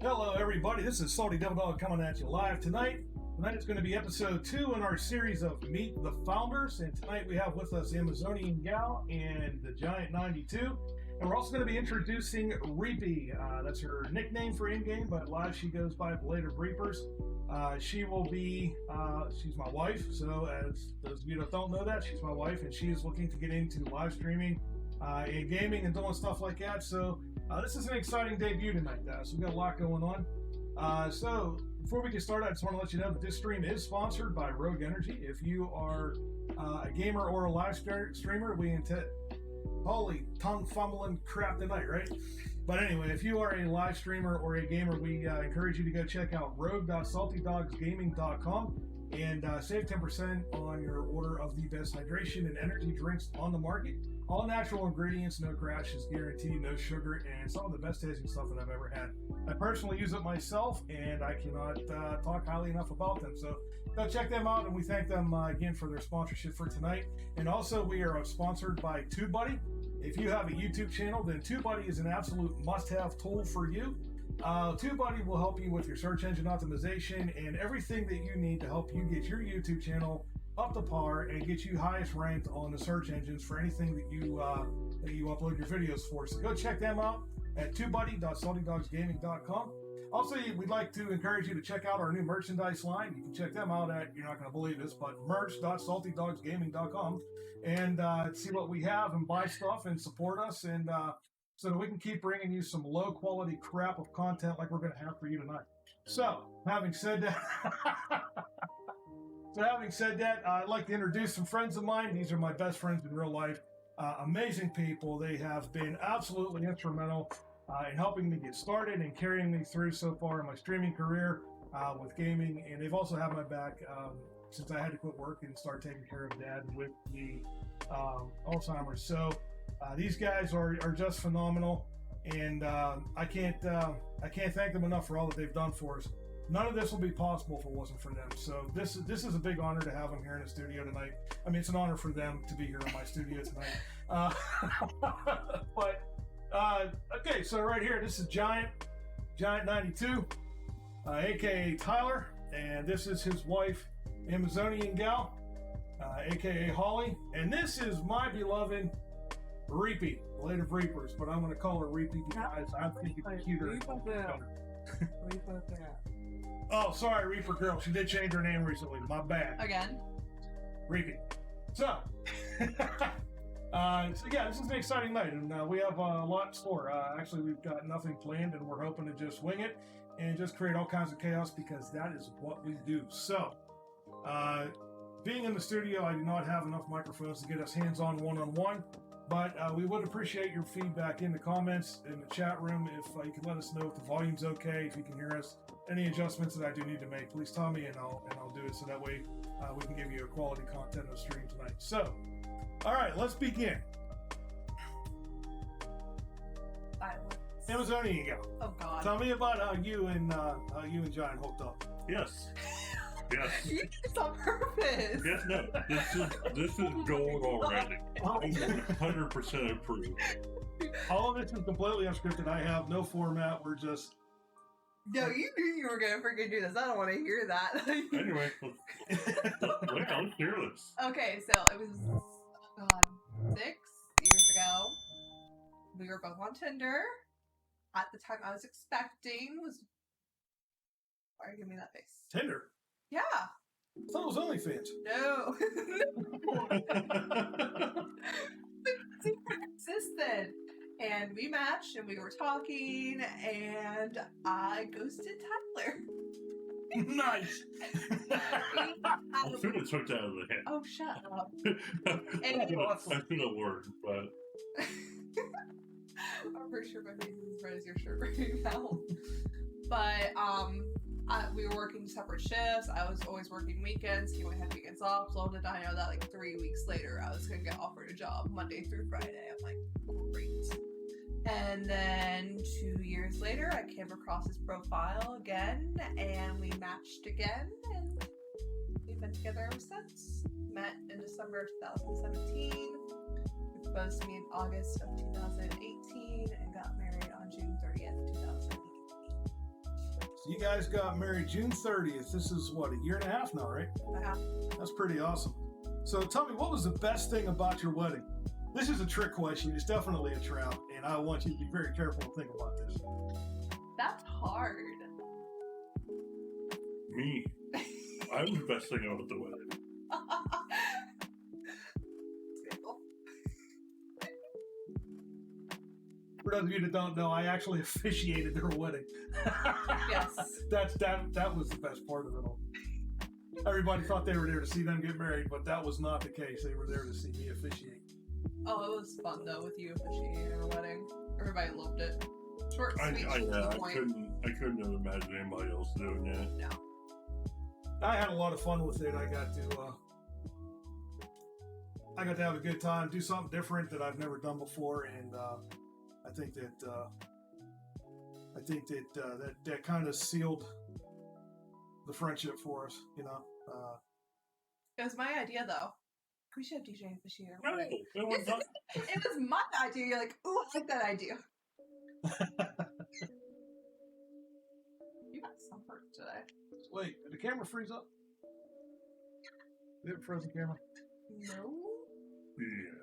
Hello, everybody. This is Salty Devil Dog coming at you live tonight. Tonight is going to be episode 2 in our series of Meet the Founders. And tonight we have with us Amazonian Gal and theGiant92. And we're also going to be introducing Reapy. That's her nickname for in-game, but live she goes by Blade of Reapers. She will be, she's my wife. So as those of you that don't know that, she's my wife, and she is looking to get into live streaming and gaming and doing stuff like that. So this is an exciting debut tonight, so we've got a lot going on. So before we get started, I just want to let you know that this stream is sponsored by Rogue Energy. If you are a gamer or a live streamer, we intend... Holy tongue fumbling crap tonight, right? But anyway, if you are a live streamer or a gamer, we encourage you to go check out rogue.saltydogsgaming.com and save 10% on your order of the best hydration and energy drinks on the market. All natural ingredients, no crashes guaranteed, no sugar, and some of the best tasting stuff that I've ever had. I personally use it myself, and I cannot talk highly enough about them. So go check them out, and we thank them again for their sponsorship for tonight. And also, we are sponsored by TubeBuddy. If you have a YouTube channel, then TubeBuddy is an absolute must-have tool for you. TubeBuddy will help you with your search engine optimization and everything that you need to help you get your YouTube channel up to par and get you highest ranked on the search engines for anything that you upload your videos for. So go check them out at TubeBuddy.saltydogsgaming.com. Also, we'd like to encourage you to check out our new merchandise line. You can check them out at, you're not going to believe this, but merch.saltydogsgaming.com and see what we have and buy stuff and support us, and so that we can keep bringing you some low quality crap of content like we're going to have for you tonight. So, having said that, I'd like to introduce some friends of mine. These are my best friends in real life. Amazing people. They have been absolutely instrumental in helping me get started and carrying me through so far in my streaming career with gaming. And they've also had my back since I had to quit work and start taking care of Dad with the Alzheimer's. So these guys are just phenomenal, and I can't thank them enough for all that they've done for us. None of this will be possible if it wasn't for them. So this is a big honor to have them here in the studio tonight. I mean, it's an honor for them to be here in my studio tonight. Okay, so right here, this is Giant92, aka Tyler, and this is his wife, Amazonian Gal, aka Holly, and this is my beloved Reapy, Blade of Reapers, but I'm going to call her Reapy because I think it's cuter. Oh, sorry, Reaper Girl. She did change her name recently. My bad. Again? Reapy. So, yeah, this is an exciting night, and we have a lot in store. Actually, we've got nothing planned, and we're hoping to just wing it and just create all kinds of chaos because that is what we do. So, being in the studio, I do not have enough microphones to get us hands-on one-on-one, but we would appreciate your feedback in the comments, in the chat room. If you can let us know if the volume's okay, if you can hear us, any adjustments that I do need to make, please tell me, and I'll do it so that way we can give you a quality content of stream tonight. So, all right, let's begin. Amazonian, you go. Oh God. Tell me about how you and John hooked up. Yes. Yes. You did this on purpose. Yes, no. This is gold already. 100% approved. All of this is completely unscripted. I have no format. We're just... No, you knew you were going to freaking do this. I don't want to hear that. Anyway, let's hear this. Okay, so it was, 6 years ago. We were both on Tinder. At the time I was expecting was... Why are you giving me that face? Tinder? Yeah. I thought it was OnlyFans. No. Super consistent. And we matched, and we were talking, and I ghosted Tyler. Nice. I should have took that out of the head. Oh, shut up. I should have worked, but... I'm pretty sure my face is as red as your shirt right now. But, we were working separate shifts. I was always working weekends. He only had weekends off. Little did I know that, like, 3 weeks later, I was going to get offered a job Monday through Friday. I'm like, great. And then 2 years later, I came across his profile again, and we matched again, and we've been together ever since. Met in December 2017. We proposed to me in August of 2018, and got married on June 30th, 2018. So you guys got married June 30th. This is what, a year and a half now, right? Yeah. That's pretty awesome. So tell me, what was the best thing about your wedding? This is a trick question. It's definitely a trap, and I want you to be very careful and think about this. That's hard. Me. I was the best thing about the wedding. For those of you that don't know, I actually officiated their wedding. Yes. That was the best part of it all. Everybody thought they were there to see them get married, but that was not the case. They were there to see me officiate. Oh, it was fun though with you officiating our wedding. Everybody loved it. Short, sweet, I to the point. couldn't have imagined anybody else doing that. No. I had a lot of fun with it. I got to have a good time, do something different that I've never done before, and I think that kind of sealed the friendship for us. You know. It was my idea though. We should have DJ officiate our No, wedding. it was not. It was my idea. You're like, ooh, I like that idea. You got some hurt today. Wait, did the camera freeze up? Did it froze the camera? No. Yeah.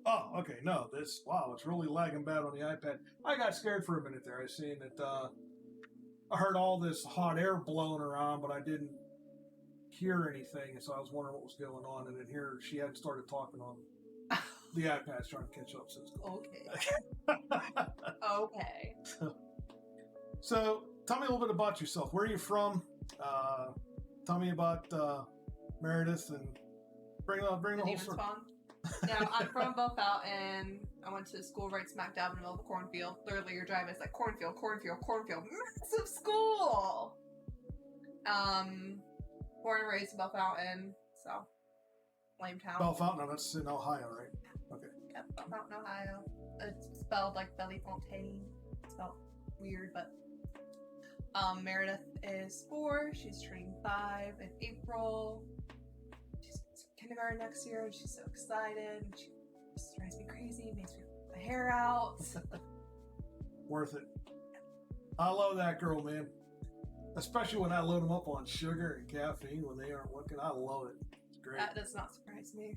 Oh, okay. No, wow, it's really lagging bad on the iPad. I got scared for a minute there. I seen that. I heard all this hot air blowing around, but I didn't hear anything, and so I was wondering what was going on. And then here she hadn't started talking on the iPad's trying to catch up. So it's cool. Okay. Okay. So tell me a little bit about yourself. Where are you from? Tell me about Meredith and bring the whole Demon story. Spawn. No, I'm from Valheim. I went to school right smack dab in the middle of a cornfield. Literally, your drive is like cornfield, massive school. Born and raised in Bell Fountain, so lame town. Bell Fountain, that's in Ohio, right? Okay. Yep, Bell Fountain, Ohio. It's spelled like Belly Fontaine. It's spelled weird, but Meredith is 4. She's turning 5 in April. She's in kindergarten next year, and she's so excited. And she just drives me crazy, makes me pull my hair out. Worth it. I love that girl, man. Especially when I load them up on sugar and caffeine when they aren't working. I love it. It's great. That does not surprise me.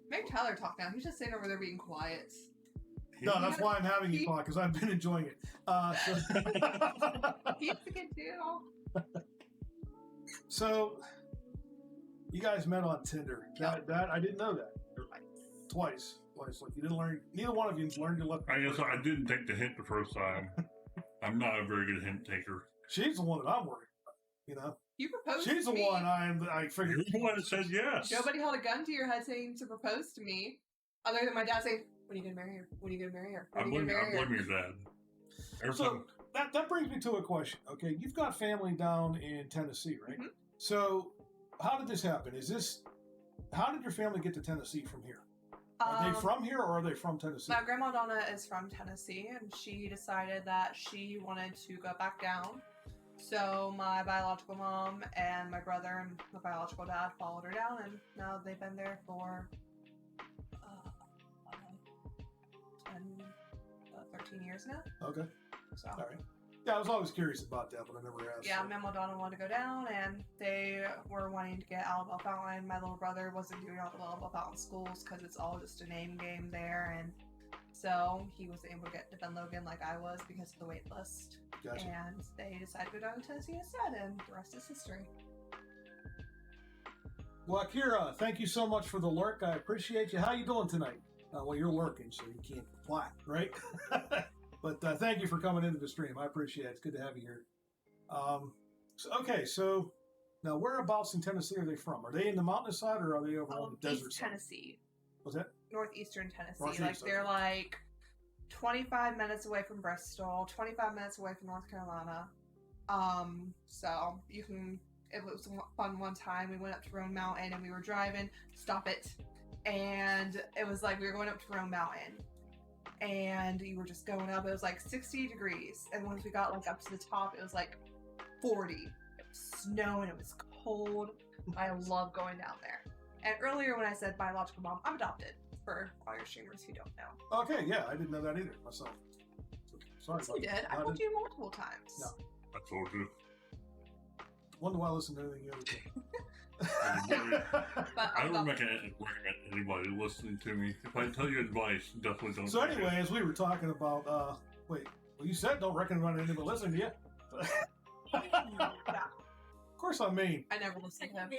Make Tyler talk now. He's just sitting over there being quiet. No, that's why I'm having you talk, because I've been enjoying it. He's a good too. So, you guys met on Tinder. That I didn't know that. Twice. Like you didn't learn. Neither one of you learned your lesson. I guess I didn't take the hint the first time. I'm not a very good hint taker. She's the one that I'm worried about. You know. You proposed She's to the me. one I figured. You're the one that said yes. Nobody held a gun to your head saying to propose to me, other than my dad saying, "When are you gonna marry her? When are you gonna marry her? When I are you gonna marry her?" blame your dad. Every time- So that brings me to a question. Okay, you've got family down in Tennessee, right? Mhm. So how did this happen? How did your family get to Tennessee from here? Are they from here or are they from Tennessee? My grandma Donna is from Tennessee, and she decided that she wanted to go back down. So my biological mom and my brother and my biological dad followed her down, and now they've been there for 13 years now. Okay, So all right. Yeah, I was always curious about that, but I never asked. yeah, so. Mama Donna wanted to go down, and they were wanting to get out of Bell Fountain. My little brother wasn't doing all the Bell Fountain schools because it's all just a name game there, and so he was able to get to Ben Logan like I was because of the wait list. Gotcha. And they decided to go down to Tennessee instead, and the rest is history. Well, Akira, thank you so much for the lurk. I appreciate you. How you doing tonight? Well, you're lurking, so you can't reply, right? But thank you for coming into the stream. I appreciate it. It's good to have you here. So now whereabouts in Tennessee are they from? Are they in the mountainside or are they over on the desert East side? Tennessee. What's that? Northeastern Tennessee. Northeast, like they're okay. like 25 minutes away from Bristol, 25 minutes away from North Carolina. So you can. It was fun one time. We went up to Roan Mountain and we were driving. Stop it. And it was like we were going up to Roan Mountain, and you were just going up. It was like 60 degrees, and once we got like up to the top, it was like 40. It was snowing. It was cold. I love going down there. And earlier when I said biological mom, I'm adopted. For all your streamers who don't know. Okay, yeah, I didn't know that either myself. So, sorry. Yes, you about did. that. I told you multiple times. No. I told you. Wonder why I listen to anything you ever say. But I don't recommend anybody listening to me. If I tell you advice, definitely don't. So take it. anyway, as we were talking about, wait, well, you said don't recommend anybody listening to you. yeah, Of course I'm mean. I never listened to him.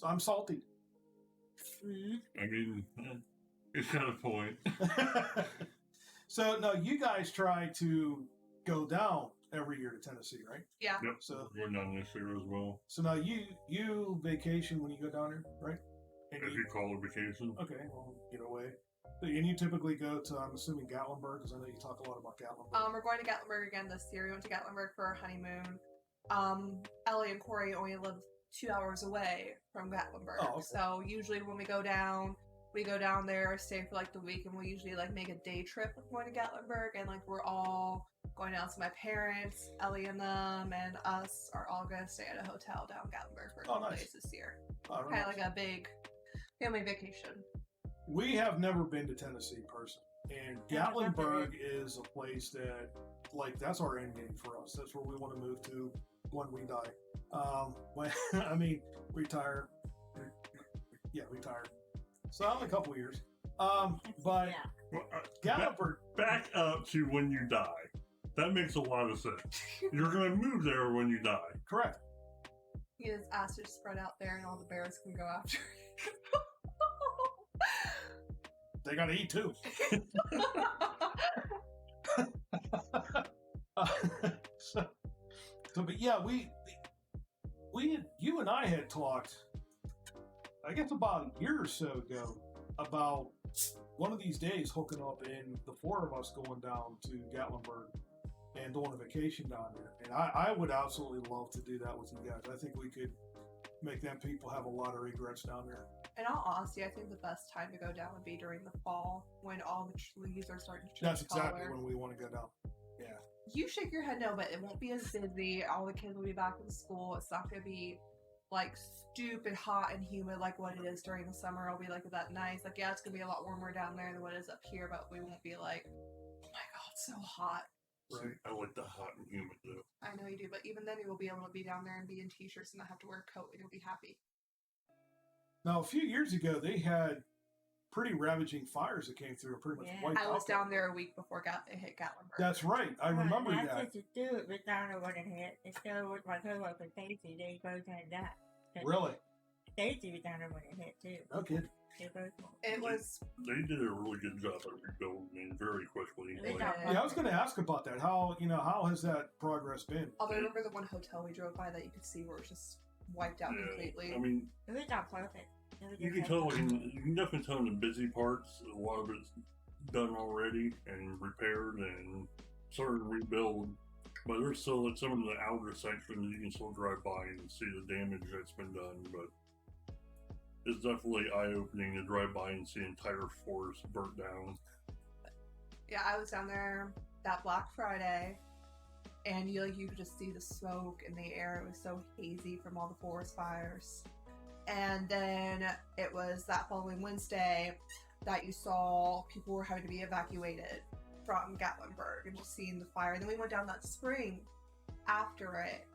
I'm salty. I mean, it's got a point. So no, you guys try to go down every year to Tennessee, right? Yeah. Yep. So We're down this year as well. so now you vacation when you go down there, right? And If you call it vacation. okay, well, get away. And you typically go to, I'm assuming, Gatlinburg, because I know you talk a lot about Gatlinburg. We're going to Gatlinburg again this year. We went to Gatlinburg for our honeymoon. Ellie and Corey only live 2 hours away from Gatlinburg. Oh, okay. So usually when we go down there, stay for like the week, and we usually like make a day trip of going to Gatlinburg, and like we're all going down. So my parents, Ellie and them, and us are all going to stay at a hotel down Gatlinburg for a couple days this year. Oh, Kind of like a big family vacation. We have never been to Tennessee personally, and Gatlinburg is a place that, like, that's our end game for us. That's where we want to move to when we die. I mean, retire. Yeah, retire. So in a couple of years. But Well, Gatlinburg. back up to when you die. That makes a lot of sense. You're going to move there when you die. Correct. He has acid spread out there, and all the bears can go after it. They got to eat too. But yeah, you and I had talked, I guess about a year or so ago, about one of these days hooking up and the four of us going down to Gatlinburg and doing a vacation down there. And I would absolutely love to do that with you guys. I think we could make them people have a lot of regrets down there. In all honesty, I think the best time to go down would be during the fall when all the trees are starting to change That's exactly color. when we want to go down. Yeah. You shake your head no, but it won't be as busy. All the kids will be back in school. It's not going to be like stupid hot and humid like what it is during the summer. It'll be like that nice. Like, yeah, it's going to be a lot warmer down there than what it is up here, but we won't be like, oh my God, it's so hot. Right. I like the hot and humid though. I know you do, but even then you will be able to be down there and be in t-shirts and not have to wear a coat, and you'll be happy. Now, a few years ago, they had pretty ravaging fires that came through and pretty much wiped out. I was down there a week before it hit Gatlinburg. That's right. I remember That's that. what you do it with down when it hit. It's still with my coworker Stacy. They both had that. Really? Stacy was down there when it hit too. Okay. They both. It was. They did a really good job at rebuilding very quickly. They Like, got Yeah, I was going to ask about that. How has that progress been? Although I remember the one hotel we drove by that you could see where it was just wiped out completely. I mean, It was not perfect. It was you just can tell. like- You can definitely tell in the busy parts. A lot of it's done already and repaired and starting to rebuild. But there's still like, some of the outer sections you can still drive by and see the damage that's been done. But it's definitely eye-opening to drive by and see entire forests burnt down. Yeah, I was down there that Black Friday, and you could just see the smoke in the air. It was so hazy from all the forest fires. And then it was that following Wednesday that you saw people were having to be evacuated from Gatlinburg and just seeing the fire. And then we went down that spring after it.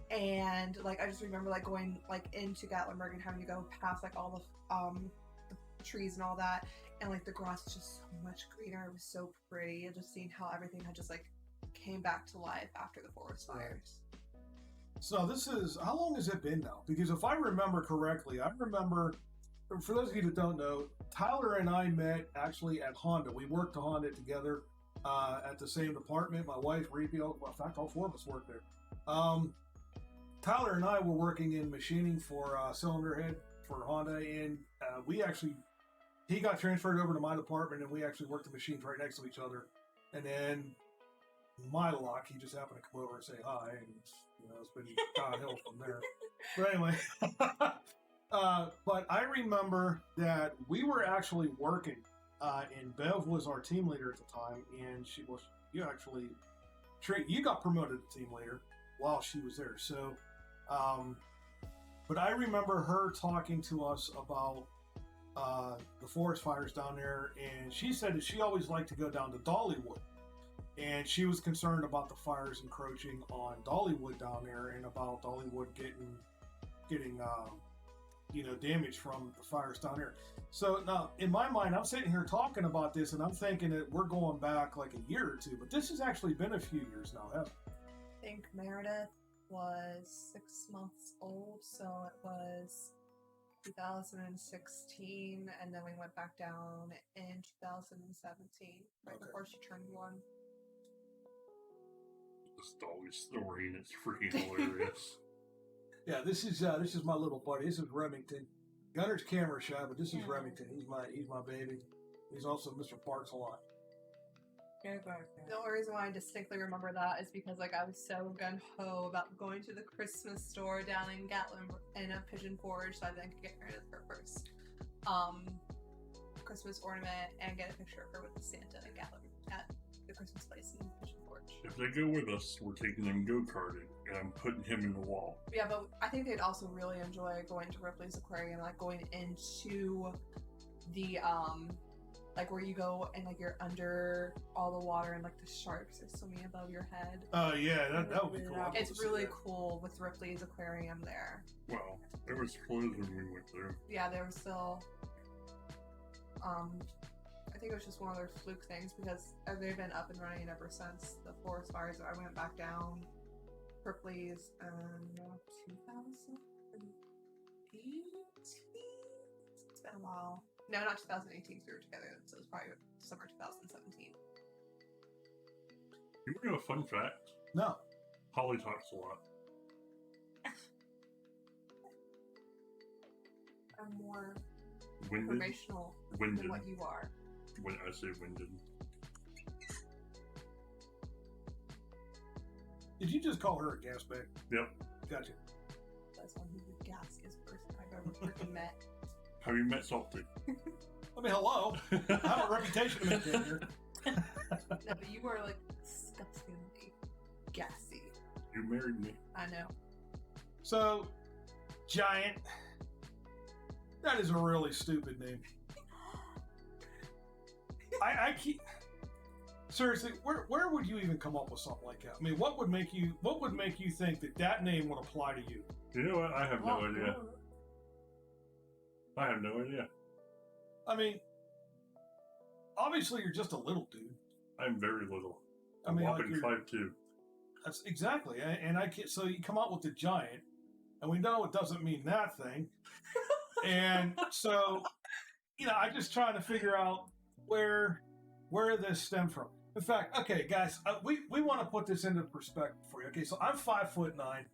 And like I just remember like going like into Gatlinburg and having to go past like all the trees and all that, and like the grass is just so much greener. It was so pretty, and just seeing how everything had just like came back to life after the forest fires. So this is, how long has it been now? Because if I remember correctly, for those of you that don't know, Tyler and I met actually at Honda. We worked to Honda together at the same department. My wife, Reapy, in fact, all four of us worked there. Tyler and I were working in machining for Cylinder Head for Honda, and he got transferred over to my department, and we actually worked the machines right next to each other. And then my luck, he just happened to come over and say hi, and it's been downhill from there. But anyway, but I remember that we were actually working, and Bev was our team leader at the time, and you got promoted to team leader while she was there. So, but I remember her talking to us about the forest fires down there, and she said that she always liked to go down to Dollywood and she was concerned about the fires encroaching on Dollywood down there, and about Dollywood getting damage from the fires down there. So now, in my mind, I'm sitting here talking about this, and I'm thinking that we're going back like a year or two, but this has actually been a few years now, hasn't it? I think Meredith was 6 months old, so it was 2016, and then we went back down in 2017, right Okay. before she turned 1. This dog is snoring. It's freaking hilarious. Yeah, this is my little buddy. This is Remington. Gunner's camera shy, but this is Yeah. Remington. He's my baby. He's also Mr. Parks a lot. The only reason why I distinctly remember that is because like I was so gung-ho about going to the Christmas store down in Gatlin in a Pigeon Forge so I then could get Meredith her first Christmas ornament and get a picture of her with the Santa in Gatlin at the Christmas place in Pigeon Forge. If they go with us, we're taking them go-karting, and I'm putting him in the wall. Yeah, but I think they'd also really enjoy going to Ripley's Aquarium, like going into the like where you go and like you're under all the water and like the sharks are swimming above your head. Oh yeah, that would be cool. I'd love to It's see really that. cool with Ripley's Aquarium there. Well, it was closed when we went there. Yeah, they were still. I think it was just one of their fluke things because they've been up and running ever since the forest fires. I went back down Ripley's in 2018. It's been a while. No, not 2018. We were together, so it was probably summer 2017. You want to know a fun fact? No. Holly talks a lot. I'm more Winded. informational Winded. than what you are. When I say winded. Did you just call her a gas bag? Yep. Gotcha. That's one of the gassiest person I've ever freaking met. Have you met Salty? I mean, hello. I have a reputation to maintain here. No, but you are like disgustingly gassy. You married me. I know. So, Giant. That is a really stupid name. I keep seriously. Where would you even come up with something like that? I mean, what would make you think that name would apply to you? You know what? I have no idea. I have no idea. I mean, obviously you're just a little dude. I'm very little. I mean, like whopping you're, 5'2". that's exactly. And I can't. So you come out with the Giant, and we know it doesn't mean that thing. And so, I just trying to figure out where this stemmed from. In fact, okay, guys, we want to put this into perspective for you. Okay, so I'm 5'9".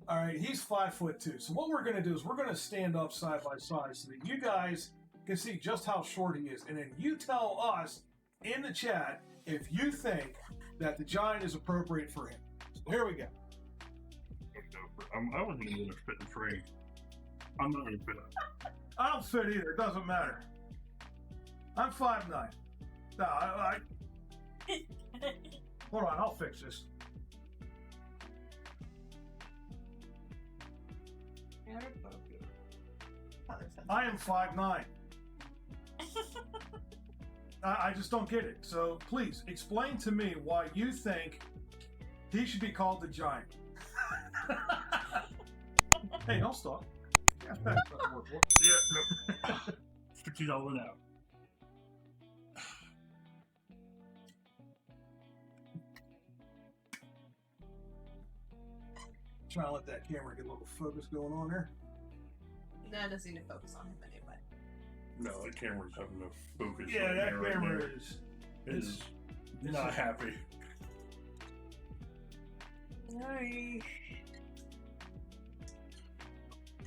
All right, he's 5'2". So what we're going to do is we're going to stand up side by side so that you guys can see just how short he is, and then you tell us in the chat if you think that the Giant is appropriate for him. So here we go. I wasn't even going to fit in frame. I'm not going to fit up. I don't fit either. It doesn't matter. I'm 5'9". No, hold on. I'll fix this. I am 5'9". I just don't get it. So please explain to me why you think he should be called the Giant. Hey, don't stop. That's bad stuff to work for. Yeah, no. $50 out. Trying to let that camera get a little focus going on there. No, it doesn't need to focus on him anyway. No, the camera's having enough focus. Yeah, right that there, right camera there. is Is not happy. Sorry.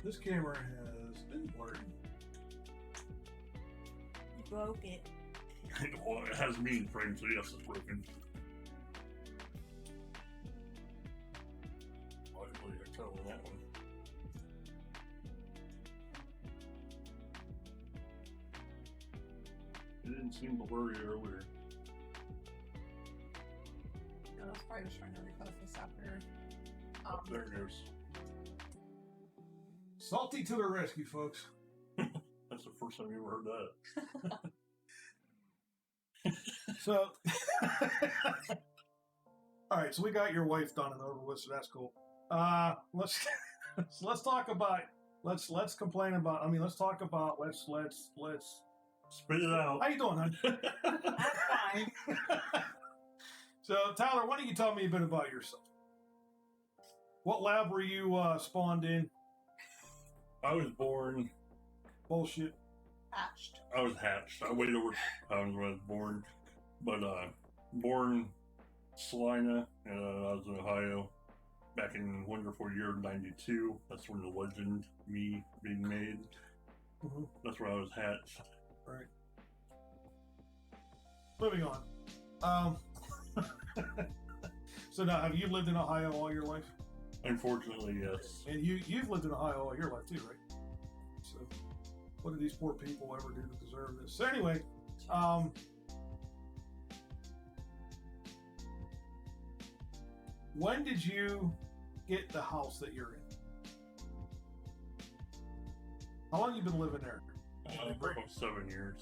This camera has been blurred. You broke it. Well, it has me in frame, so yes, it's broken. Luckily, I tell that one. It didn't seem to worry earlier. No, I was probably just trying to refocus after. Oh, there it goes. Salty to the rescue, folks. That's the first time you ever heard that. So, All right, so we got your wife done and over with, so that's cool. Let's let's talk about let's complain about. I mean, let's talk about let's Spit it out. How you doing, hon? I'm fine. So, Tyler, why don't you tell me a bit about yourself? What lab were you spawned in? I was born. Bullshit. Hatched. I was hatched. I weighed over pounds when I was born, but born Salina, and I was in Ohio back in wonderful year '92. That's when the legend me being made. Mm-hmm. That's where I was hatched. Right. Moving on. So now, have you lived in Ohio all your life? Unfortunately, yes. And you've lived in Ohio all your life too, right? So, what do these poor people ever do to deserve this? So anyway, when did you get the house that you're in? How long have you been living there? For about 7 years.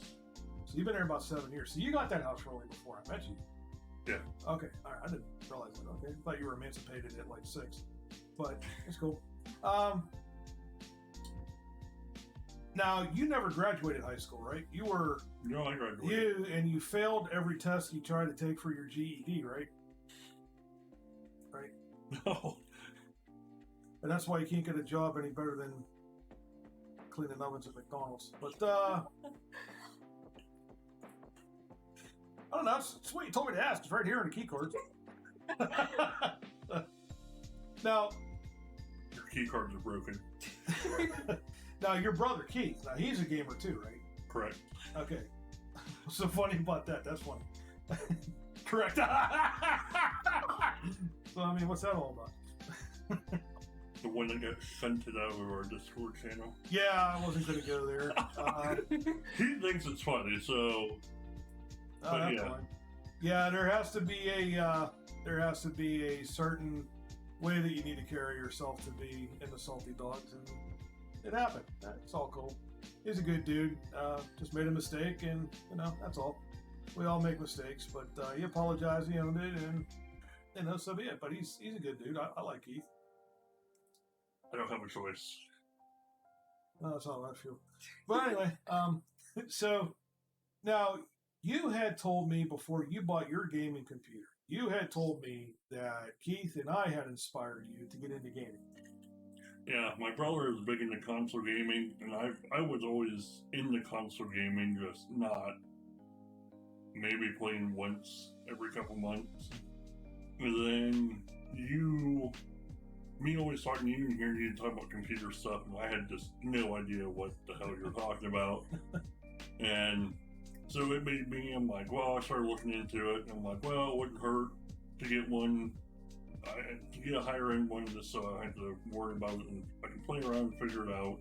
So you've been there about 7 years. So you got that house really before I met you. Yeah. Okay. All right. I didn't realize that. Okay. I thought you were emancipated at like 6, but it's cool. Now you never graduated high school, right? You were. No, I graduated. You failed every test you tried to take for your GED, right? Right. No. And that's why you can't get a job any better than cleaning ovens at McDonald's. But I don't know. It's what you told me to ask. It's right here in the key cards. Now, Your key cards are broken. now your brother Keith. Now he's a gamer too, right? Correct. Okay. What's so funny about that? That's funny. Correct. So I mean, what's that all about? The one that got shunted out of our Discord channel. Yeah, I wasn't going to go there. He thinks it's funny, so. But That's yeah. fine. Yeah, there has to be a certain way that you need to carry yourself to be in the Salty Dogs, and it happened. It's all cool. He's a good dude. Just made a mistake, and that's all. We all make mistakes, but he apologized, he owned it, and so be it. But he's a good dude. I like Keith. I don't have a choice. No, that's how I feel. But anyway, so now you had told me before you bought your gaming computer, you had told me that Keith and I had inspired you to get into gaming. Yeah, my brother is big into console gaming, and I was always into console gaming, just not maybe playing once every couple months. And then me always talking to you and hearing you talk about computer stuff, and I had just no idea what the hell you're talking about. And so it made me, I'm like, well, I started looking into it, and I'm like, well, it wouldn't hurt to get one, to get a higher end one, just so I don't have to worry about it, and I can play around and figure it out.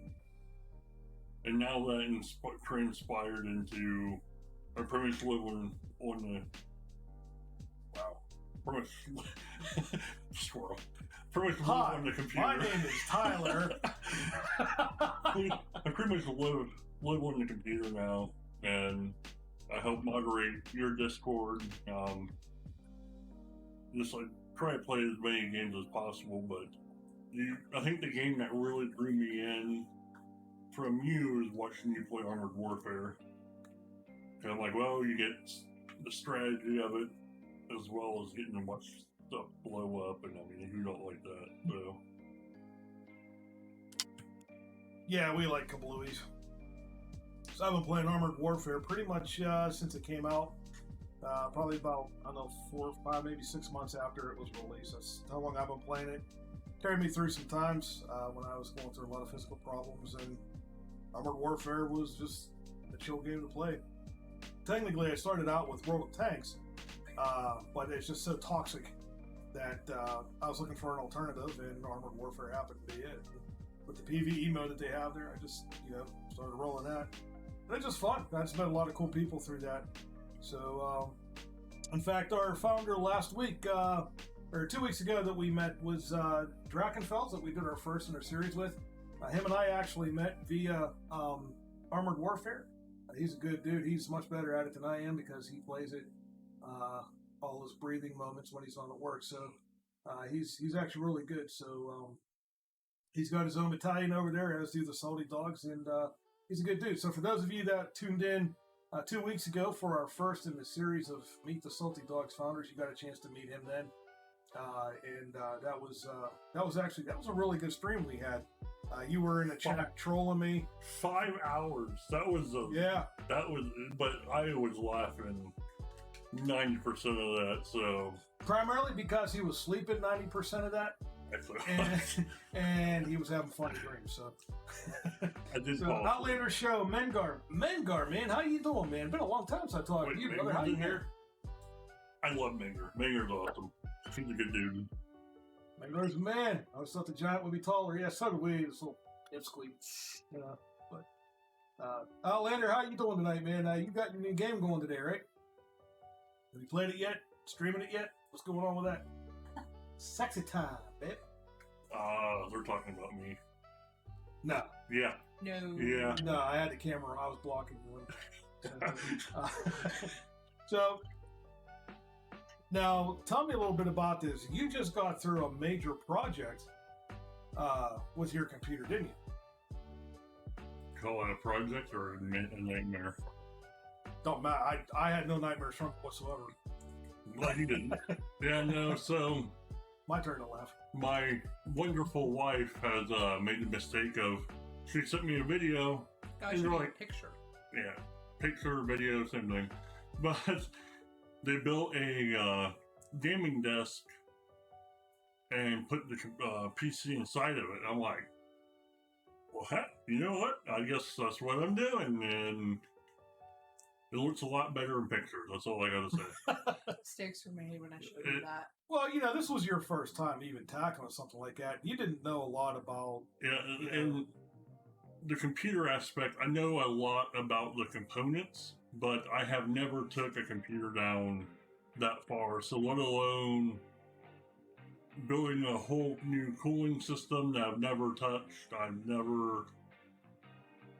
And now that transpired into, I pretty much live on the, wow, pretty much, squirrel. Pretty much live on the computer. My name is Tyler. I pretty much live on the computer now, and I help moderate your Discord. Just like try to play as many games as possible, but I think the game that really drew me in from you is watching you play Armored Warfare. And I'm like, well, you get the strategy of it as well as getting to watch stuff blow up, and I mean, who don't like that? So Yeah, we like kablooies. So I've been playing Armored Warfare pretty much since it came out. Probably about, 4, 5, maybe 6 months after it was released. That's how long I've been playing it. Carried me through some times when I was going through a lot of physical problems, and Armored Warfare was just a chill game to play. Technically, I started out with World of Tanks, but it's just so toxic that I was looking for an alternative, and Armored Warfare happened to be it. With the PvE mode that they have there, I just, started rolling that. And it's just fun. I just met a lot of cool people through that. So, in fact, our founder last week, or 2 weeks ago that we met, was Drakenfels, that we did our first in our series with. Him and I actually met via Armored Warfare. He's a good dude. He's much better at it than I am because he plays it all those breathing moments when he's on at work. So he's actually really good. So he's got his own battalion over there, as do the Salty Dogs, and he's a good dude. So for those of you that tuned in 2 weeks ago for our first in the series of Meet the Salty Dogs founders, you got a chance to meet him then. That was a really good stream we had. You were in a chat trolling me. 5 hours. That was but I was laughing 90% of that. So primarily because he was sleeping 90% of that, and he was having funny dreams. So I did. So Outlander show, Mengar, man, how you doing, man? Been a long time since I talked to you, brother. How you here? I love Menger. Menger's awesome. He's a good dude. Menger's a man. I always thought the giant would be taller. Yeah, so do we. This little dipsqueak. But Outlander, how you doing tonight, man? You got your new game going today, right? Have you played it yet? Streaming it yet? What's going on with that? Sexy time, babe. They're talking about me. No. Yeah. No. Yeah. No, I had the camera. I was blocking you. So, now tell me a little bit about this. You just got through a major project with your computer, didn't you? Call it a project or a nightmare? Don't matter. I had no nightmares from it whatsoever. Well, you didn't. Yeah, no, so My turn to laugh. my wonderful wife has made the mistake of, she sent me a video. Guys, And should you're be a like- picture. Yeah, picture, video, same thing. But they built a gaming desk and put the PC inside of it. I'm like, well, heck, you know what? I guess that's what I'm doing. And it looks a lot better in pictures. That's all I gotta say. Mistakes were made when I showed you that. Well, this was your first time even tackling something like that. You didn't know a lot about. Yeah, and the computer aspect, I know a lot about the components, but I have never took a computer down that far. So let alone building a whole new cooling system that I've never touched. I've never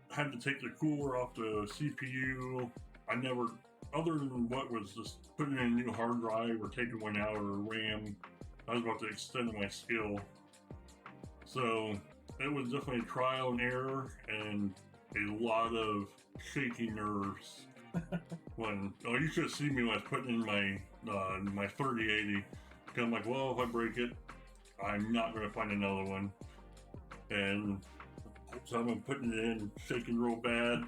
had to take the cooler off the CPU. I never, other than what was just putting in a new hard drive or taking one out or RAM, I was about to extend my skill. So it was definitely trial and error and a lot of shaky nerves. You should have seen me when I was putting in my 3080. I'm like, well, if I break it, I'm not going to find another one. And so I'm putting it in, shaking real bad,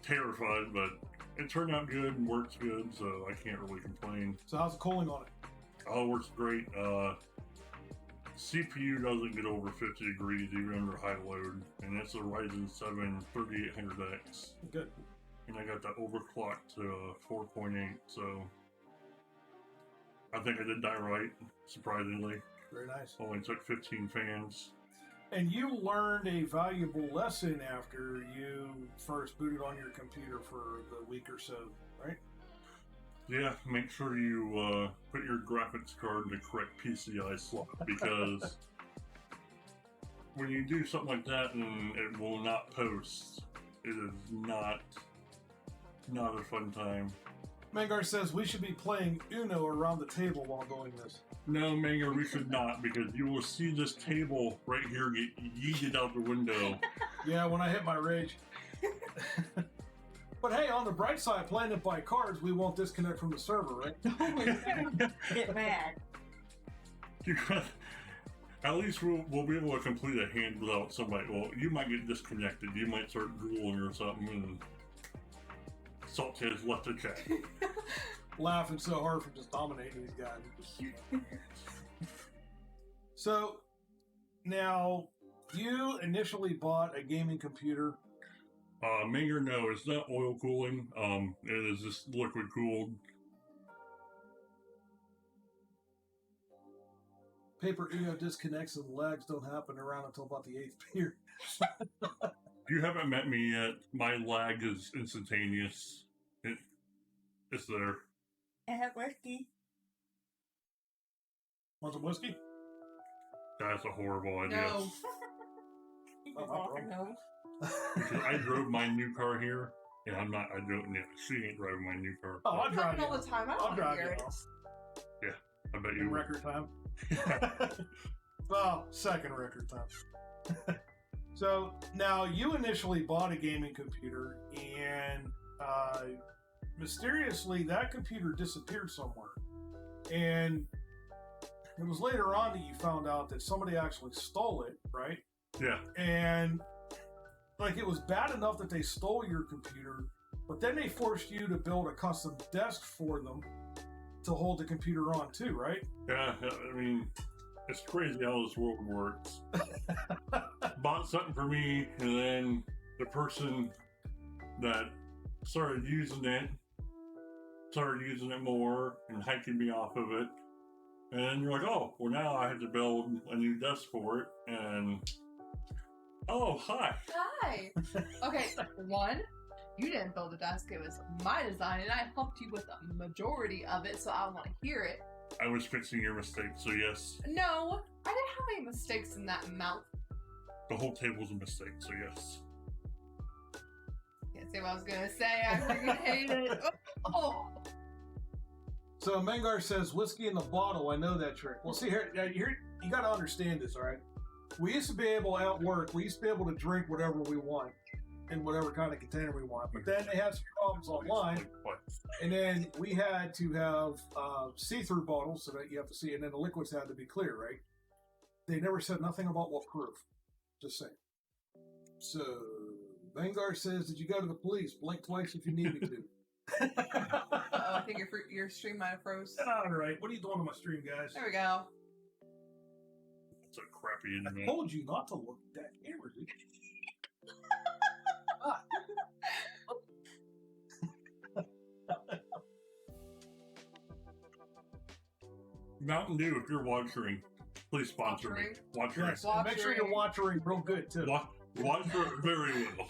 terrified, but it turned out good and works good, so I can't really complain. So how's the cooling on it? Oh, it works great. CPU doesn't get over 50 degrees even under high load, and it's a Ryzen 7 3800X. Good. And I got that overclocked to 4.8, so I think I did that right, surprisingly. Very nice. Only took 15 fans. And you learned a valuable lesson after you first booted on your computer for the week or so, right? Yeah, make sure you put your graphics card in the correct PCI slot, because when you do something like that and it will not post, it is not a fun time. Mangar says we should be playing Uno around the table while doing this. No, Manger, we should not, because you will see this table right here get yeeted out the window. Yeah, when I hit my rage. But hey, on the bright side, playing it by cards, we won't disconnect from the server, right? Get mad. At least we'll be able to complete a hand without somebody. Well, you might get disconnected. You might start drooling or something, and Salt has left the chat. Laughing so hard for just dominating these guys. So, now, you initially bought a gaming computer. Manger, no, it's not oil cooling. It is just liquid cooled. Paper Uno disconnects and lags don't happen around until about the 8th beer. You haven't met me yet. My lag is instantaneous. It's there. I have whiskey. Want some whiskey? That's a horrible idea. No. No. Because I drove my new car here, and I don't. Yeah, she ain't driving my new car. Oh, I'll drive Talking you. all the time. I I'll don't want to drive hear you it. off. I bet in you record time. Well, second record time. So now you initially bought a gaming computer, and mysteriously that computer disappeared somewhere. And it was later on that you found out that somebody actually stole it, right? Yeah. And like it was bad enough that they stole your computer, but then they forced you to build a custom desk for them to hold the computer on too, right? Yeah, I mean, it's crazy how this world works. Bought something for me, and then the person that started using it more and hiking me off of it. And then you're like, oh, well, now I have to build a new desk for it. And oh, hi. Hi. Okay, one, you didn't build a desk. It was my design, and I helped you with the majority of it, so I want to hear it. I was fixing your mistake, so yes. No, I didn't have any mistakes in that amount. The whole table's a mistake, so yes. Can't say what I was gonna say. I freaking hate it. Oh. So Mangar says, whiskey in the bottle, I know that trick. Well, see, here you got to understand this, all right? We used to be able, at work, we used to be able to drink whatever we want in whatever kind of container we want. But then they had some problems online, and then we had to have see-through bottles so that you have to see, and then the liquids had to be clear, right? They never said nothing about what proof. Just saying. So Mangar says, did you go to the police? Blink twice if you need me to. I think your stream might have froze. All right. What are you doing on my stream, guys? There we go. It's a crappy I internet. told you not to look at that camera, dude. Ah. Mountain Dew, if you're watching, please sponsor me. Watching. Yes, and make sure you're watching real good, too. Watch it very well.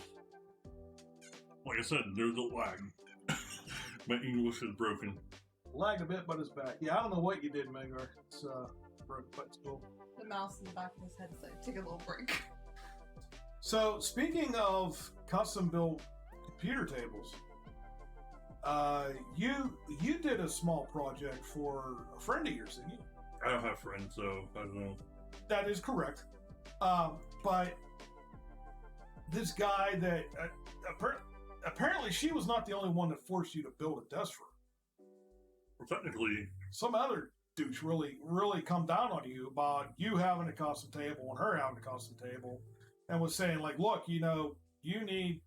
Like I said, there's a lag. My English is broken. Lagged a bit, but it's back. Yeah, I don't know what you did, Mangar. It's broken, but it's cool. The mouse in the back of his head said, take a little break. So, speaking of custom-built computer tables, you did a small project for a friend of yours, didn't you? I don't have friends, so I don't know. That is correct. But this guy that apparently she was not the only one that forced you to build a desk for her. Well, technically, Some other douche really come down on you about you having a custom table and her having a custom table, and was saying like, look, you need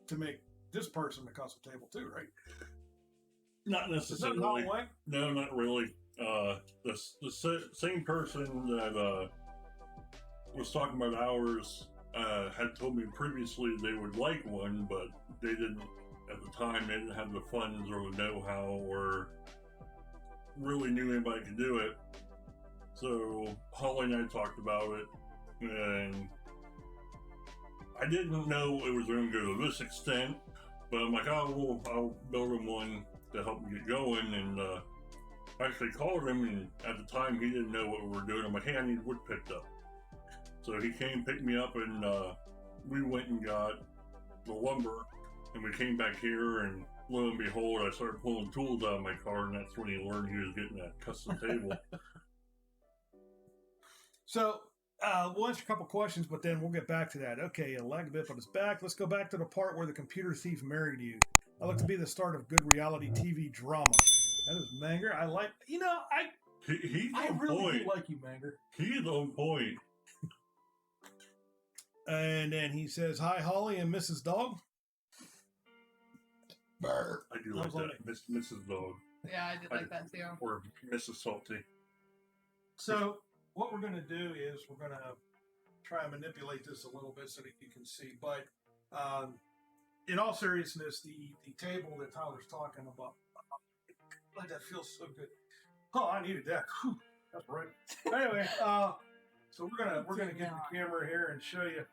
to make this person a custom table too, right? not necessarily. Is that how it went? No, not really. The same person that was talking about ours had told me previously they would like one, but they didn't at the time. They didn't have the funds or the know-how or really knew anybody could do it. So Holly and I talked about it, and I didn't know it was going to go to this extent. But I'm like, oh, well, I'll build him one to help me get going, and I actually called him, and at the time he didn't know what we were doing. I'm like, hey, I need wood picked up. So he came, picked me up, and we went and got the lumber, and we came back here, and lo and behold, I started pulling tools out of my car, and that's when he learned he was getting that custom table. So we'll answer a couple questions, but then we'll get back to that. Okay, a lag a bit, but it's back. Let's go back to the part where the computer thief married you. I look to be the start of good reality TV drama. That is Manger. I like, he's I on really point. do like you, Manger. He's on point. And then he says, hi, Holly and Mrs. Dog. Burr. I do like That was that. Mrs. Dog. Yeah, I did like that too. Or Mrs. Salty. So what we're going to do is we're going to try and manipulate this a little bit so that you can see. But in all seriousness, the table that Tyler's talking about, like, that feels so good. Oh, I needed that. Whew, that's right. Anyway, so we're gonna get the camera here and show you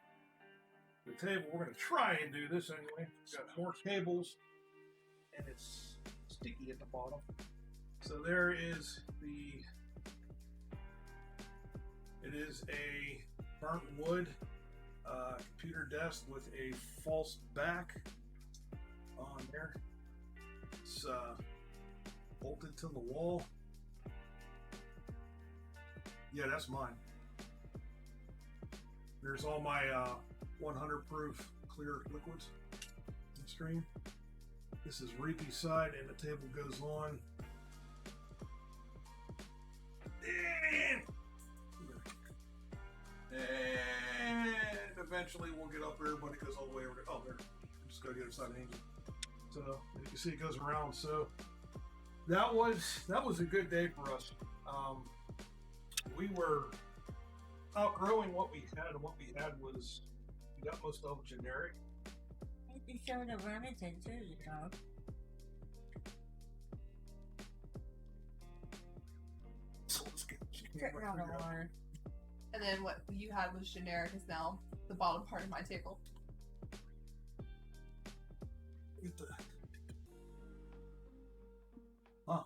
the table. We're gonna try and do this anyway. We've got more cables, and it's sticky at the bottom. So there is it is a burnt wood computer desk with a false back on there. It's bolted to the wall. Yeah, that's mine. There's all my 100 proof clear liquids in the stream. This is Reapy side, and the table goes on. And eventually we'll get up everybody goes all the way over to, oh, there. Just go to the other side of the engine. So you can see it goes around. So that was a good day for us. We were outgrowing what we had, and what we had was, we got most of it generic. You show the Remington too, you know. So let's get Sitting on the water. And then what you had was generic is now the bottom part of my table. Huh.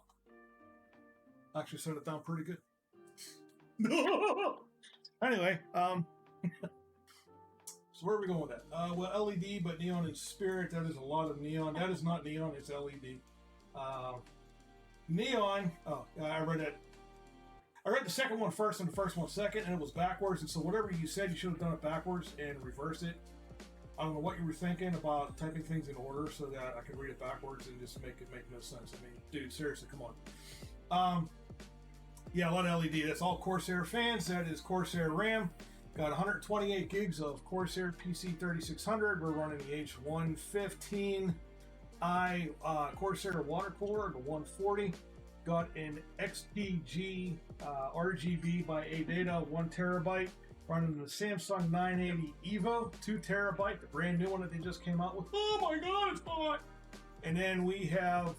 Actually set it down pretty good. Anyway, so where are we going with that? Well, LED, but neon in spirit. That is a lot of neon. That is not neon, it's LED. Neon, oh, I read it. I read the second one first and the first one second, and it was backwards. And so whatever you said, you should have done it backwards and reversed it. I don't know what you were thinking about typing things in order so that I could read it backwards and just make it make no sense. I mean, dude, seriously, come on. Yeah, a lot of LED. That's all Corsair fans. That is Corsair RAM. Got 128 gigs of Corsair PC3600. We're running the H115i Corsair water cooler, the 140. Got an XDG RGB by ADATA, 1 terabyte. Running the Samsung 980 EVO, 2 terabyte, the brand new one that they just came out with. Oh my God, it's hot! And then we have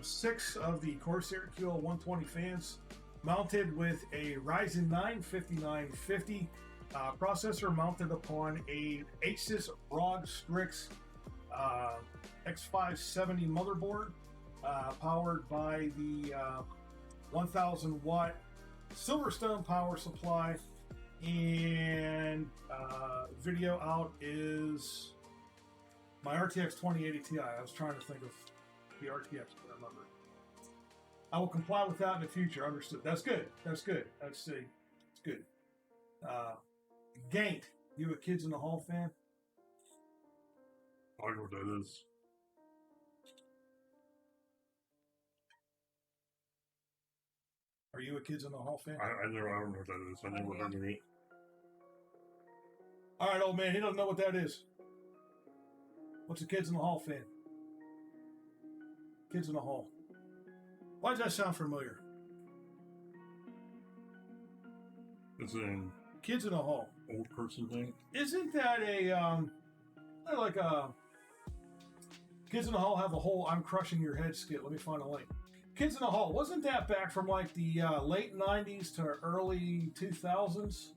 6 of the Corsair QL120 fans mounted with a Ryzen 9 5950 processor mounted upon a Asus ROG Strix X570 motherboard, powered by the 1000 watt Silverstone power supply. And video out is my RTX 2080 Ti. I was trying to think of the RTX, but I remember. I will comply with that in the future. Understood. That's good. That's good. Let's see. It's good. Gaint, you a Kids in the Hall fan? I know what that is. Are you a Kids in the Hall fan? I don't know what that is. I never heard of it. All right, old man. He doesn't know what that is. What's a Kids in the Hall fan? Kids in the Hall. Why does that sound familiar? It's an Kids in the Hall. old person thing. Isn't that like a Kids in the Hall have a whole I'm crushing your head skit? Let me find a link. Kids in the Hall, wasn't that back from like the late 90s to early 2000s?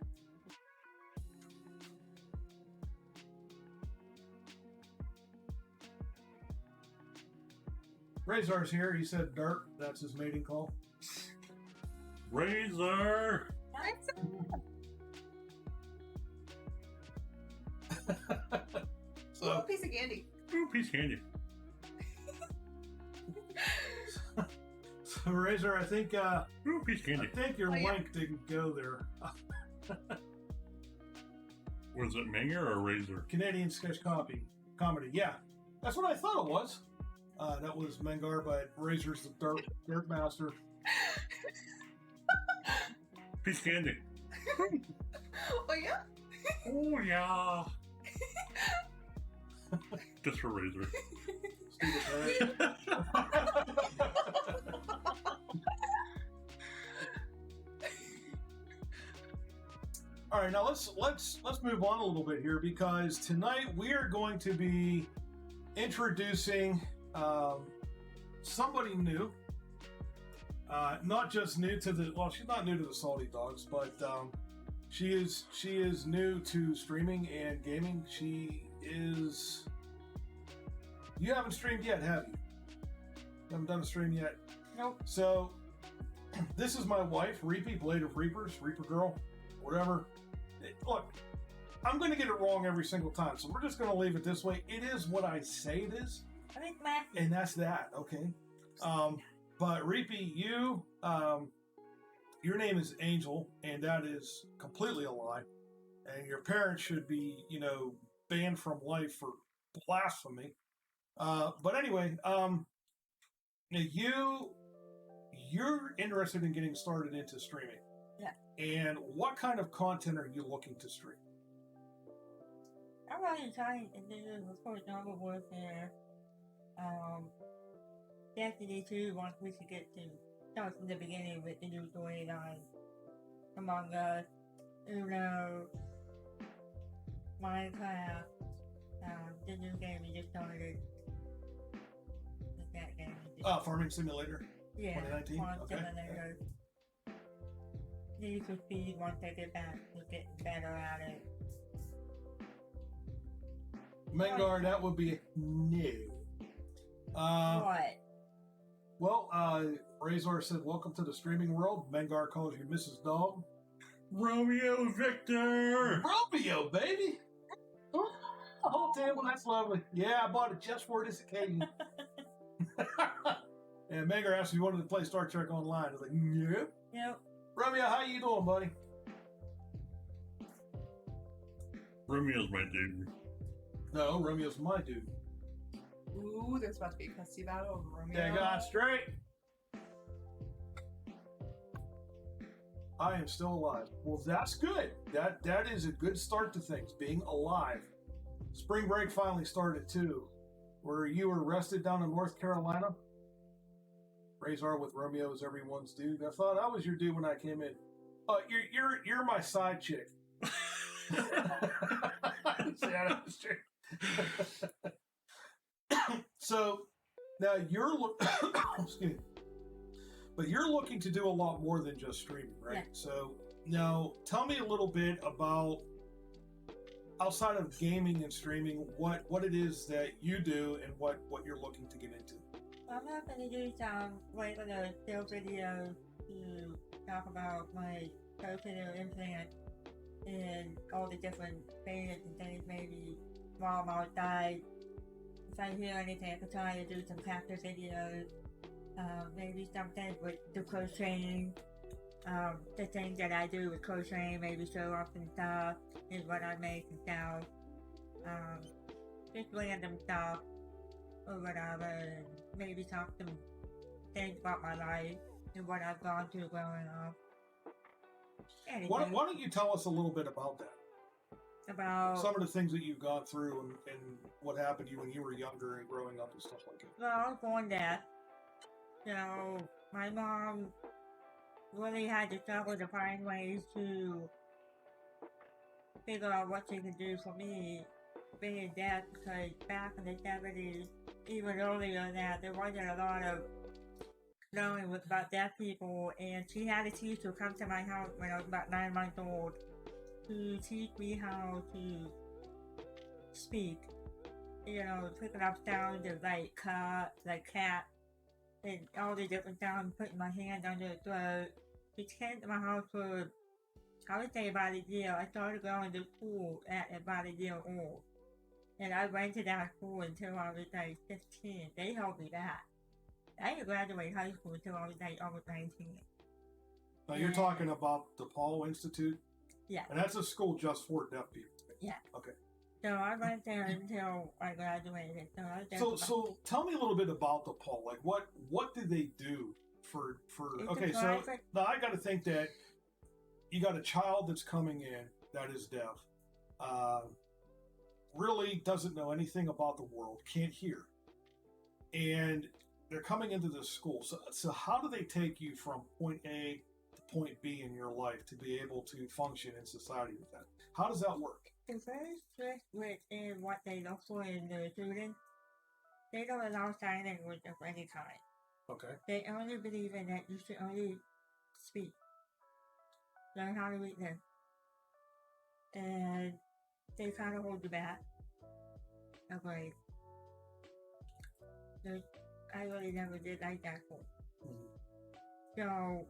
Razor's here. He said dirt. That's his mating call. Razor! Little piece of candy. Ooh, piece of candy. So Razor, I think Ooh, piece of candy. I think your Oh, yeah. link didn't go there. Was it Minger or Razor? Canadian sketch comedy. Yeah, that's what I thought it was. That was Mengar, but Razor's the dirt master. Piece of candy. Oh yeah. Oh, yeah. Just for Razor. Stupid, right? All right, now let's move on a little bit here, because tonight we are going to be introducing somebody new. Not just new to the, well, she's not new to the Salty Dogs, but she is new to streaming and gaming. She is. You haven't streamed yet, have you? You haven't done a stream yet? Nope. So this is my wife, Reapy, Blade of Reapers, Reaper Girl, whatever. Look, I'm going to get it wrong every single time, so we're just going to leave it this way. It is what I say it is, I think Matthew. and that's that, okay? But Reapy, you your name is Angel, and that is completely a lie. And your parents should be, banned from life for blasphemy. But anyway, you're interested in getting started into streaming. Yeah. And what kind of content are you looking to stream? I'm really trying to do, of course, Normal Warfare. Destiny 2, once we should get to start from the beginning with the new storyline. Among Us, Uno, Minecraft, the new game we just started. That game. Farming Simulator. Yeah, 2019? Farm Okay. Simulator. Need for Speed once I get back to getting better at it. Mengar, that would be no. What? Well, Razor said, "Welcome to the streaming world." Mengar calls you Mrs. Dog. Romeo Victor! Romeo, baby! Oh, damn, well, that's lovely. Yeah, I bought it just for this occasion. And Mengar asked if you wanted to play Star Trek Online. I was like, yeah. Yep. Romeo, how you doing, buddy? Romeo's my dude. No, Romeo's my dude. Ooh, there's about to be a custody battle over Romeo. Yeah, God, straight. I am still alive. Well, that's good. That is a good start to things, being alive. Spring break finally started too. Where you were arrested down in North Carolina. Razor with Romeo is everyone's dude. I thought I was your dude when I came in. You're my side chick. Yeah, that was true. So now excuse me. But you're looking to do a lot more than just streaming, right? Yeah. So now tell me a little bit about, outside of gaming and streaming, what it is that you do and what you're looking to get into. I'm not going to do some regular sales videos to talk about my personal implant and all the different things and things, maybe while I'm outside. If I hear anything, I could try to do some practice videos. Maybe something with the crocheting. The things that I do with crocheting, maybe show off and stuff, is what I make and sell. Just random stuff or whatever, and maybe talk some things about my life and what I've gone through growing up. Why don't you tell us a little bit about that? About Some of the things that you've gone through and what happened to you when you were younger and growing up and stuff like that. well, I was born deaf, so my mom really had to struggle to find ways to figure out what she could do for me being deaf, because back in the 70s, even earlier than that, there wasn't a lot of knowing about deaf people, and she had a teacher come to my house when I was about 9 months old to teach me how to speak. Picking up sounds of like cut, like cat, and all the different sounds, putting my hand under the throat. She came to my house for, I would say, about a year. I started going to school at about a year old. And I went to that school until I was like 15. They held me back. I didn't graduate high school until I was like almost 19. Now you're talking about the Paul Institute? Yeah. And that's a school just for deaf people? Yeah. Okay. So I went there until I graduated. So I was there So tell me a little bit about the Paul. Like what do they do for It's okay, a so private- now I gotta think that you got a child that's coming in that is deaf. Really doesn't know anything about the world, can't hear. And they're coming into this school. So how do they take you from point A to point B in your life to be able to function in society with that? How does that work? They're very strict within what they look for in the students. They don't allow sign language of any kind. Okay. They only believe in that you should only speak. Learn how to read them. And they kind of hold you back. Okay. I really never did like that school. So,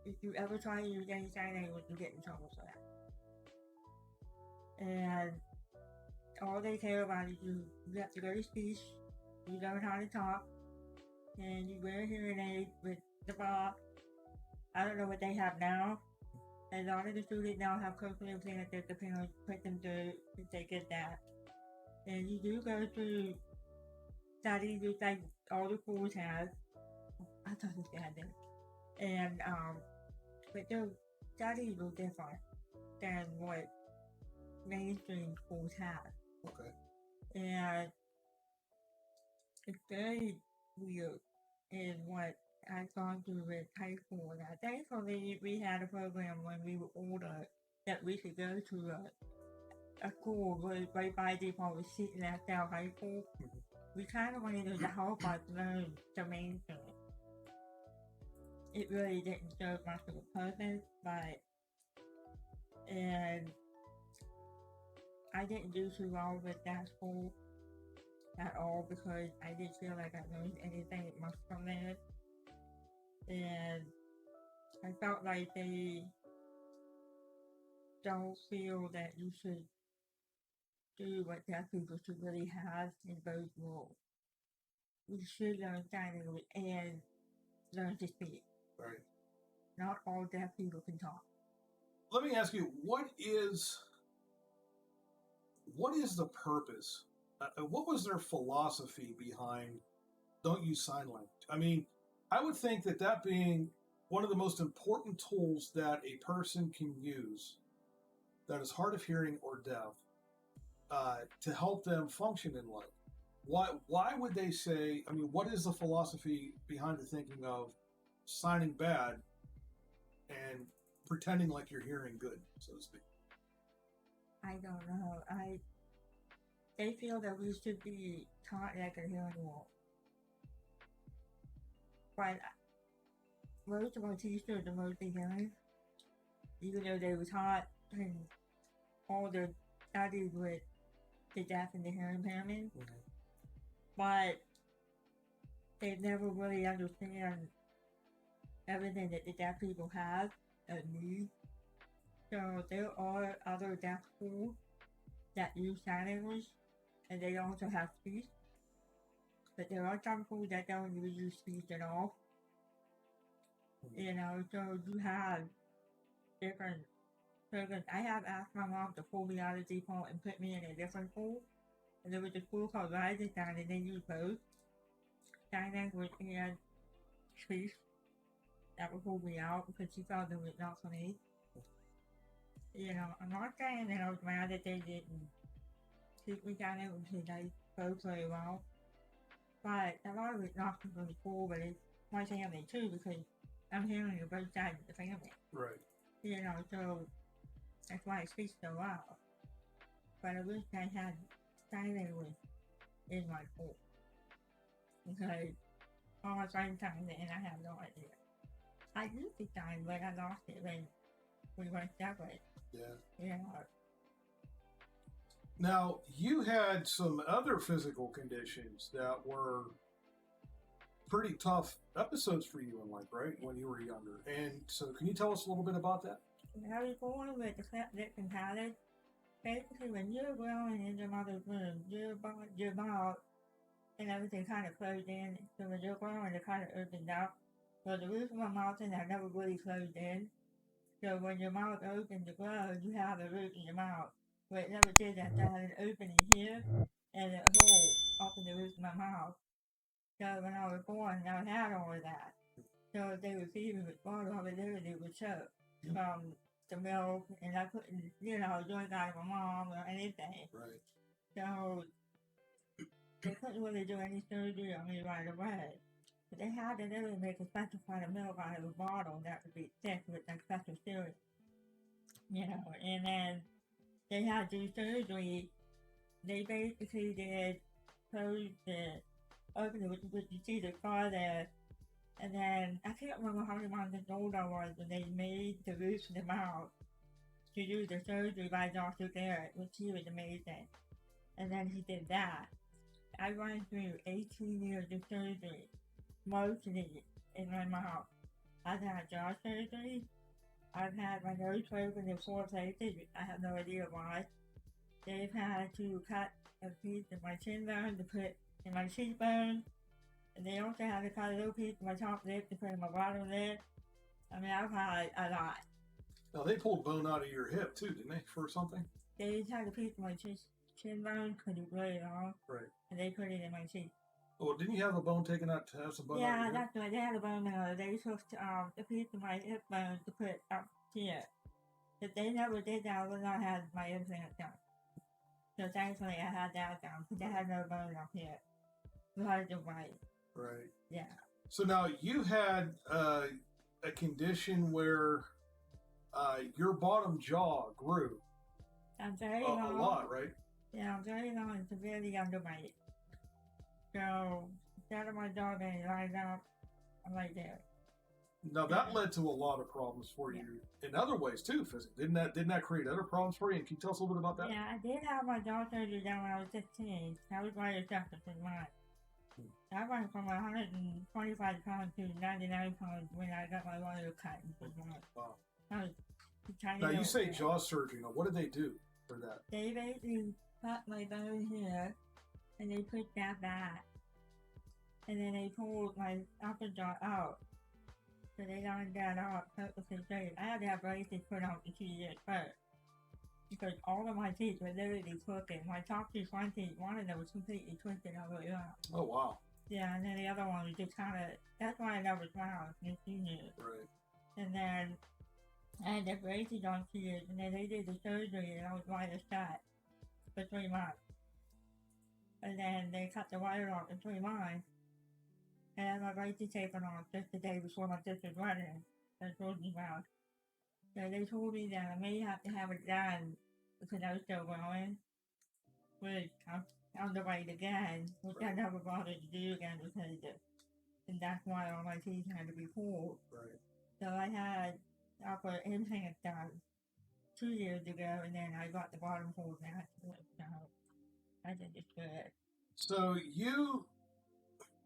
if you ever try to use any sign language, you get in trouble for that. And all they care about is you have to go to speech, you learn how to talk, and you wear a hearing aid with the box, I don't know what they have now. A lot of the students now have coaching exams that the parents put them through if they get that. And you do go through studies just like all the schools have. I thought they had them. And but their studies are different than what mainstream schools have. Okay. And it's very weird in what I've gone through with high school. Now, thankfully, we had a program when we were older that we could go to a school right by default was sitting at South High School. We kind of wanted to help us learn the mainstream. It really didn't serve much of a purpose, and I didn't do too well with that school at all because I didn't feel like I learned anything much from there. And I felt like they don't feel that you should do what deaf people should really have in both roles. We should learn sign language and learn to speak. Right. Not all deaf people can talk. Let me ask you, what is the purpose? What was their philosophy behind don't use sign language? I mean, I would think that being one of the most important tools that a person can use that is hard of hearing or deaf to help them function in life. Why would they say, I mean, what is the philosophy behind the thinking of signing bad and pretending like you're hearing good, so to speak? I don't know. They feel that we should be taught like a hearing wall. But most of our teachers are mostly hearing, even though they were taught in all the studies with the deaf and the hearing impairment. Mm-hmm. But they never really understand everything that the deaf people have and need. So there are other deaf schools that use sign language, and they also have speech. But there are some schools that don't really use speech at all. You know, so you have different programs. I have asked my mom to pull me out of default and put me in a different school. And there was a school called Rising Sound, and they use both sign language and speech. That would pull me out because she felt it was not for me. You know, I'm not saying that I was mad that they didn't teach me sign language because I spoke very well. But a lot of it's not from the school, but it's my family too because I'm hearing on both sides of the family. Right. You know, so that's why I speak so well. But I wish I had sign language in my school. Because all my friends signed it and I have no idea. I used to sign, but I lost it when we went separate. Yeah. Yeah. Now, you had some other physical conditions that were pretty tough episodes for you in life, right? When you were younger. And so can you tell us a little bit about that? I was born with the cleft lip and palate. Basically, when you're growing in your mother's womb, your mouth and everything kind of closed in. So when you're growing, it kind of opened up. So the roof of my mouth had never really closed in. So when your mouth opens to grow, you have a root in your mouth. But it never did that. So I had an opening here and a hole up in the roof of my mouth. So when I was born, I had all of that. So if they would feed me with water, I would literally would choke from the milk, and I couldn't, drink out of my mom or anything. Right. So they couldn't really do any surgery on me right away. But they had to literally make a special kind of milk out of a bottle that would be thick with like special syrup. And then they had to do surgery. They basically did close the open it, which you see the scar there. And then I can't remember how many months old I was when they made the roof of the mouth to do the surgery by Dr. Garrett, which he was amazing. And then he did that. I went through 18 years of surgery, mostly in my mouth. I've had jaw surgery. I've had my nose broken in 4 places. I have no idea why. They've had to cut a piece of my chin bone to put in my cheekbone. And they also had to cut a little piece of my top lip to put in my bottom lip. I mean, I've had a lot. Now they pulled bone out of your hip too, didn't they, for something? They had a piece of my chin bone because it really long. Right. And they put it in my cheek. Oh, didn't you have a bone taken out to have some bone out of Yeah, your hip? that's right. They had a bone out. They took a piece of my hip bone to put up here. If they never did that, I would not have my implant done. So thankfully I had that done because I had no bone up here. Because of my, Right. yeah. So now you had a condition where your bottom jaw grew I'm very a long. lot, right? Yeah, I'm very long and severely underweight. So instead of my jaw being lined up, I'm like there. Now that led to a lot of problems for you in other ways too, physically. Didn't that create other problems for you? And can you tell us a little bit about that? Yeah, I did have my jaw surgery done when I was 16. That was my adjustment in mine. I went from 125 pounds to 99 pounds when I got my wire cut. Wow. I was tiny Now you little say kid. jaw surgery. Now what did they do for that? They basically cut my bone here, and they put that back. And then they pulled my upper jaw out. So they lined that up perfectly straight. I had to have braces put on for 2 years first. Because all of my teeth were literally crooked. My top teeth, one of them was completely twisted all the way around. Oh wow. Yeah, and then the other one was just kind of, that's why I never smiled in junior. Right. And then I had the braces on 2 years, and then they did the surgery, and I was wire shut for 3 months. And then they cut the wire off in 3 months, and I had my braces taken off just the day before my sister's wedding. They told me about. So they told me that I may have to have it done because I was still growing, which I'm underweight again, which I never bothered to do again because and that's why all my teeth had to be pulled. Right. So I had upper implant done 2 years ago, and then I got the bottom pulled naturally. So I think it's good. So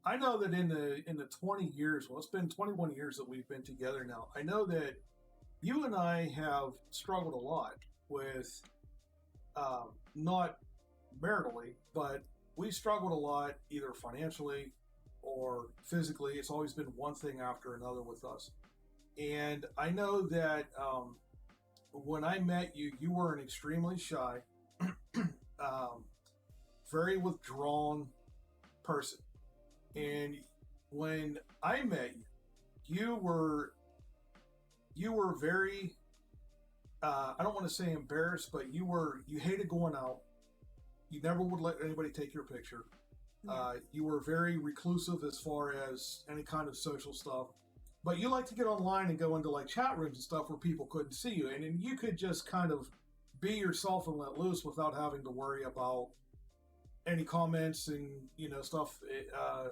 I know that in the 20 years, well, it's been 21 years that we've been together now. I know that you and I have struggled a lot with, not maritally, but we struggled a lot either financially or physically. It's always been one thing after another with us. And I know that when I met you, you were an extremely shy, very withdrawn person. And when I met you, you were very, I don't want to say embarrassed, but you hated going out. You never would let anybody take your picture. You were very reclusive as far as any kind of social stuff. But you like to get online and go into like chat rooms and stuff where people couldn't see you. And then you could just kind of be yourself and let loose without having to worry about any comments and, stuff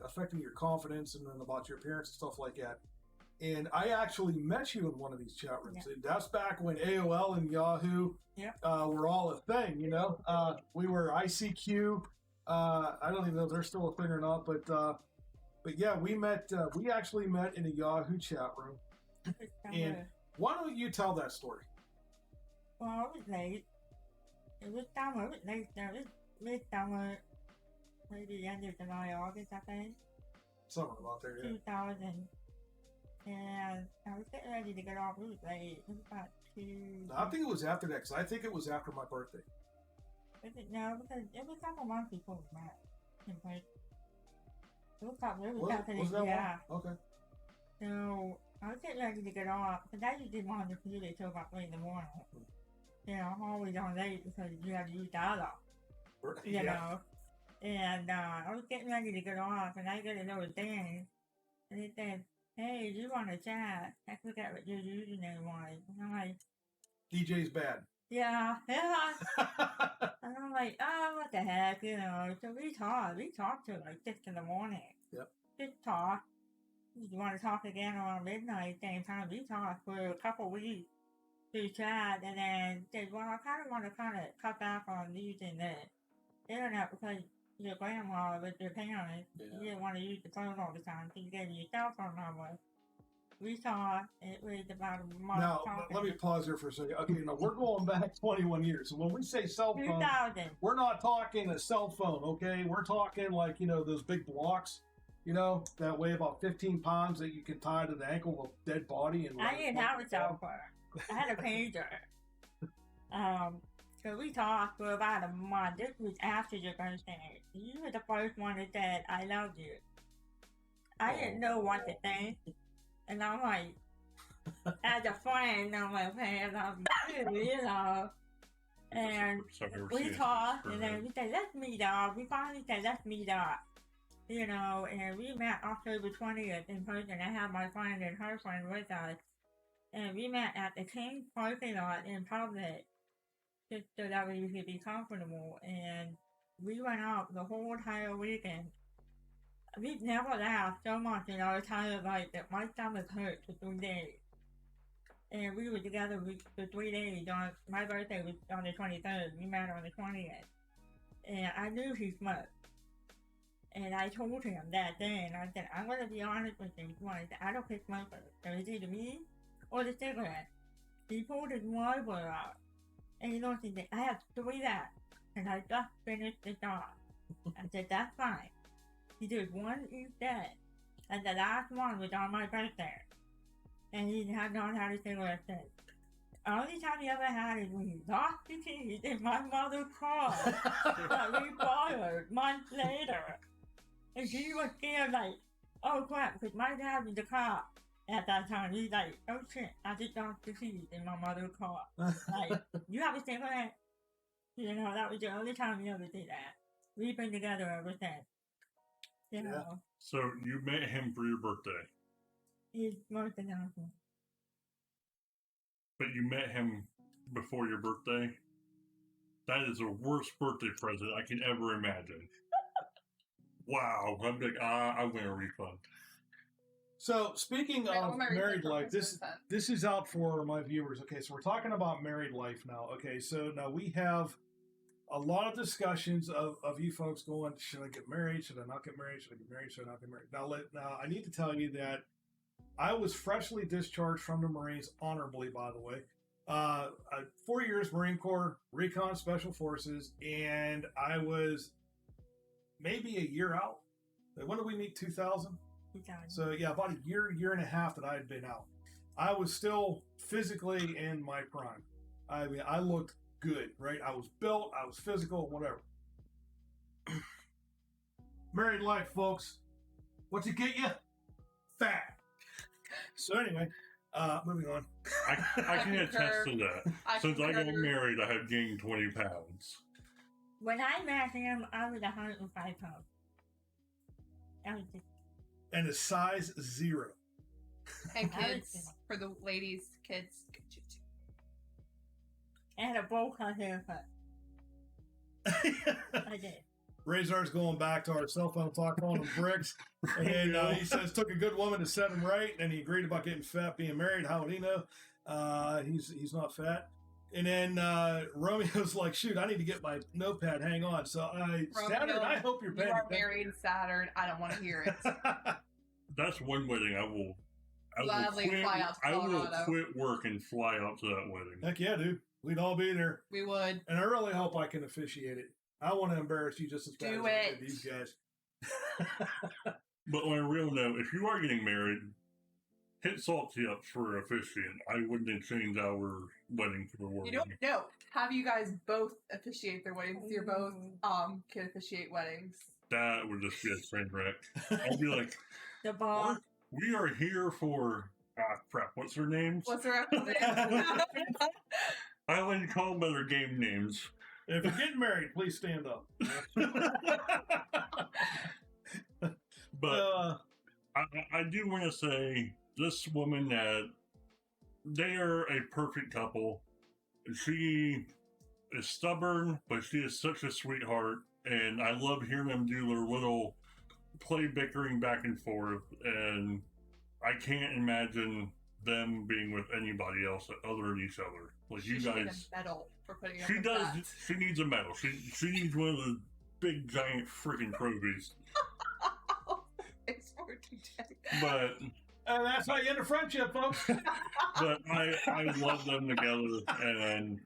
affecting your confidence and then about your appearance and stuff like that. And I actually met you in one of these chat rooms. Yeah. And that's back when AOL and Yahoo were all a thing, We were ICQ. I don't even know if they're still a thing or not, but yeah, we actually met in a Yahoo chat room. And why don't you tell that story? Well, it was late. It was summer. It was late. It was mid-summer. Maybe the end of July, August, I think. Somewhere about there, yeah. 2000. And I was getting ready to get off. It was late. It was about 2. I think it was after that, because I think it was after my birthday. No, because it was a couple months before we met. In place. It was couple. It was Was definitely, that yeah. one? Okay. So I was getting ready to get off, because I usually want to do it till about 3 in the morning. I'm always on late because you have to use dial-up. You know. And I was getting ready to get off, and I get another thing, and it said, "Hey, you want to chat?" I forgot what your username was. And I'm like, DJ's bad. yeah. And I'm like, oh, what the heck, So we talked till like 6 in the morning. Yep. Just talk. You want to talk again around midnight, same time. We talked for a couple weeks through chat, and then said, well, I kind of want to cut back on using the internet because your grandma with your parents, you didn't want to use the phone all the time, so you gave me your cell phone number. We talked, it was about a month. Now, let me pause here for a second. Okay, now we're going back 21 years. So when we say cell phone, 2000. we're not talking a cell phone, okay? We're talking like, those big blocks that weigh about 15 pounds that you can tie to the ankle of a dead body. And I didn't have a cell phone. I had a pager. So we talked for about a month. This was after your birthday. You were the first one that said, I love you. I didn't know what to think. And I'm like, as a friend, I'm like, hey, I love you, And we talked, and then we said, let's meet up. We finally said, let's meet up. And we met October 20th in person. I had my friend and her friend with us. And we met at the King's parking lot in public, just so that we could be comfortable. And we went out the whole entire weekend. We've never laughed so much in our entire life that my stomach hurt for 3 days. And we were together for 3 days. My birthday was on the 23rd. We met on the 20th. And I knew he smoked. And I told him that day, and I said, I'm going to be honest with you. I said, I don't pick smokers. So it's either me or the cigarette. He pulled his Marlboro out. And he looked and said, I have 3 left. And I just finished the job. I said, that's fine. He did 1 each day. And the last one was on my birthday. And he had not had a cigarette since. The only time he ever had it when he lost the keys in my mother's car that we borrowed months later. And she was scared like, oh crap, because my dad was the cop at that time. He's like, oh shit, I just lost the keys in my mother's car. Like, you have a cigarette? That was the only time he ever did that. We've been together ever since. So you met him for your birthday? He's most announcement. But you met him before your birthday? That is the worst birthday present I can ever imagine. Wow. I'm like, I win a refund. So speaking of married life, this is out for my viewers. Okay, so we're talking about married life now. Okay, so now we have a lot of discussions of you folks going, should I get married? Should I not get married? Should I get married? Should I not get married? Now I need to tell you that I was freshly discharged from the Marines, honorably, by the way. 4 years Marine Corps, Recon Special Forces, and I was maybe a year out. When did we meet? 2000? So yeah, about a year and a half that I had been out. I was still physically in my prime. I mean, I looked good, right? I was built, I was physical, whatever. Married life, folks. What's it get you? Fat. So anyway, moving on. I can attest to that. Since I got married, I have gained 20 pounds. When I met him, I was 105 pounds. And a size 0. And kids, for the ladies, kids. I had a bowl cut haircut. I did. Razor's going back to our cell phone talk on the bricks. And then he says, took a good woman to set him right. And he agreed about getting fat, being married. How would he know? He's not fat. And then Romeo's like, shoot, I need to get my notepad. Hang on. So Saturn, I hope you're paying attention. You are married, Saturn. I don't want to hear it. That's one wedding I will gladly fly out to Colorado. I will quit work and fly out to that wedding. Heck yeah, dude. We'd all be there. We would. And I really hope I can officiate it. I want to embarrass you just as bad as I did these guys. But on a real note, if you are getting married, hit Salty up for officiant. I wouldn't change our wedding for the world. No. Have you guys both officiate their weddings? You're both can officiate weddings. That would just be a train wreck. I'd be like, the ball. We are here for crap. What's their names? What's their actual names? I like to call them by their game names. If you're getting married, please stand up. But I do want to say, this woman, that they are a perfect couple. She is stubborn, but she is such a sweetheart, and I love hearing them do their little play bickering back and forth, and I can't imagine them being with anybody else other than each other. Like, she you guys, need a medal for putting up she with does. That. She needs a medal. She needs one of the big giant freaking trophies. It's for today. But that's how you end a friendship, folks. But I love them together, and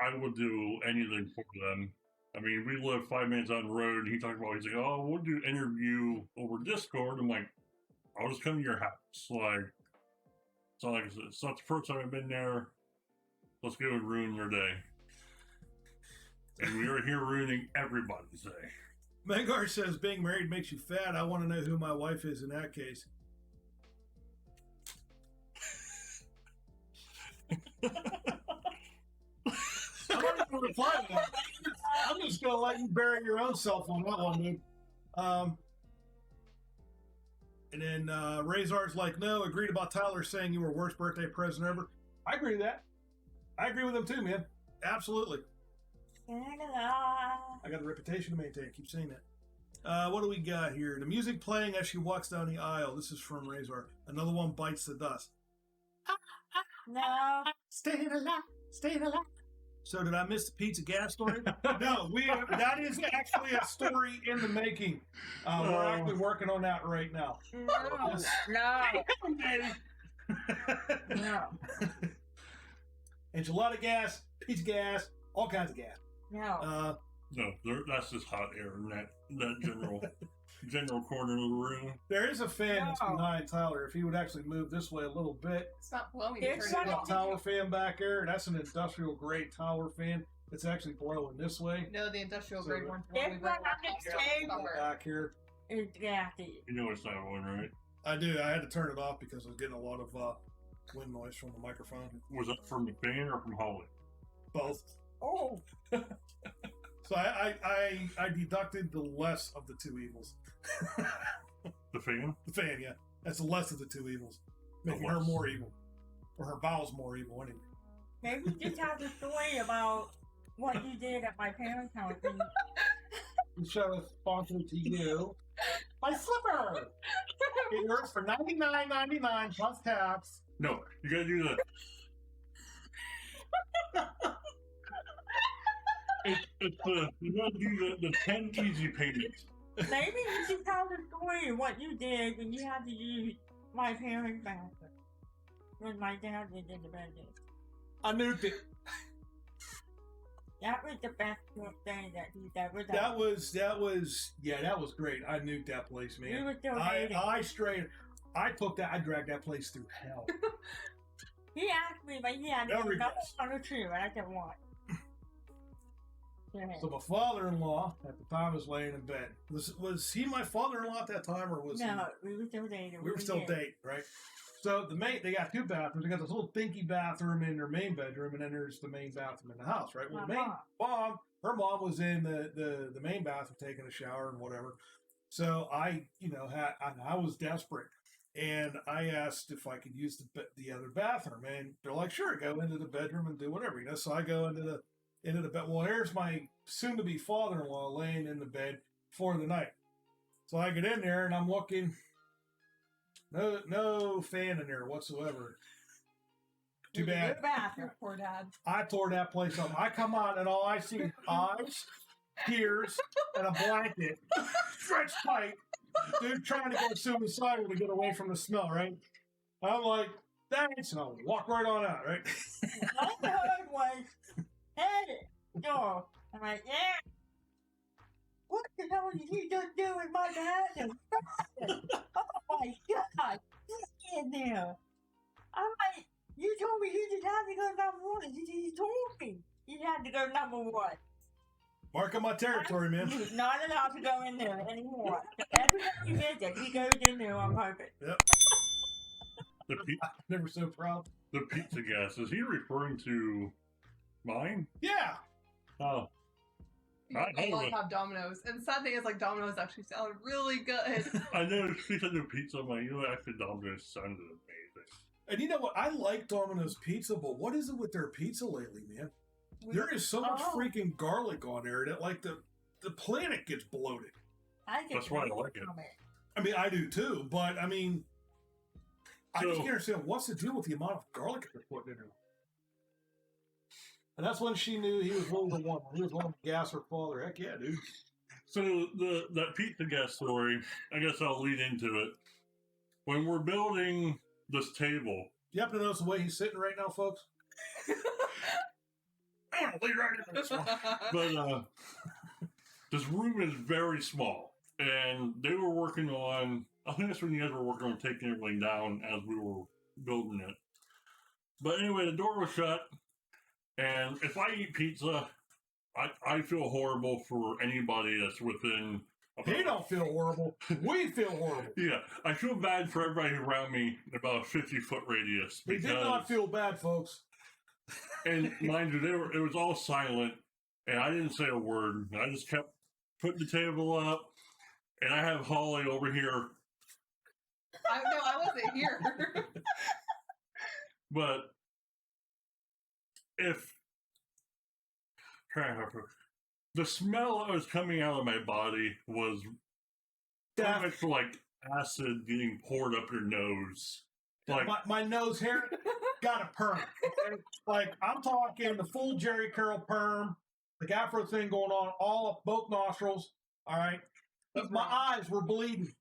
I would do anything for them. I mean, we live 5 minutes on the road, and he talked about, he's like, oh, we'll do interview over Discord. I'm like, I'll just come to your house. Like, so like I said, it's not the first time I've been there. Let's go and ruin your day. And we are here ruining everybody's day. Mangar says being married makes you fat. I want to know who my wife is in that case. I'm not going to reply to that. I'm just going to let you bury your own self on that one, dude. And then Razor's like, no, agreed about Tyler saying you were worst birthday present ever. I agree with that. I agree with him too, man. Absolutely. I got a reputation to maintain. Keep saying that. What do we got here? The music playing as she walks down the aisle. This is from Razor. Another one bites the dust. No. Staying alive. Staying alive. So did I miss the pizza gas story? No, that is actually a story in the making. We're actually working on that right now. No. No. Enchilada gas, pizza gas, all kinds of gas. No. No, that's just hot air in that general corner of the room. There is a fan that's behind Tyler. If he would actually move this way a little bit. It's not blowing. There's Turn it That off. tower fan back there, that's an industrial grade tower fan. It's actually blowing this way. No, the industrial So grade one's There's blowing one right on the table. Back here. Exactly. You know it's that one, right? I do. I had to turn it off because I was getting a lot of wind noise from the microphone. Was that from the fan or from Holly? Both. Oh. So I deducted the less of the two evils. The fan? The fan, yeah. That's the less of the two evils. Making The her less. more evil. Or her bowels more evil, anyway. Maybe you just have the story about what you did at my parents' house. And The show is sponsored to you by Slipper. It works for $99.99 plus tax. No, you gotta do the. It's you gotta do the 10 easy payments. maybe you should tell the story of what you did when you had to use my parents' bathroom. When my dad was in the bedroom. I nuked it. That was the best thing that he's ever done. That was great. I nuked that place, We man. were still I dating. I dragged that place through hell. He asked me, but he had No number regrets. 1 or 2, and I said, what? Go ahead. So my father-in-law at the time was laying in bed. Was he my father-in-law at that time, or was No, we were still dating. we were still dating, right? So they got two bathrooms. They got this little dinky bathroom in their main bedroom, and then there's the main bathroom in the house, right? Well, her mom was in the main bathroom taking a shower and whatever. So I was desperate, and I asked if I could use the other bathroom, and they're like, "Sure, go into the bedroom and do whatever." So I go into the bed. Well, here's my soon-to-be father-in-law laying in the bed for the night. So I get in there and I'm looking. No fan in there whatsoever. Too bad. Your bathroom. Poor dad. I tore that place up. I come out and all I see is eyes, tears, and a blanket stretched tight. Dude trying to go suicidal to get away from the smell, right? I'm like, thanks, and I'll walk right on out, right? All I heard was, hey, door. I'm like, yeah. What the hell did you just do in my bathroom? Oh my God, get in there. I'm like, you told me you just had to go number 1. You told me you had to go number 1. Marking my territory, man. He's not allowed to go in there anymore. Every time he visit, he goes in there on purpose. Yep. Never so proud. The pizza gas, is he referring to mine? Yeah. Oh. I I know love it. have Domino's. And the sad thing is, like, Domino's actually sound really good. I know she said the pizza, I'm like, you know, actually Domino's sounded amazing. And you know what? I like Domino's pizza, but what is it with their pizza lately, man? There is so much freaking garlic on there that, like, the planet gets bloated. I get That's why I like it. from I mean, I do too, but I mean, I just So- can't understand what's the deal with the amount of garlic they're putting in there. And that's when she knew he was willing to want. He was willing to gas her father. Heck yeah, dude. So that pizza gas story, I guess I'll lead into it. When we're building this table, You happen to notice the way he's sitting right now, folks? I'm gonna lead right into this one. but this room is very small, and they were working on. I think that's when you guys were working on taking everything down as we were building it. But anyway, the door was shut, and if I eat pizza, I feel horrible for anybody that's within. He don't feel horrible. We feel horrible. Yeah, I feel bad for everybody around me in about a 50-foot radius. He did not feel bad, folks. And mind you, it was all silent, and I didn't say a word. I just kept putting the table up, and I have Holly over here. I wasn't here. But the smell that was coming out of my body was pretty much like acid getting poured up your nose. Like my nose hair got a perm. Okay? Like I'm talking the full Jerry curl perm, the afro thing going on all up both nostrils. All right, my eyes were bleeding.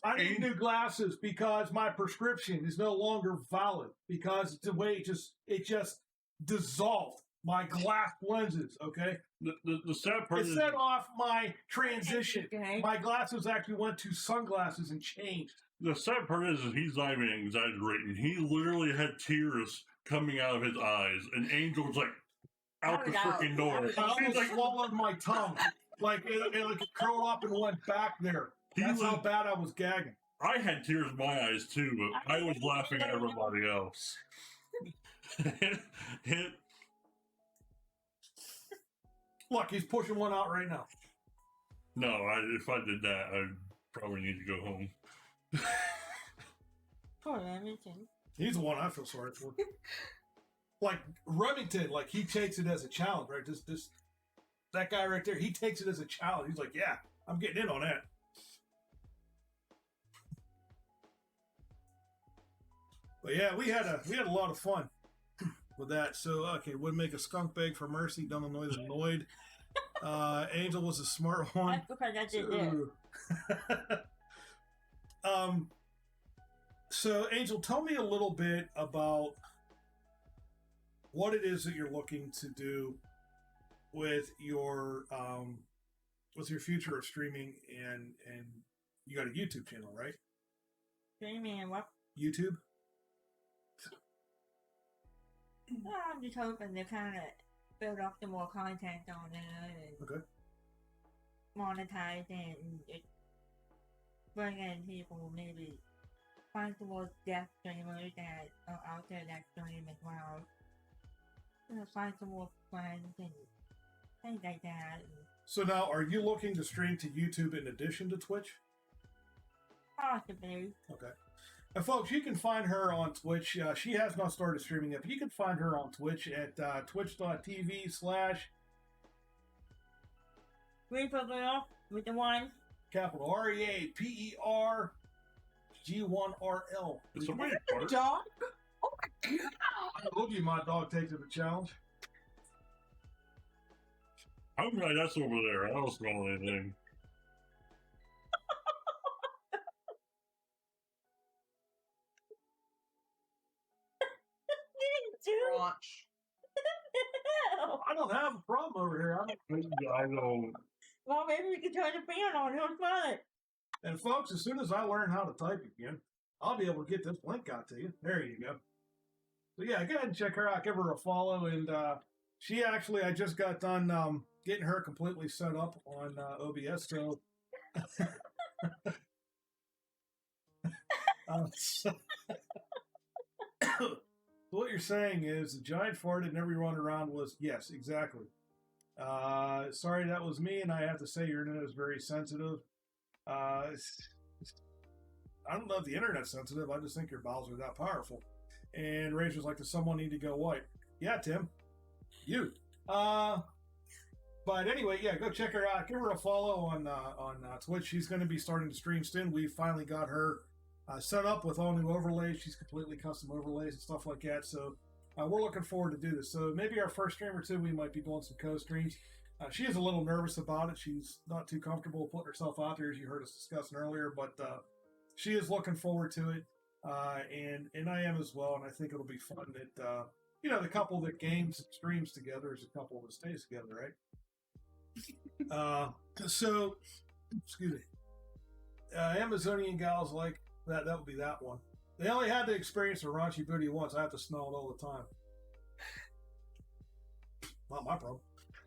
I need new glasses because my prescription is no longer valid because the way it just dissolved my glass lenses. Okay, the sad part it is set off my transition. Okay. My glasses actually went to sunglasses and changed. the sad part is he's not even exaggerating. He literally had tears coming out of his eyes, and Angel was like out the freaking door. I almost swallowed my tongue. Like it curled up and went back there. That's how bad I was gagging. I had tears in my eyes too, but I was laughing at everybody else. Look, he's pushing one out right now. No, if I did that, I'd probably need to go home. Poor Remington. He's the one I feel sorry for. Like Remington, like he takes it as a challenge, right? That guy right there, he takes it as a challenge. He's like, yeah, I'm getting in on that. But yeah, we had a lot of fun with that. So okay, would make a skunk beg for mercy. Don't annoy the annoyed. Angel was a smart one. That's because I did that. So Angel, tell me a little bit about what it is that you're looking to do with your future of streaming, and you got a YouTube channel, right? Streaming and what? YouTube. Well, I'm just hoping to kind of build up some more content on it and Okay. monetize it and just bring in people, maybe find some more deaf streamers that are out there that stream as well. Find some more friends and things like that. So now, are you looking to stream to YouTube in addition to Twitch? Possibly. Okay. And folks, you can find her on Twitch. She has not started streaming yet, but you can find her on Twitch at twitch.tv/ Reaper Girl with the one. capital REAPER G1RL. Is somebody fart? Dog? Oh my god! I told you my dog takes it a challenge. I'm right, that's over there. I don't smell anything. Launch. I don't have a problem over here. I don't. Well, maybe we can turn the fan on. He'll smell it. And folks, as soon as I learn how to type again, I'll be able to get this link out to you. There you go. So yeah, go ahead and check her out. Give her a follow. And she actually, I just got done getting her completely set up on OBS. So, so what you're saying is the giant farted and every run around was, yes, exactly. Sorry, that was me, and I have to say your internet is very sensitive. I don't know if the internet's sensitive. I just think your bowels are that powerful. And Rage was like, does someone need to go white? Yeah, Tim. You. But anyway, yeah, go check her out. Give her a follow on Twitch. She's going to be starting to stream soon. We finally got her set up with all new overlays. She's completely custom overlays and stuff like that. So we're looking forward to do this. So maybe our first stream or two, we might be doing some co-streams. She is a little nervous about it. She's not too comfortable putting herself out there, as you heard us discussing earlier. But she is looking forward to it, and I am as well. And I think it'll be fun. That the couple that games and streams together is a couple that stays together, right? So, excuse me. Amazonian gals like that. That would be that one. They only had to experience a raunchy booty once. I have to smell it all the time. Not my problem.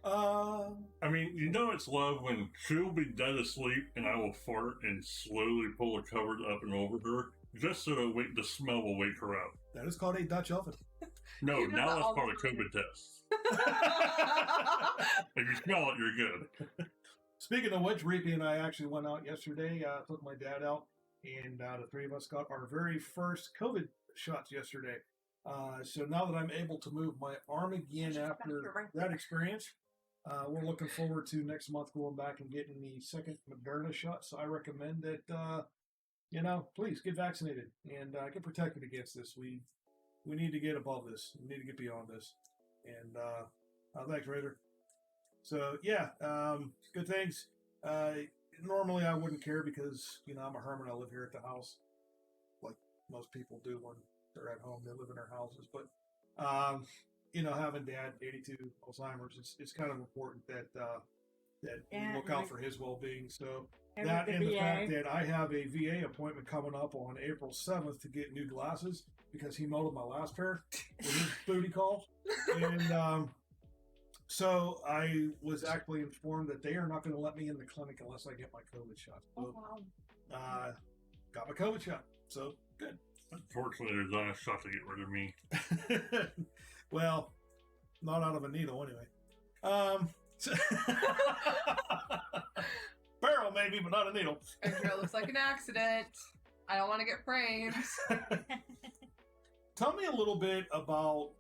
I mean, you know it's love when she'll be dead asleep and I will fart and slowly pull the covers up and over her just so the smell will wake her up. That is called a Dutch oven. No, You do now that that's all called a the time. COVID test. If you smell it, you're good. Speaking of which, Reapy and I actually went out yesterday. Took my dad out, and the three of us got our very first COVID shots yesterday. So now that I'm able to move my arm again after that experience, we're looking forward to next month going back and getting the second Moderna shot. So I recommend that, please get vaccinated and get protected against this. We need to get above this. We need to get beyond this. And thanks, Raider. So yeah, good things. Normally I wouldn't care because I'm a hermit. I live here at the house, like most people do when they're at home. They live in their houses. But having Dad 82 Alzheimer's, it's kind of important that we look out for his well-being. So that and the fact that I have a VA appointment coming up on April 7th to get new glasses because he molded my last pair with his booty call. And so I was actually informed that they are not going to let me in the clinic unless I get my COVID shot. So, got my COVID shot. So good. Unfortunately, there's not a shot to get rid of me. Well, not out of a needle anyway. Barrel maybe, but not a needle. It sure looks like an accident. I don't want to get framed. Tell me a little bit about.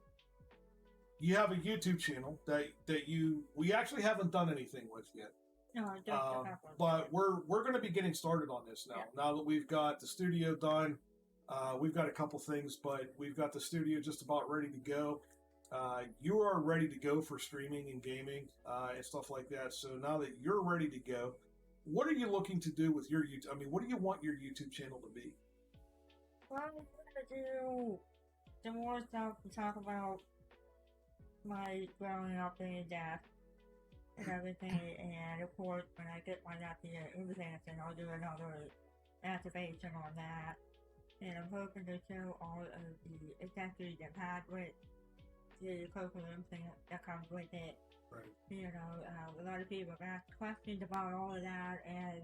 You have a YouTube channel that we actually haven't done anything with yet. No, I don't have one. But we're going to be getting started on this now. Yeah. Now that we've got the studio done, we've got a couple things, but we've got the studio just about ready to go. You are ready to go for streaming and gaming and stuff like that. So now that you're ready to go, what are you looking to do with your YouTube? I mean, what do you want your YouTube channel to be? Well, I'm going to do some more stuff to talk about my growing up and death and everything, and of course when I get my nephew implanted, I'll do another activation on that, and I'm hoping to show all of the accessories I've had with the cochlear implant that comes with it. Right. A lot of people have asked questions about all of that, and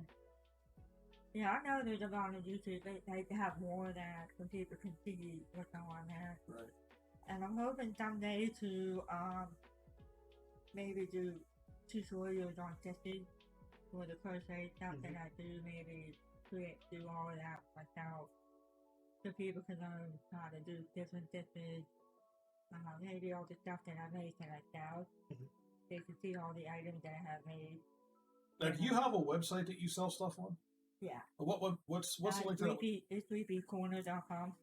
I know there's a lot of YouTube they have more of that so people can see what's on there. Right. And I'm hoping someday to maybe do tutorials on stitching for the crochet stuff that I do, maybe do all of that myself so people can learn how to do different stitches, maybe all the stuff that I make that I sell. They can see all the items that I have made. Now, do you have a website that you sell stuff on? Yeah. What's the link to that? It's reapycorner.com.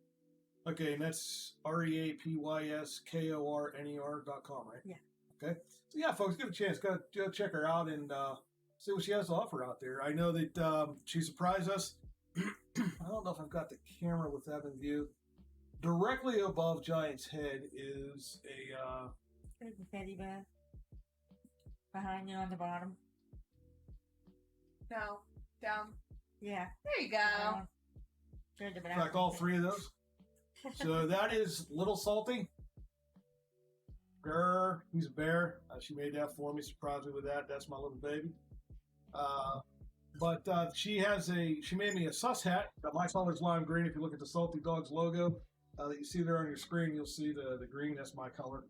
Okay, and that's ReapysKorner.com, right? Yeah. Okay. So yeah, folks, give a chance. Go check her out and see what she has to offer out there. I know that she surprised us. I don't know if I've got the camera with that in view. Directly above Giant's head is a There's a teddy bear behind you on the bottom. No, down. Yeah. There you go. in fact, all three of those. So that is Little Salty. Grr, he's a bear. She made that for me. Surprised me with that. That's my little baby. But she made me a sus hat. My color's lime green. If you look at the Salty Dogs logo that you see there on your screen, you'll see the green. That's my color.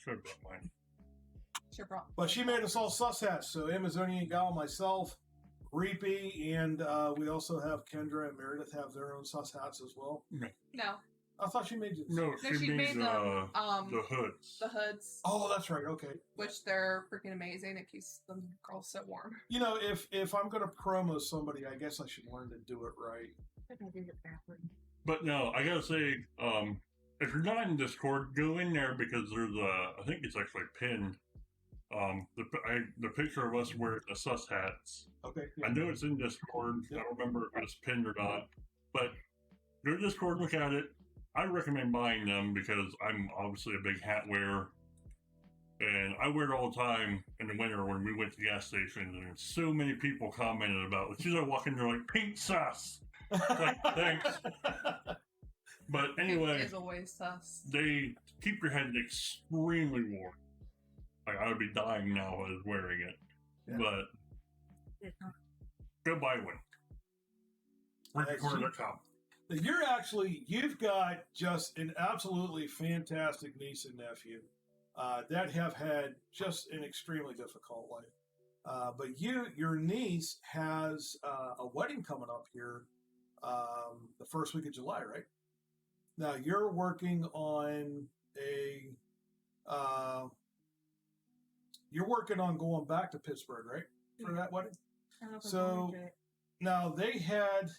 Sure, mine. Sure, bro. But she made us all sus hats. So Amazonian Gal, myself, Reapy, and we also have Kendra and Meredith have their own sus hats as well. No. I thought she made this. No, she made the hoods. The hoods. Oh, that's right. Okay. Which they're freaking amazing. It keeps the girls so warm. You know, if I'm going to promo somebody, I guess I should learn to do it right. I did it backwards. But no, I gotta say, if you're not in Discord, go in there because there's I think it's actually pinned. The picture of us wearing the sus hats. Okay. Yeah. I know it's in Discord. I don't remember if it's pinned or not. But go to Discord, look at it. I recommend buying them because I'm obviously a big hat wearer. And I wear it all the time in the winter when we went to gas stations, and so many people commented about it. She's like walking there like, pink sus. Like, thanks. But anyway, It is always sus. they keep your head extremely warm. Like, I would be dying now if I was wearing it. Yeah. But go buy one. ReapyCorner.com. You've got just an absolutely fantastic niece and nephew that have had just an extremely difficult life. But your niece has a wedding coming up here the first week of July, right? Now you're working on going back to Pittsburgh, right, for that wedding? So now they had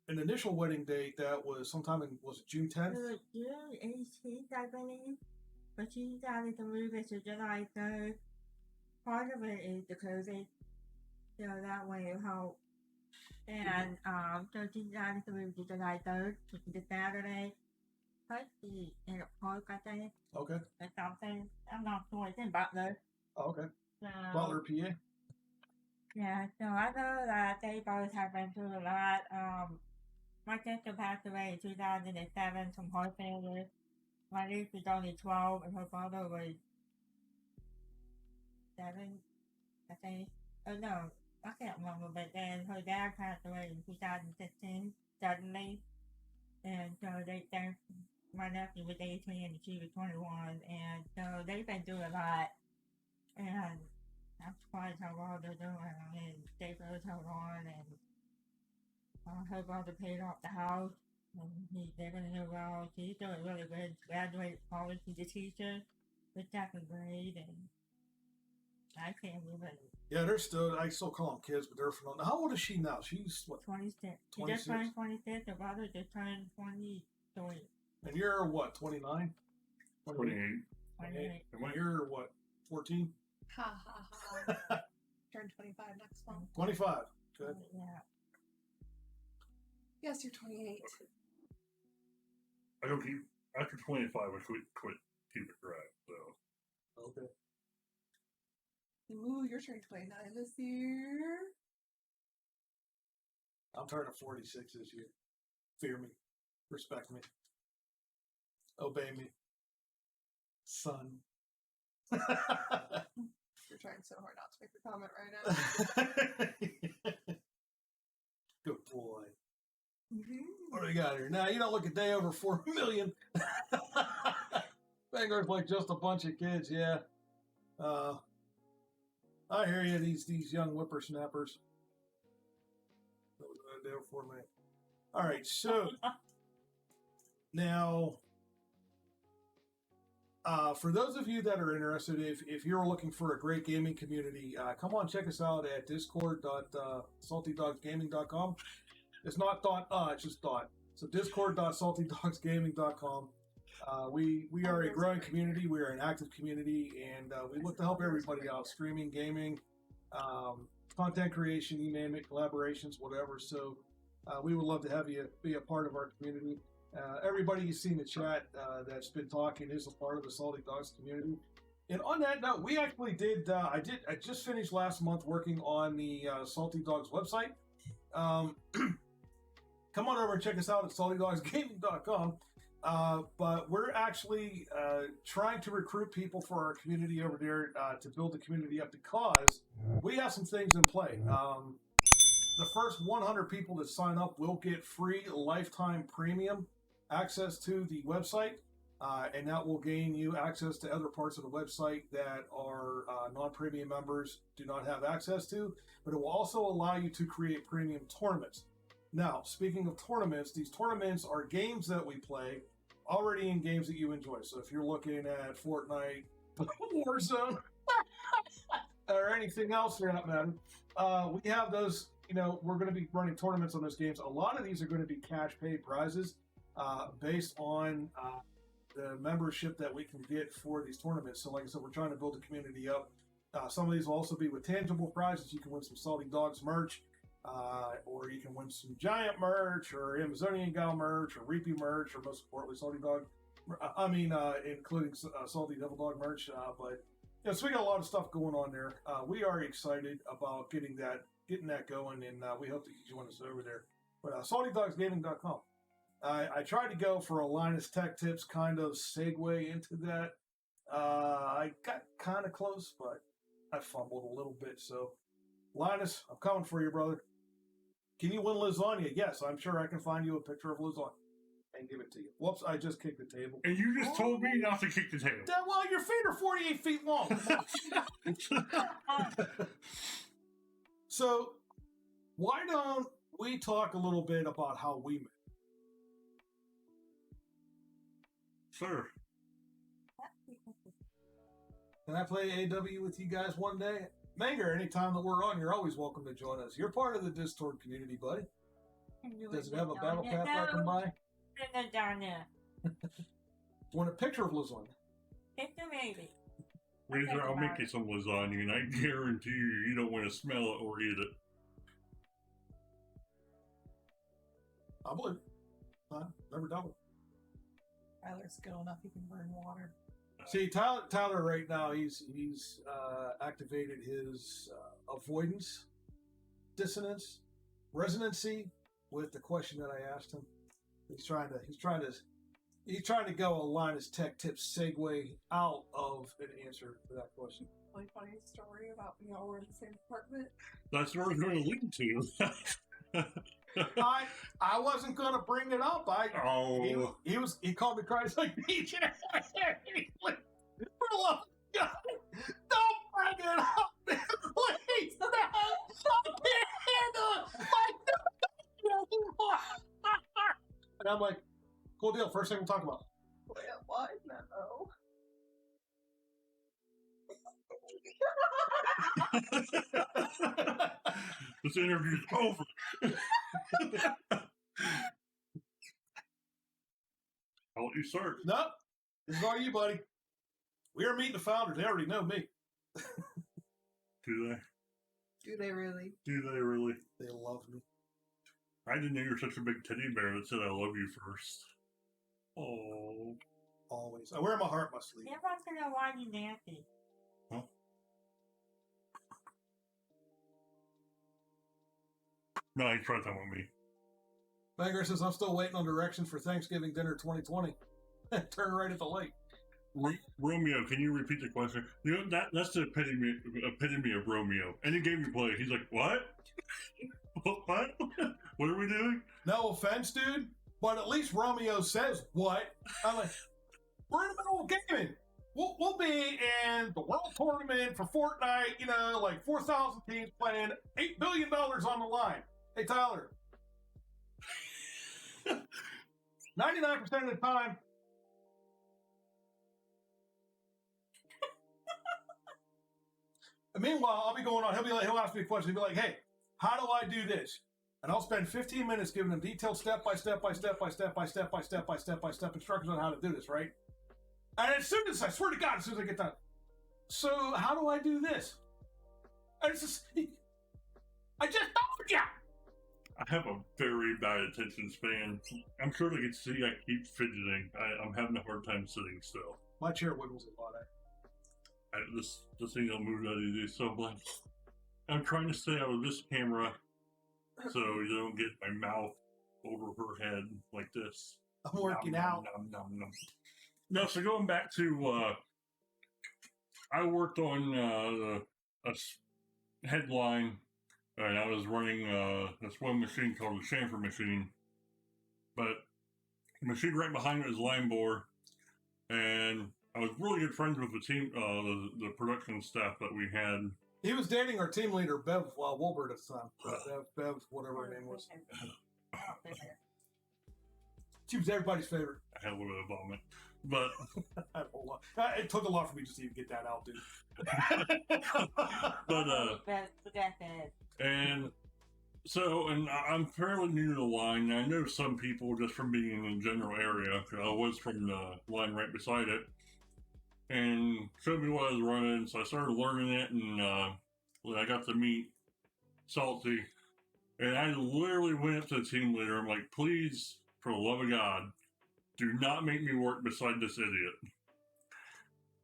an initial wedding date that was sometime in, was it June 10th? It was June 18th, I believe. But she decided to move it to July 3rd. Part of it is the COVID, so that way it helped. And so she decided to move to July 3rd, which is a Saturday. Plus she in a park, I think, Okay. or something. I'm not sure. It's in Butler. Oh, okay. So, Butler, PA. yeah, so I know that they both have been through a lot. My sister passed away in 2007 from heart failure. My niece was only 12 and her father was 7, I think. Oh no, I can't remember, but then her dad passed away in 2016, suddenly. And so my nephew was 18 and she was 21, and so they've been through a lot. And I'm surprised how well they're doing. I mean, they both held on, and her brother paid off the house, and they're going to do well. She's doing really good. She graduated college. She's a teacher with second grade, and I can't believe it. Yeah, I still call them kids, but they're phenomenal. How old is she now? She's what? 26. She 26? just turned 26. Her brother just turned 23. And you're what, 29? 28. 28. And you're what, 14? Ha ha ha. Turn 25 next month. 25. Good. Yeah. Yes, you're 28. I don't keep, after 25, I quit keeping track, so. Okay. Ooh, you're turning 29 this year. I'm turning 46 this year. Fear me. Respect me. Obey me. Son. You're trying so hard not to make the comment right now. Good boy. What do we got here? Now, you don't look a day over 4 million. Bangor's like just a bunch of kids, yeah. I hear you, these young whippersnappers. A day over 4 million. All right, so now, for those of you that are interested, if you're looking for a great gaming community, come on, check us out at discord.saltydogsgaming.com. It's not dot, it's just dot. So discord.saltydogsgaming.com. We are a growing community. We are an active community, and we look to help everybody out, streaming, gaming, content creation, you name it, collaborations, whatever. So we would love to have you be a part of our community. Everybody you see in the chat that's been talking is a part of the Salty Dogs community. And on that note, we actually did, I just finished last month working on the Salty Dogs website. Come on over and check us out at saltydogsgaming.com. But we're actually trying to recruit people for our community over there to build the community up, because we have some things in play. The first 100 people that sign up will get free lifetime premium access to the website, and that will gain you access to other parts of the website that our non-premium members do not have access to, but it will also allow you to create premium tournaments. Now, speaking of tournaments, these tournaments are games that we play already in games that you enjoy. So if you're looking at Fortnite, Warzone, or anything else for that matter, we have those, we're going to be running tournaments on those games. A lot of these are going to be cash pay prizes based on the membership that we can get for these tournaments. So like I said, we're trying to build a community up. Some of these will also be with tangible prizes. You can win some Salty Dogs merch. Or you can win some Giant merch, or Amazonian Gal merch, or Reapy merch, or most importantly, Salty Dog I mean, including Salty Devil Dog merch. But so we got a lot of stuff going on there. We are excited about getting that going, and we hope that you join us over there. But saltydogsgaming.com. I tried to go for a Linus Tech Tips kind of segue into that. I got kind of close, but I fumbled a little bit. So, Linus, I'm coming for you, brother. Can you win lasagna? Yes, I'm sure I can find you a picture of lasagna and give it to you. Whoops, I just kicked the table. And you just told me not to kick the table. Well, your feet are 48 feet long. So, why don't we talk a little bit about how we met? Sure. Can I play AW with you guys one day? Manger, anytime that we're on, you're always welcome to join us. You're part of the Discord community, buddy. Does it have a battle path I can buy? Down there. Want a picture of lasagna? Picture maybe. Razor, I'll make you some lasagna, and I guarantee you don't want to smell it or eat it. I believe it. Never double. Tyler's skill enough, he can burn water. See, Tyler right now, he's activated his avoidance, dissonance, resonancy with the question that I asked him. He's trying to go a Linus Tech Tips segue out of an answer to that question. Really funny story about we all were in the same apartment. That's where we're going to lead to. I wasn't gonna bring it up. He called me crying. He's like, DJ, for the love of God, don't bring it up, man, please. No, I can't handle it. And I'm like, cool deal. First thing we'll talk about. Why no? This interview's over. I'll let you start. Nope. This is all you, buddy. We are meeting the founders. They already know me. Do they? Do they really? Do they really? They love me. I didn't know you were such a big teddy bear that said I love you first. Oh. Always. I wear my heart on my sleeve. Everyone's gonna want you nappy. Huh? No, he's trying to talk about me. Banger says, I'm still waiting on directions for Thanksgiving dinner 2020. Turn right at the lake. Romeo, can you repeat the question? You know, that's the epitome of Romeo. Any game you play, he's like, what? What? What are we doing? No offense, dude, but at least Romeo says what. I'm like, we're in the middle of gaming. We'll be in the world tournament for Fortnite, you know, like 4,000 teams playing, $8 billion on the line. Hey, Tyler. 99% of the time. And meanwhile, I'll be going on. He'll ask me a question. He'll be like, hey, how do I do this? And I'll spend 15 minutes giving him detailed step-by-step instructions on how to do this, right? And as soon as, I swear to God, as soon as I get done, so how do I do this? And it's just, I just told you. I have a very bad attention span. I'm sure they can see I keep fidgeting. I'm having a hard time sitting still. My chair wiggles a lot. This thing don't move that easy, so I'm trying to stay out of this camera so you don't get my mouth over her head like this. I'm working out. No, so going back to, I worked on a headline, and I was running this one machine called the chamfer machine, but the machine right behind it is line bore, and I was really good friends with the team, the production staff that we had. He was dating our team leader, Bev Wolbert at the time. Bev, whatever her name was. She was everybody's favorite. I had a little bit of vomit, but it took a lot for me just to even get that out, dude. And so, and I'm fairly new to the line. I know some people just from being in the general area. I was from the line right beside it, and showed me what I was running. So I started learning it, and I got to meet Salty, and I literally went up to the team leader. I'm like, please, for the love of God, do not make me work beside this idiot.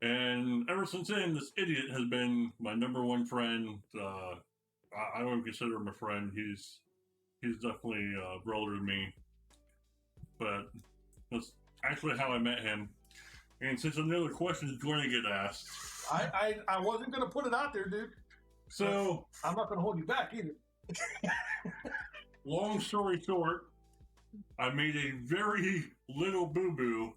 And ever since then, this idiot has been my number one friend. I don't even consider him a friend. He's definitely a brother to me. But that's actually how I met him. And since another question is going to get asked, I wasn't going to put it out there, dude. so I'm not going to hold you back either. long story short, I made a very little boo-boo,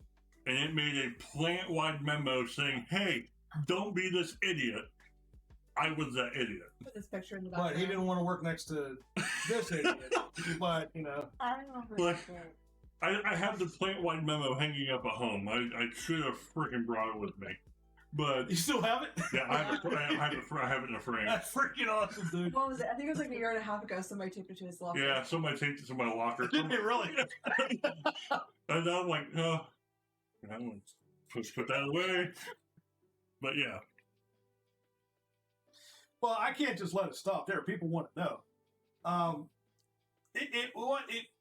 and it made a plant-wide memo saying, "Hey, don't be this idiot." I was that idiot. Put this picture in the But background. he didn't want to work next to this idiot. But, you know. I remember Like- that. I have the plant-wide memo hanging up at home. I should have freaking brought it with me. But You still have it? yeah, I have it in a frame. That's freaking awesome, dude. What was it? I think it was like a year and a half ago. Somebody taped it to his locker. Yeah, somebody taped it to my locker. Didn't it really? And I'm like, oh, I'm supposed to put that away. But yeah, Well, I can't just let it stop there. People want to know.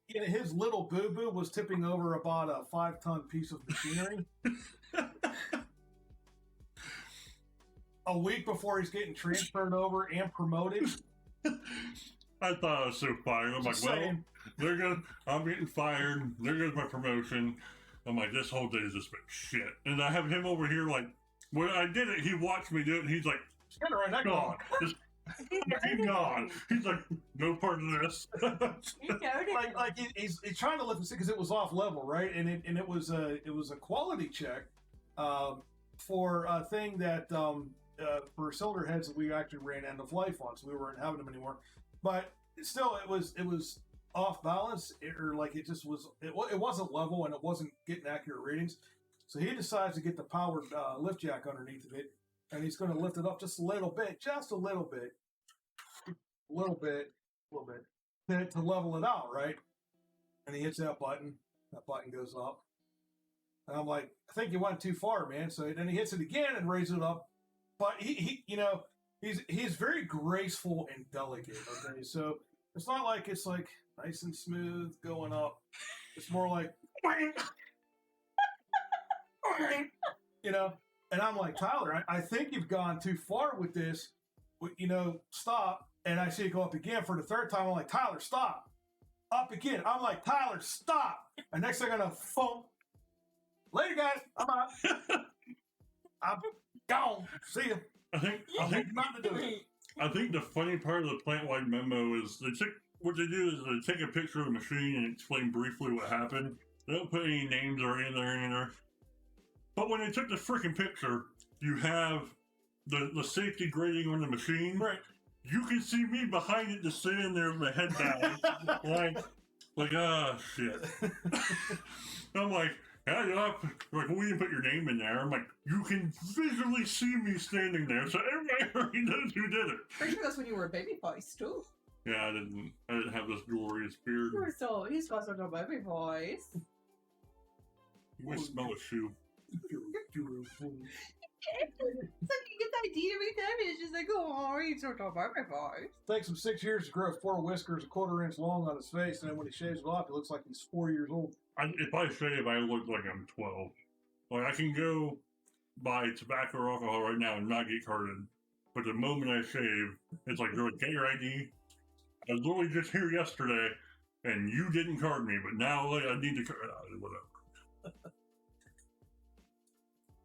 His little boo boo was tipping over about a 5-ton piece of machinery. A week before he's getting transferred over and promoted. I thought I was so fired. I'm like, Just well, saying. I'm getting fired. There goes my promotion. I'm like, this whole day has just been shit. And I have him over here like, when I did it, he watched me do it, and he's like, Get it right next gone. Just fucking gone. He's like, no part of this. He's trying to lift it because it was off level, right? And it was a quality check for a thing that for cylinder heads that we actually ran end of life on, so we weren't having them anymore. But still, it was off balance, it wasn't level, and it wasn't getting accurate readings. So he decides to get the powered lift jack underneath of it, and he's going to lift it up just a little bit, to level it out, right? And he hits that button goes up. And I'm like, I think you went too far, man. So then he hits it again and raises it up. But he's very graceful and delicate, okay? So it's not like it's like nice and smooth going up. It's more like, and I'm like, Tyler, I think you've gone too far with this. Stop. And I see it go up again for the third time. I'm like, Tyler, stop. Up again. I'm like, Tyler, stop. And next thing I know, phone. Later, guys. I'm out. I'm gone. See you. I think Nothing to do with it. I think the funny part of the plant-wide memo is what they do is they take a picture of the machine and explain briefly what happened. They don't put any names or anything in there. But when they took the freaking picture, you have the safety grating on the machine. Right. You can see me behind it just sitting there with my head down. Shit. I'm like, yeah, you'll have to, like, we didn't put your name in there. I'm like, you can visually see me standing there, so everybody already knows who did it. Pretty sure that's when you were a baby voice too. Yeah, I didn't have this glorious beard. He's got such a baby voice. You might smell a shoe. It's like you get the idea every time, and it's just like, oh, he's such a baby voice. Takes him 6 years to grow 4 whiskers a quarter-inch long on his face, and then when he shaves it off, it looks like he's 4 years old. If I shave, I look like I'm 12. Like, I can go buy tobacco or alcohol right now and not get carded. But the moment I shave, it's like, they're like, get your ID. I was literally just here yesterday, and you didn't card me, but now like, I need to card. Whatever.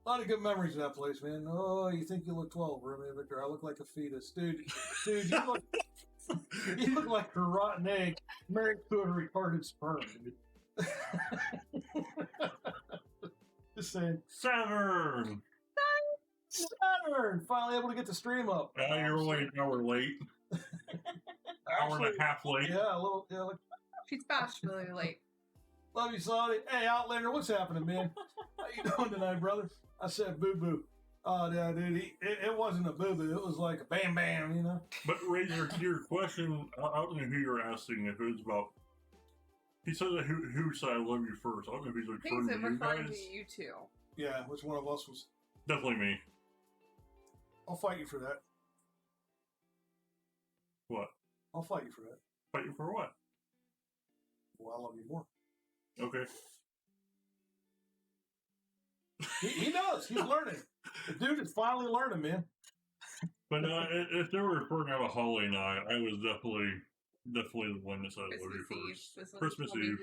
A lot of good memories of that place, man. Oh, you think you look 12, Romeo Victor? I look like a fetus. Dude, you look like a rotten egg married to a retarded sperm, dude. Just saying. Saturn! Saturn! Finally able to get the stream up. You're only an hour late. Hour and a half late. Yeah, a little. Yeah, like, She's bashfully late. love you, Sonny. Hey, Outlander, what's happening, man? How you doing tonight, brother? I said boo boo. Oh, yeah, dude. It wasn't a boo boo. It was like a bam bam, you know? But Razor, to your question, I don't know who you're asking. If it was about, he said that who said I love you first. I don't know if he's I referring think to it's you referring guys. to you two. Yeah, which one of us was? Definitely me. I'll fight you for that. What? I'll fight you for that. Fight you for what? Well, I love you more. Okay. He knows. He's learning. The dude is finally learning, man. But if they were referring to a holiday night, I was definitely the one that said it would be first. Christmas Eve.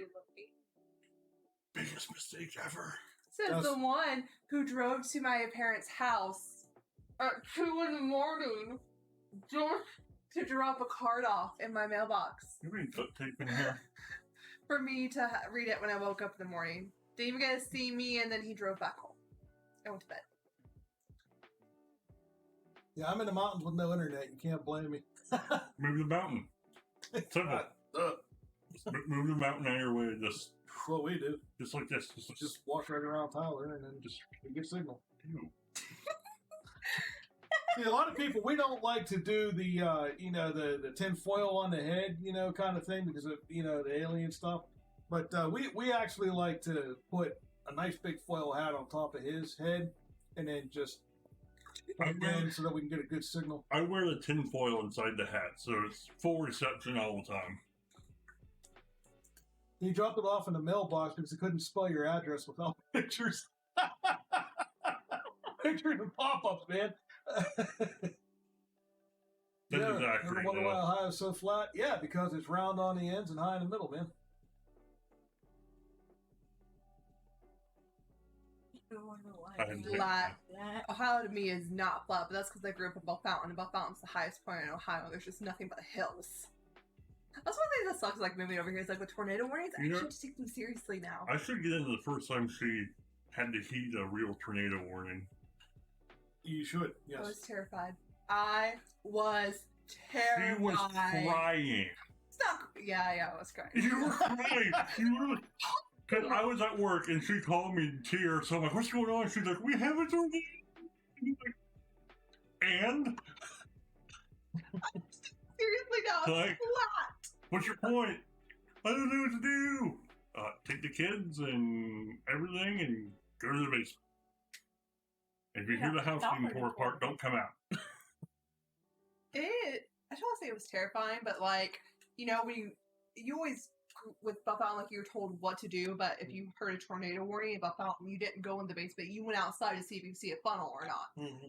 Biggest mistake ever. Says the one who drove to my parents' house at 2 in the morning just to drop a card off in my mailbox. You mean duct tape in here? For me to read it when I woke up in the morning. Didn't even get to see me, and then he drove back home. I went to bed. Yeah, I'm in the mountains with no internet. You can't blame me. Move the mountain. Simple. Move the mountain out of your way. Just what we do. Just like this. Just walk right around Tyler and then just get signal. Ew. See, a lot of people, we don't like to do the, the tin foil on the head, kind of thing because of, the alien stuff. But we actually like to put a nice big foil hat on top of his head and then just so that we can get a good signal. I wear the tin foil inside the hat, so it's full reception all the time. He dropped it off in the mailbox because he couldn't spell your address without pictures. Pictures and pop-ups, man. That's exactly. Ever wonder why Ohio's so flat? Yeah, because it's round on the ends and high in the middle, man. Flat. Ohio to me is not flat, but that's because I grew up in Bell Fountain, and Bell Fountain's the highest point in Ohio. There's just nothing but hills. That's one thing that sucks, like moving over here, is like with tornado warnings. I should take them seriously now. I should get into the first time she had to heed a real tornado warning. You should, yes. I was terrified. I was terrified. She was crying. Stop. Yeah, I was crying. You were crying. You were. Because I was at work and she called me in tears. So I'm like, what's going on? She's like, we have a tornado. And? Seriously, no, it's like, flat. What's your point? I don't know what to do. Take the kids and everything and go to the basement. If you hear the house being torn apart, don't come out. I just want to say it was terrifying, but like, when you always, with Bell Fountain, like you were told what to do, but if you heard a tornado warning at Bell Fountain, you didn't go in the basement, you went outside to see if you could see a funnel or not. Mm-hmm.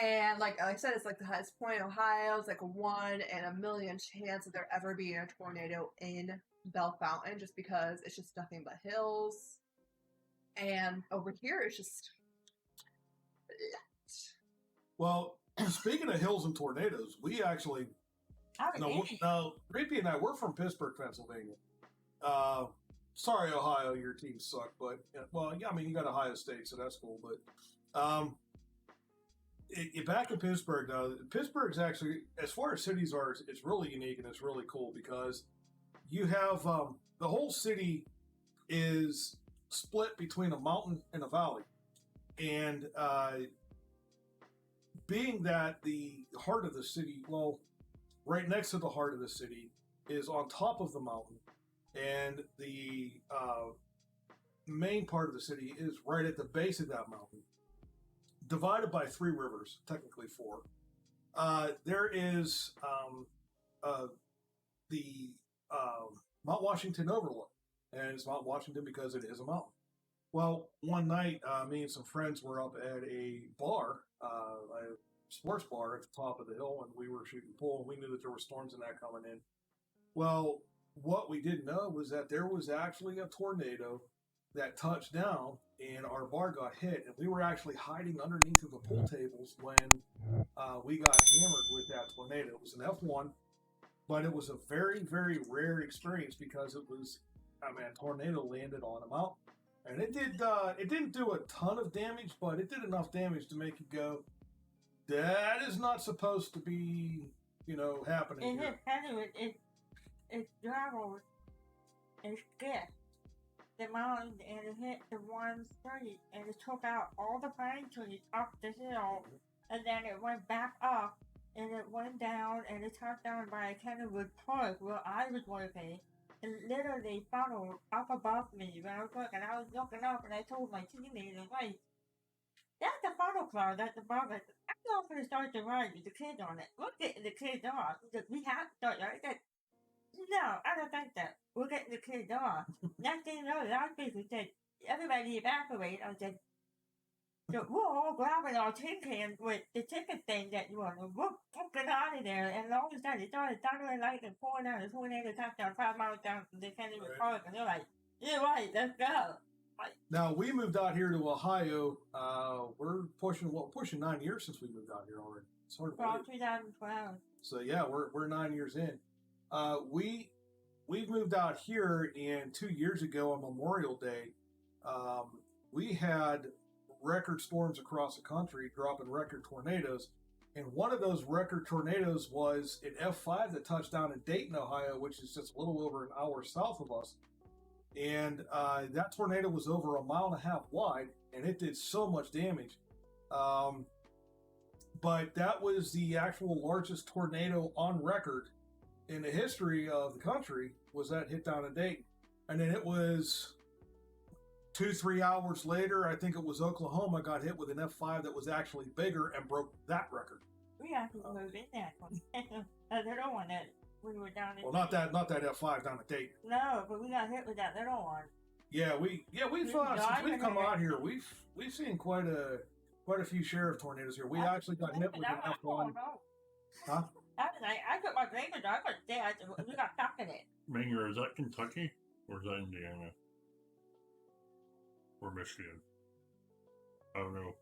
And like I said, it's like the highest point in Ohio. It's like a 1 in a million chance of there ever being a tornado in Bell Fountain, just because it's just nothing but hills. And over here, it's just... Well, speaking of hills and tornadoes, we actually... Now, Reapy and I, we're from Pittsburgh, Pennsylvania. Sorry, Ohio, your team sucked, but, well, yeah, I mean, you got Ohio State, so that's cool, but back in Pittsburgh, now, Pittsburgh's actually, as far as cities are, it's really unique and it's really cool because you have, the whole city is split between a mountain and a valley. And being that the heart of the city, well, right next to the heart of the city is on top of the mountain, and the main part of the city is right at the base of that mountain, divided by 3 rivers, technically 4. There is the Mount Washington overlook, and it's Mount Washington because it is a mountain. Well, one night, me and some friends were up at a bar, a sports bar at the top of the hill, and we were shooting pool, and we knew that there were storms in that coming in. Well, what we didn't know was that there was actually a tornado that touched down, and our bar got hit, and we were actually hiding underneath of the pool tables when we got hammered with that tornado. It was an F1, but it was a very, very rare experience because it was, a tornado landed on a mountain. And it didn't do a ton of damage, but it did enough damage to make you go, that is not supposed to be, happening here. It traveled, it skipped the mountain, and it hit the one street, and it took out all the pine trees up the hill, and then it went back up, and it went down, and it touched down by Kennewood Park, where I was working. And literally funneled up above me when I was working. I was looking up and I told my teammate, like, that's a funnel cloud that's above us. I'm not going to start the ride with the kids on it. We're getting the kids off. He said, we have to start the ride. I said, no, I don't think that. We're getting the kids off. Next thing you know, the loudspeaker said, everybody evacuate. I said, So we're all grabbing our tin can with the ticket thing that you want. We're fucking out of there, and all of a sudden it started thunder and lightning pouring down. The tornado touchdown 5 miles down from the Kennedy Park, and they're like, "Yeah, right, let's go." Now we moved out here to Ohio. We're pushing 9 years since we moved out here already. It's hard to From believe. 2012. So yeah, we're 9 years in. We moved out here, and 2 years ago on Memorial Day, we had record storms across the country, dropping record tornadoes. And one of those record tornadoes was an F5 that touched down in Dayton, Ohio, which is just a little over an hour south of us. And that tornado was over 1.5 miles wide, and it did so much damage. But that was the actual largest tornado on record in the history of the country, was that hit down in Dayton. And then it was 2-3 hours later, I think it was Oklahoma, got hit with an F5 that was actually bigger and broke that record. We actually moved in that one. That little one that we were down in. Well, not that F5 down at Dayton. No, but we got hit with that little one. Yeah, we've since we've come out here, we've seen quite a few sheriff tornadoes here. We actually got hit with an F1. Huh? I took my neighbor. I got dead. We got stuck in it. Manger, is that Kentucky or is that Indiana or Michigan? I don't know.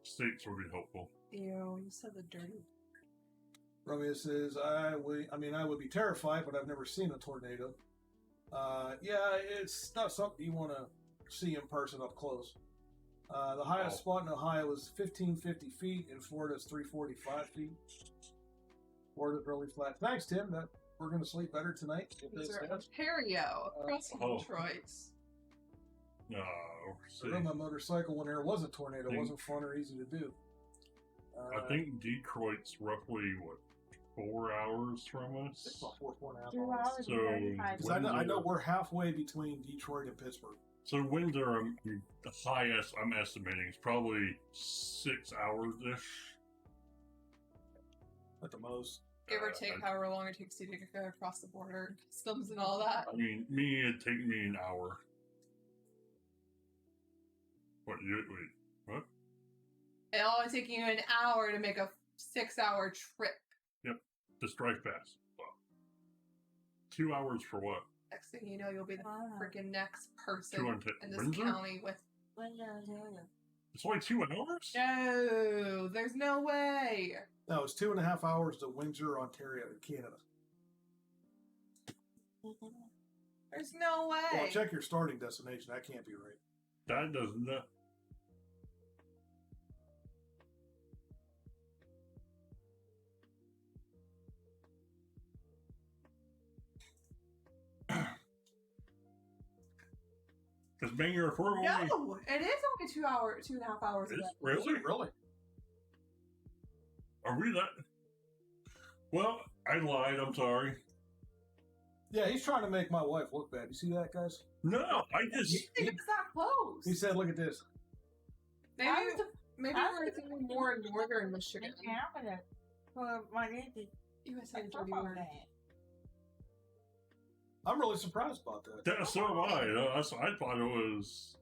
States would be helpful. Ew, you said the dirty. Romeo says, I would be terrified, but I've never seen a tornado. Yeah, it's not something you want to see in person up close. The highest spot in Ohio is 1,550 feet. In Florida, it's 345 feet. Florida's really flat. Thanks, Tim. We're going to sleep better tonight. These are Ontario, across from Detroit. No. I rode my motorcycle when there was a tornado. It wasn't fun or easy to do. I think Detroit's roughly, 4 hours from us? It's about 4.5 2 hours. hours So, and 35 'Cause I know we're halfway between Detroit and Pittsburgh. So Windsor, the highest I'm estimating is probably 6 hours-ish. At the most. Give or take however long it takes you to go across the border, customs and all that. I mean, it'd take me an hour. What? It'll only take you an hour to make a 6-hour trip. Just drive fast. Well, 2 hours for what? Next thing you know, you'll be the Wow. freaking next person 200 in this Windsor? county with. It's only 2 hours? No, there's no way. No, it's 2.5 hours to Windsor, Ontario, Canada. There's no way. Well, check your starting destination. That can't be right. That doesn't. Because Banger, if we're only. No, it is only 2.5 hours. Is away. really? Really? Are we that? Well, I lied. I'm sorry. Yeah, he's trying to make my wife look bad. You see that, guys? No, I just. You think it's that close? He said, look at this. Maybe I we're thinking more in northern Michigan. For my neighbor. You guys said a dirty word. I'm really surprised about that. So am I. I thought it was.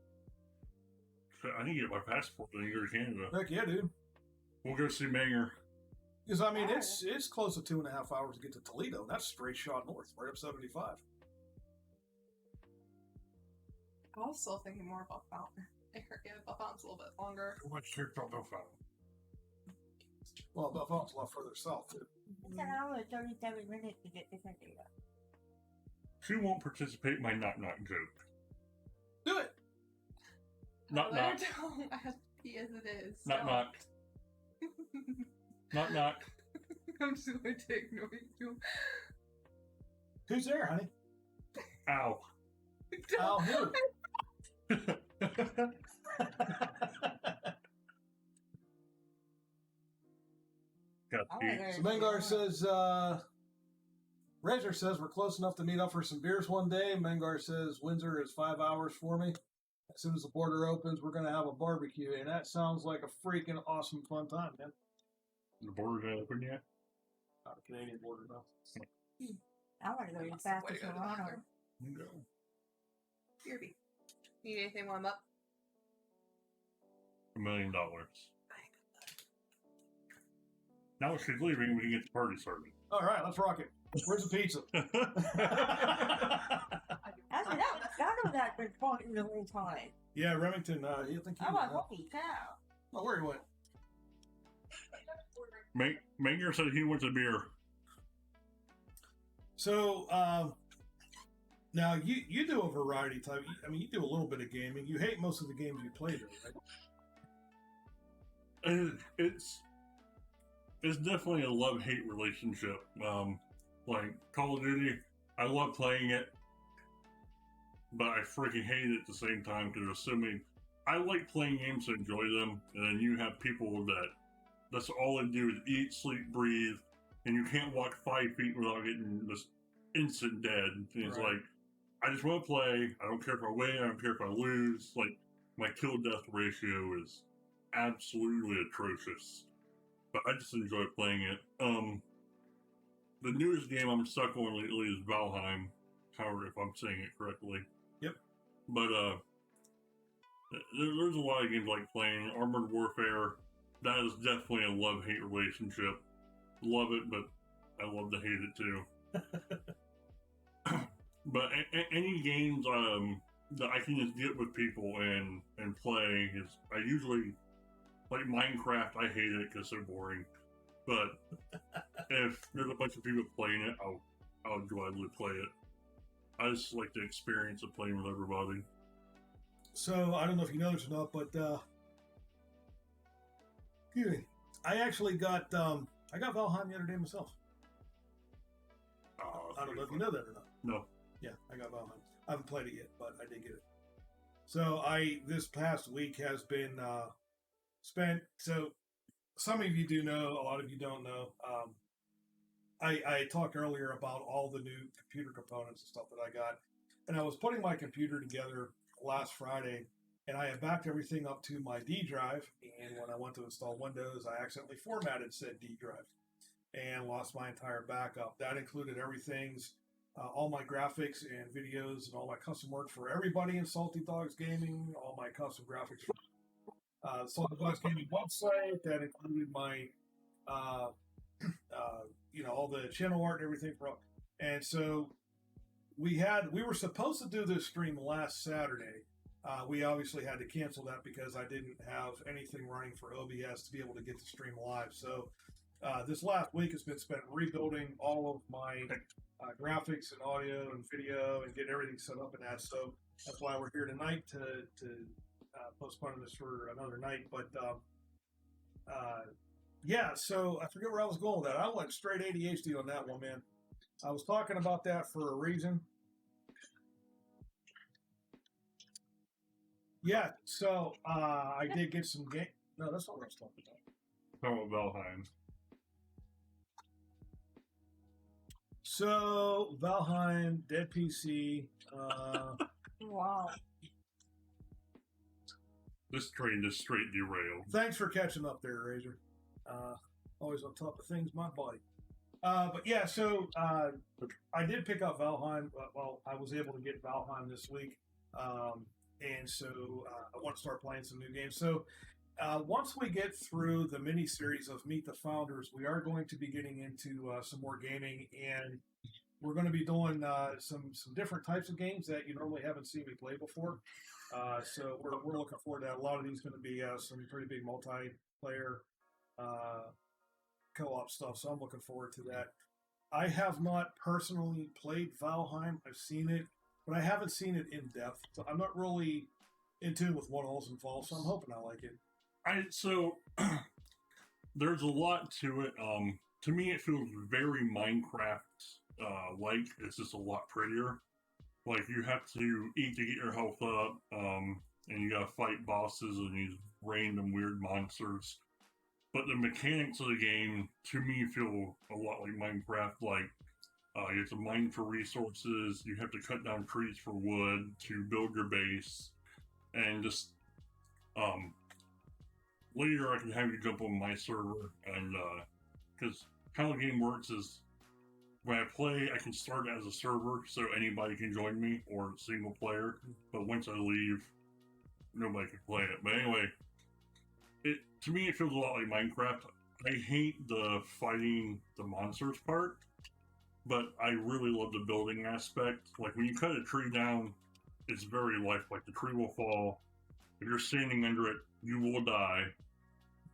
I need to get my passport and go to Canada. Heck yeah, dude. We'll go see Manger. Because, I mean, it's close to 2.5 hours to get to Toledo. That's straight shot north, right up 75. I was still thinking more about Fountain. Yeah, Buff Fountain's a little bit longer. What's your Fountain? Well, Buffalo's a lot further south, too. It's an hour and 37 minutes to get to Toledo. She won't participate in my knock-knock joke. Do it! Knock-knock. I have to pee as it is. Knock-knock. Knock-knock. I'm just going to ignore you. Who's there, honey? Ow. Al who? Got the So Mengar says, Rezer says we're close enough to meet up for some beers one day. Mengar says Windsor is 5 hours for me. As soon as the border opens, we're going to have a barbecue. And that sounds like a freaking awesome fun time, man. The border's not open yet? Not a Canadian border, no. I want to go That's back the to way to go to the Toronto. bathroom. No. Reapy. Need anything warm up? $1 million. Now if she's leaving, we can get the party started. All right, let's rock it. Where's the pizza? Actually, that was that been talking the whole time. Yeah, Remington. You think he? I'm like, holy cow. Oh, where he went? Manger said he wants a beer. So now you do a variety type. I mean, you do a little bit of gaming. You hate most of the games you play, though, right? It's definitely a love-hate relationship. Like Call of Duty, I love playing it, but I freaking hate it at the same time because there's so many. I like playing games to enjoy them, and then you have people that's all they do is eat, sleep, breathe, and you can't walk 5 feet without getting just instant dead. And it's Right. like, I just want to play. I don't care if I win. I don't care if I lose. Like, my kill-death ratio is absolutely atrocious. But I just enjoy playing it. The newest game I'm stuck on lately is Valheim. However, if I'm saying it correctly. Yep. But there's a lot of games like playing Armored Warfare. That is definitely a love-hate relationship. Love it, but I love to hate it too. But any games that I can just get with people and play is I usually like Minecraft. I hate it because it's so boring. But if there's a bunch of people playing it, I'll gladly play it. I just like the experience of playing with everybody. So I don't know if you know this or not, but excuse me, I actually got I got Valheim the other day myself. I don't know if you know that or not. No. Yeah, I got Valheim. I haven't played it yet, but I did get it. So this past week has been spent. So some of you do know, a lot of you don't know. I talked earlier about all the new computer components and stuff that I got, and I was putting my computer together last Friday, and I had backed everything up to my D drive, and when I went to install Windows, I accidentally formatted said D drive and lost my entire backup. That included everything's all my graphics and videos and all my custom work for everybody in Salty Dogs Gaming, all my custom graphics for Salty Dogs Gaming website. That included my all the channel art and everything. And so we were supposed to do this stream last Saturday. We obviously had to cancel that because I didn't have anything running for OBS to be able to get the stream live. So this last week has been spent rebuilding all of my graphics and audio and video and getting everything set up and that. So that's why we're here tonight to postpone this for another night. But yeah, so I forget where I was going with that. I went straight ADHD on that one, man. I was talking about that for a reason. Yeah, so I did get some game. No, that's not what I was talking about. Talking about Valheim. So Valheim, Dead PC. Wow. This train just straight derailed. Thanks for catching up there, Razor. Always on top of things, my buddy. But yeah, so I did pick up Valheim. Well, I was able to get Valheim this week. And so I want to start playing some new games. So once we get through the mini series of Meet the Founders, we are going to be getting into some more gaming, and we're going to be doing some different types of games that you normally haven't seen me play before. So we're looking forward to that. A lot of these are going to be some pretty big multiplayer co-op stuff. So I'm looking forward to that. I have not personally played Valheim. I've seen it, but I haven't seen it in depth. So I'm not really in tune with what all's involved. So I'm hoping I like it. So there's a lot to it. To me, it feels very Minecraft like. It's just a lot prettier. Like you have to eat to get your health up, and you gotta fight bosses and these random weird monsters. But the mechanics of the game, to me, feel a lot like Minecraft. Like you have to mine for resources, you have to cut down trees for wood to build your base, and just later I can have you jump on my server, and because how the game works is when I play, I can start as a server, so anybody can join me, or single player. But once I leave, nobody can play it. But anyway, To me, it feels a lot like Minecraft. I hate the fighting the monsters part, but I really love the building aspect. Like when you cut a tree down, it's very lifelike. The tree will fall. If you're standing under it, you will die.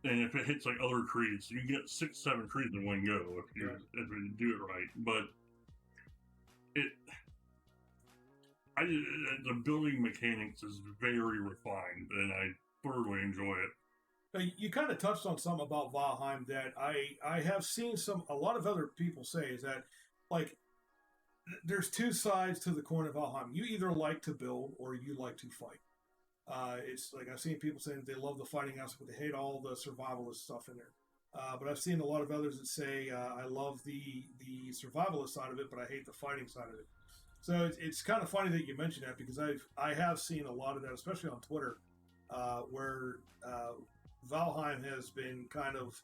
And if it hits like other trees, you get 6-7 trees in one go if you do it right. But the building mechanics is very refined, and I thoroughly enjoy it. You kind of touched on something about Valheim that I have seen a lot of other people say is that, like, there's two sides to the coin of Valheim. You either like to build or you like to fight. It's like I've seen people saying that they love the fighting aspect, but they hate all the survivalist stuff in there. But I've seen a lot of others that say I love the survivalist side of it, but I hate the fighting side of it. So it's kind of funny that you mentioned that because I have seen a lot of that, especially on Twitter, where Valheim has been kind of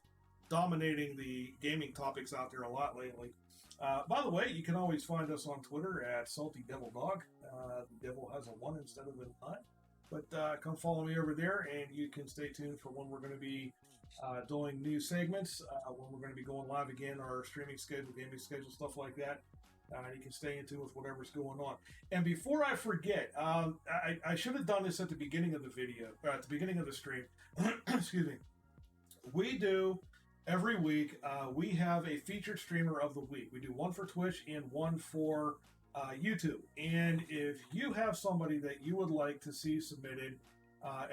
dominating the gaming topics out there a lot lately. By the way, you can always find us on Twitter at Salty Devil Dog. The devil has a 1 instead of an I. But come follow me over there, and you can stay tuned for when we're going to be doing new segments, when we're going to be going live again, our streaming schedule, gaming schedule, stuff like that. You can stay in tune with whatever's going on. And before I forget, I should have done this at the beginning of the video, at the beginning of the stream. Excuse me. We do, every week, we have a featured streamer of the week. We do one for Twitch and one for YouTube. And if you have somebody that you would like to see submitted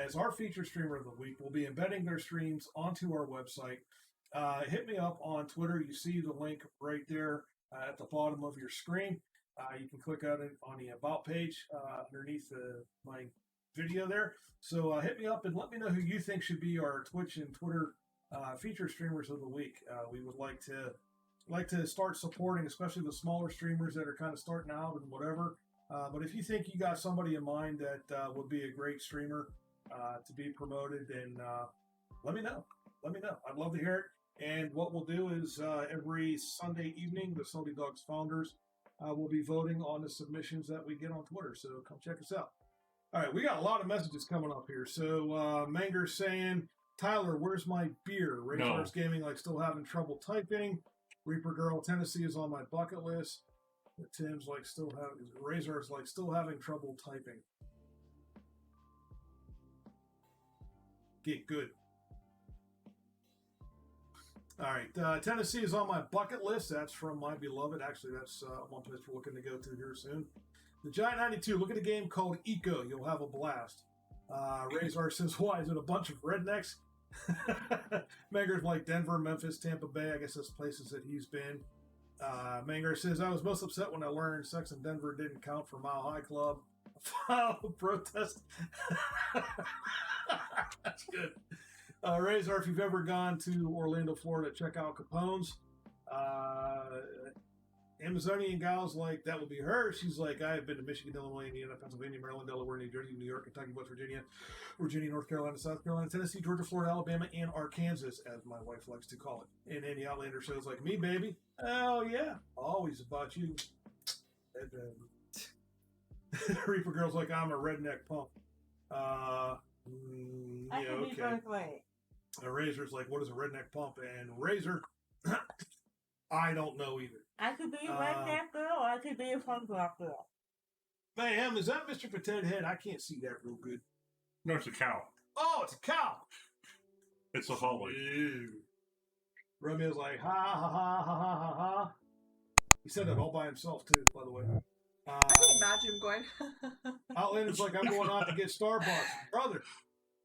as our featured streamer of the week, we'll be embedding their streams onto our website. Hit me up on Twitter. You see the link right there at the bottom of your screen. You can click on it on the About page underneath my video there. So hit me up and let me know who you think should be our Twitch and Twitter featured streamers of the week. We would like to start supporting, especially the smaller streamers that are kind of starting out and whatever. But if you think you got somebody in mind that would be a great streamer to be promoted, then let me know. Let me know. I'd love to hear it. And what we'll do is every Sunday evening, the Salty Dogs founders will be voting on the submissions that we get on Twitter. So come check us out. All right, we got a lot of messages coming up here. So Manger's saying, Tyler, where's my beer? Razor's Gaming like still having trouble typing. Reaper Girl, Tennessee is on my bucket list. Tim's like Razor's like still having trouble typing. Get good. All right, Tennessee is on my bucket list. That's from my beloved. Actually, that's one place we're looking to go to here soon. theGiant92, look at a game called Eco. You'll have a blast. Razor says, why? Is it a bunch of rednecks? Manger's like Denver, Memphis, Tampa Bay. I guess that's places that he's been. Manger says, I was most upset when I learned Sex in Denver didn't count for Mile High Club. File protest. That's good. Razor, if you've ever gone to Orlando, Florida, check out Capone's. Amazonian gal's like, that would be her. She's like, I have been to Michigan, Illinois, Indiana, Pennsylvania, Maryland, Delaware, New Jersey, New York, Kentucky, West Virginia, North Carolina, South Carolina, Tennessee, Georgia, Florida, Alabama, and Arkansas, as my wife likes to call it. And any Outlander shows like, me, baby. Oh, yeah. Always about you. Reaper Girl's like, I'm a redneck punk. I can be both ways. Razor's like, what is a redneck pump? And Razor, I don't know either. I could be a redneck girl, or I could be a punk rock girl. Ma'am, is that Mr. Potato Head? I can't see that real good. No, it's a cow. Oh, it's a cow. It's a holly. Ew. Romeo's like, ha, ha, ha, ha, ha, ha, ha. He said that all by himself, too, by the way. I can imagine him going. Outlander's like, I'm going out to get Starbucks. Brother,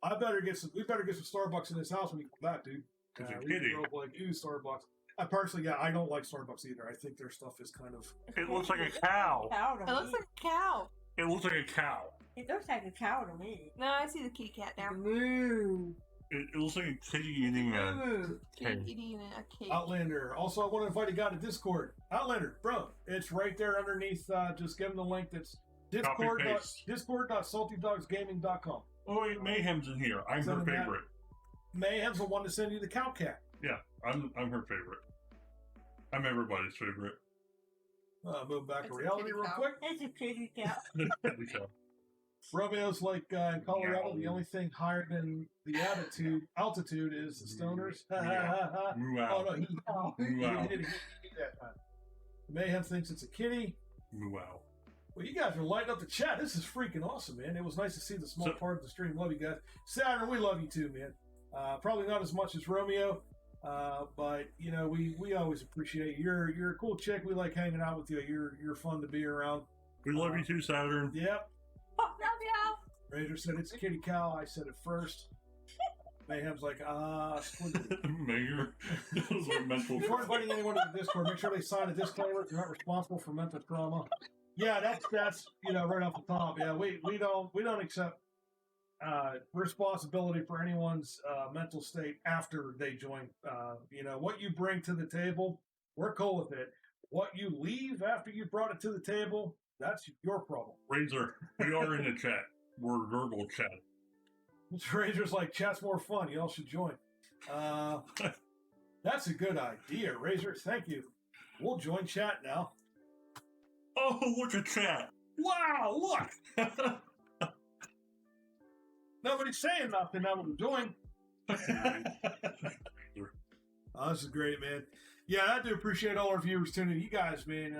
we better get some Starbucks in this house when we come back, dude. Because you're kidding. Like, ew, Starbucks. I personally, I don't like Starbucks either. I think their stuff is kind of... It looks like a cow. It looks like a cow. It looks like a cow. It looks like a cow to me. No, I see the kitty cat now. Moo. It looks like a kitty eating a Kitty eating a cake. Outlander. Also, I want to invite a guy to Discord. Outlander, bro, it's right there underneath. Just give him the link. That's Discord.saltydogsgaming.com. Oh, wait, Mayhem's in here. I'm her favorite. Mayhem's the one to send you the cow cat. Yeah, I'm her favorite. I'm everybody's favorite. Move back to reality real quick. It's a kitty cat. Romeo's like in Colorado, Meow. the only thing higher than the altitude is the stoners. Meow. Oh no, he Meow. didn't get that time. Mayhem thinks it's a kitty. Wow. Well, you guys are lighting up the chat. This is freaking awesome, man. It was nice to see the small part of the stream. Love you guys. Saturn, we love you too, man. Probably not as much as Romeo, but you know we always appreciate you. You're a cool chick. We like hanging out with you. You're fun to be around. We love you too, Saturn. Yep. Love ya. Razor said it's a kitty cow. I said it first. Mayhem's like, Mayor. Those are mental. Before inviting anyone to the Discord, make sure they sign a disclaimer. They're not responsible for mental trauma. Yeah, that's right off the top. Yeah, we don't accept responsibility for anyone's mental state after they join. What you bring to the table, we're cool with it. What you leave after you brought it to the table, that's your problem. Razor, we are in the chat. We're verbal chat. Razor's like, chat's more fun. Y'all should join. That's a good idea, Razor. Thank you. We'll join chat now. Oh, look at chat. Wow, look. Nobody's saying nothing now what we're doing. Oh, this is great, man. Yeah, I do appreciate all our viewers tuning in. You guys, man,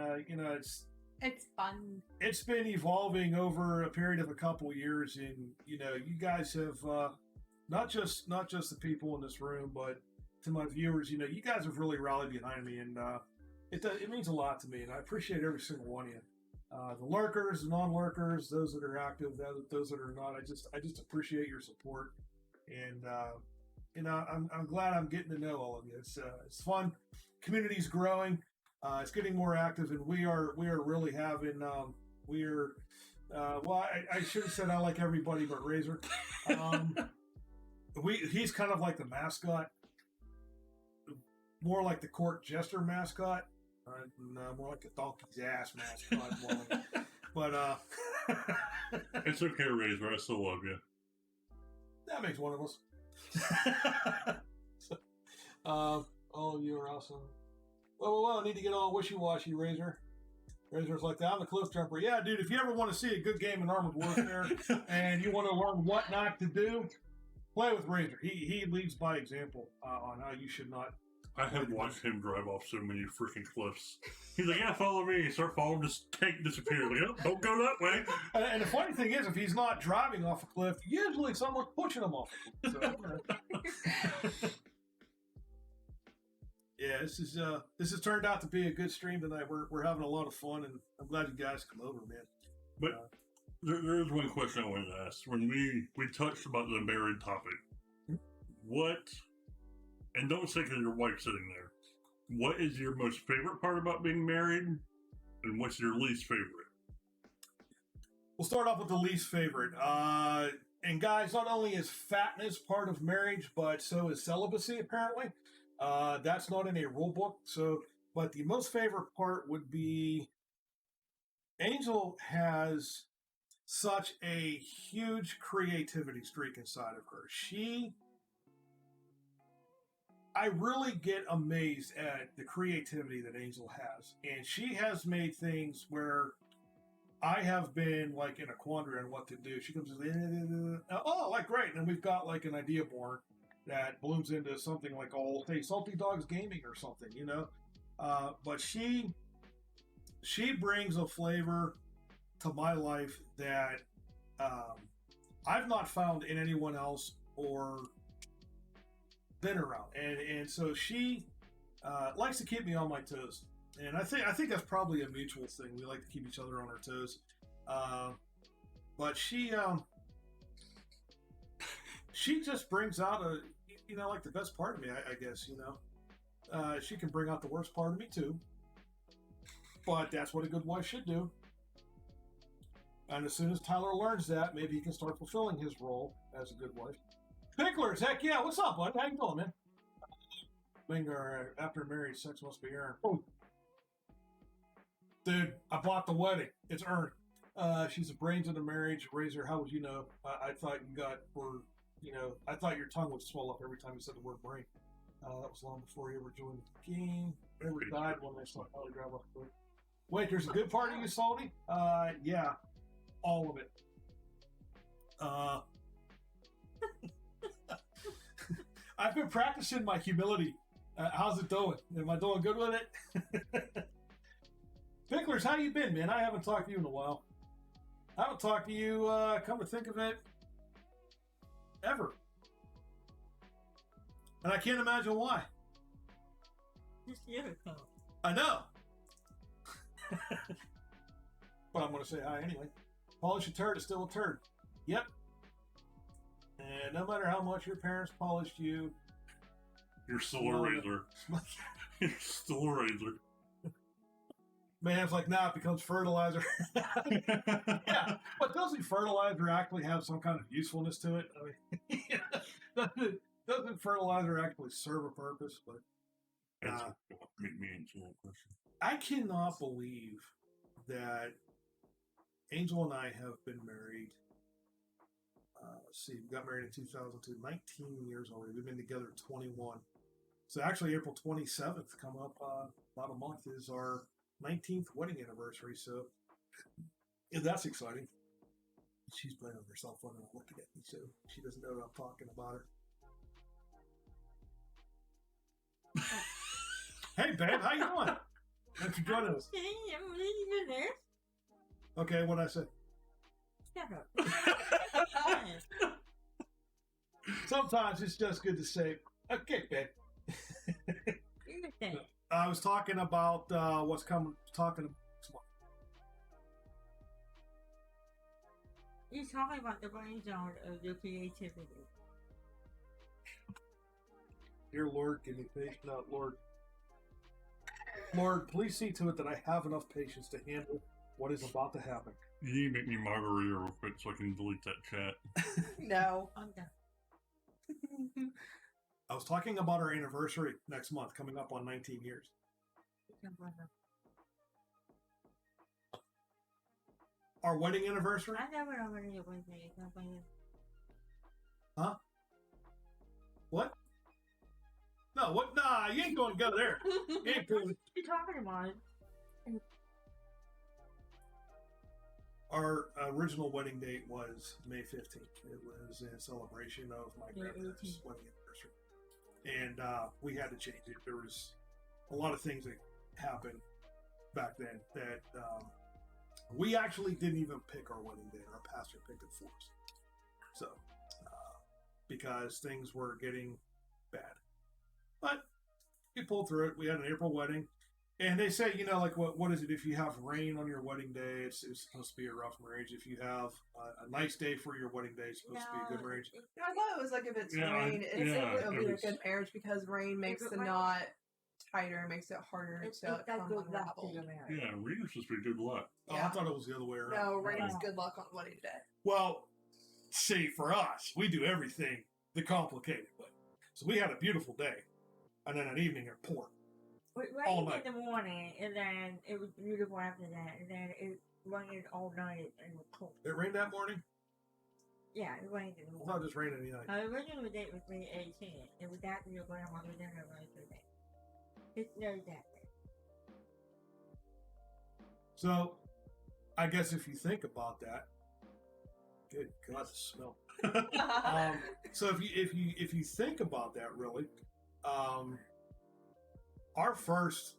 It's fun. it's been evolving over a period of a couple of years, and you guys have not just the people in this room, but to my viewers, you guys have really rallied behind me, and it means a lot to me, and I appreciate every single one of you. The lurkers, the non-lurkers, those that are active, those that are not. I just appreciate your support, and I'm glad I'm getting to know all of you. It's fun. Community's growing. It's getting more active, and we are really having I should have said I like everybody but Razor. He's kind of like the mascot, more like the court jester mascot, more like the donkey's ass mascot. But It's okay, Razor. I still love you. that makes one of us. All of you are awesome. Well, I need to get all wishy-washy, Razor. Razor's like that. I'm the cliff jumper. Yeah, dude, if you ever want to see a good game in Armored Warfare and you want to learn what not to do, play with Razor. He leads by example on how you should not. I have watched him drive off so many freaking cliffs. He's like, yeah, follow me. Start following, just tank disappear. Like, oh, don't go that way. And the funny thing is, if he's not driving off a cliff, usually someone's pushing him off a cliff. So, yeah, this has turned out to be a good stream tonight. We're having a lot of fun, and I'm glad you guys come over, man. But there's one question I wanted to ask. When we touched about the married topic, what, and don't say because your wife's sitting there, what is your most favorite part about being married, and what's your least favorite? We'll start off with the least favorite. And guys, not only is fatness part of marriage, but so is celibacy, apparently. That's not in a rule book. But the most favorite part would be Angel has such a huge creativity streak inside of her. I really get amazed at the creativity that Angel has. And she has made things where I have been like in a quandary on what to do. She comes in, oh, like great. And then we've got like an idea born that blooms into something like, oh, hey, Salty Dogs Gaming or something, but she brings a flavor to my life that I've not found in anyone else or been around, and so she likes to keep me on my toes, and I think that's probably a mutual thing. We like to keep each other on our toes, but she just brings out like the best part of me, I guess, she can bring out the worst part of me too, but that's what a good wife should do. And as soon as Tyler learns that, maybe he can start fulfilling his role as a good wife. Picklers, heck yeah, what's up, bud? How you doing, man? Linger, after marriage, sex must be earned. Oh. Dude, I bought the wedding. It's earned. She's the brains of the marriage. Razor, how would you know? I thought I thought your tongue would swell up every time you said the word brain. That was long before you ever joined the game. Never died when I saw Tyler grab off the book. Wait, there's a good part of you, Salty? Yeah, all of it. I've been practicing my humility. How's it doing? Am I doing good with it? Picklers, how you been, man? I haven't talked to you in a while. I haven't talked to you, come to think of it, ever. And I can't imagine why. Just years ago. I know. But I'm going to say hi anyway. Polish a turd is still a turd. Yep. And no matter how much your parents polished you, You're still a razor. You're still a razor. man's like, nah, it becomes fertilizer. Yeah, but doesn't fertilizer actually have some kind of usefulness to it? I mean, doesn't fertilizer actually serve a purpose? But Make me answer that question. I cannot believe that Angel and I have been married. Let's see, we got married in 2002, 19 years already. We've been together 21. So actually, April 27th, coming up about a month, is our 19th wedding anniversary. So yeah, that's exciting. She's playing on her cell phone and looking at me, so she doesn't know that I'm talking about her. Hey, babe, how you doing? Thanks for joining us. Okay, I'm leaving there. Okay, what'd I say? Shut up. Sometimes it's just good to say, okay, babe. Okay. I was talking about what's coming. You're talking about the range zone of your creativity. Dear Lord, give me patience. No, Lord. Lord, please see to it that I have enough patience to handle what is about to happen. You need to make me margarita real quick so I can delete that chat. No. I'm done. I was talking about our anniversary next month, coming up on 19 years. Our wedding anniversary? I never know when it was made. Huh? What? No, what? Nah, you ain't going to go there. You ain't going. You're talking about it. Our original wedding date was May 15th. It was in celebration of my grandparents' wedding anniversary. And we had to change it. There was a lot of things that happened back then that we actually didn't even pick our wedding date. Our pastor picked it for us. So, because things were getting bad. But we pulled through it. We had an April wedding. And they say, you know, like, what is it? If you have rain on your wedding day, it's supposed to be a rough marriage. If you have a nice day for your wedding day, it's supposed to be a good marriage. I thought it was like if it's rain, it'll be a good marriage because rain makes the knot tighter, makes it harder to unravel. Yeah, rain is supposed to be good luck. Oh, I thought it was the other way around. No, rain is good luck on wedding day. Well, see, for us, we do everything the complicated way. So we had a beautiful day, and then an evening it poured. It rained in the morning, and then it was beautiful after that, and then it rained all night and it was cold. It rained that morning? Yeah, it rained in the I morning. thought it just rained any night. The original date was May 18th. It was after your grandmother's anniversary day. It's very that day. So, I guess if you think about that, good God, the smell. So if you think about that, really, our first,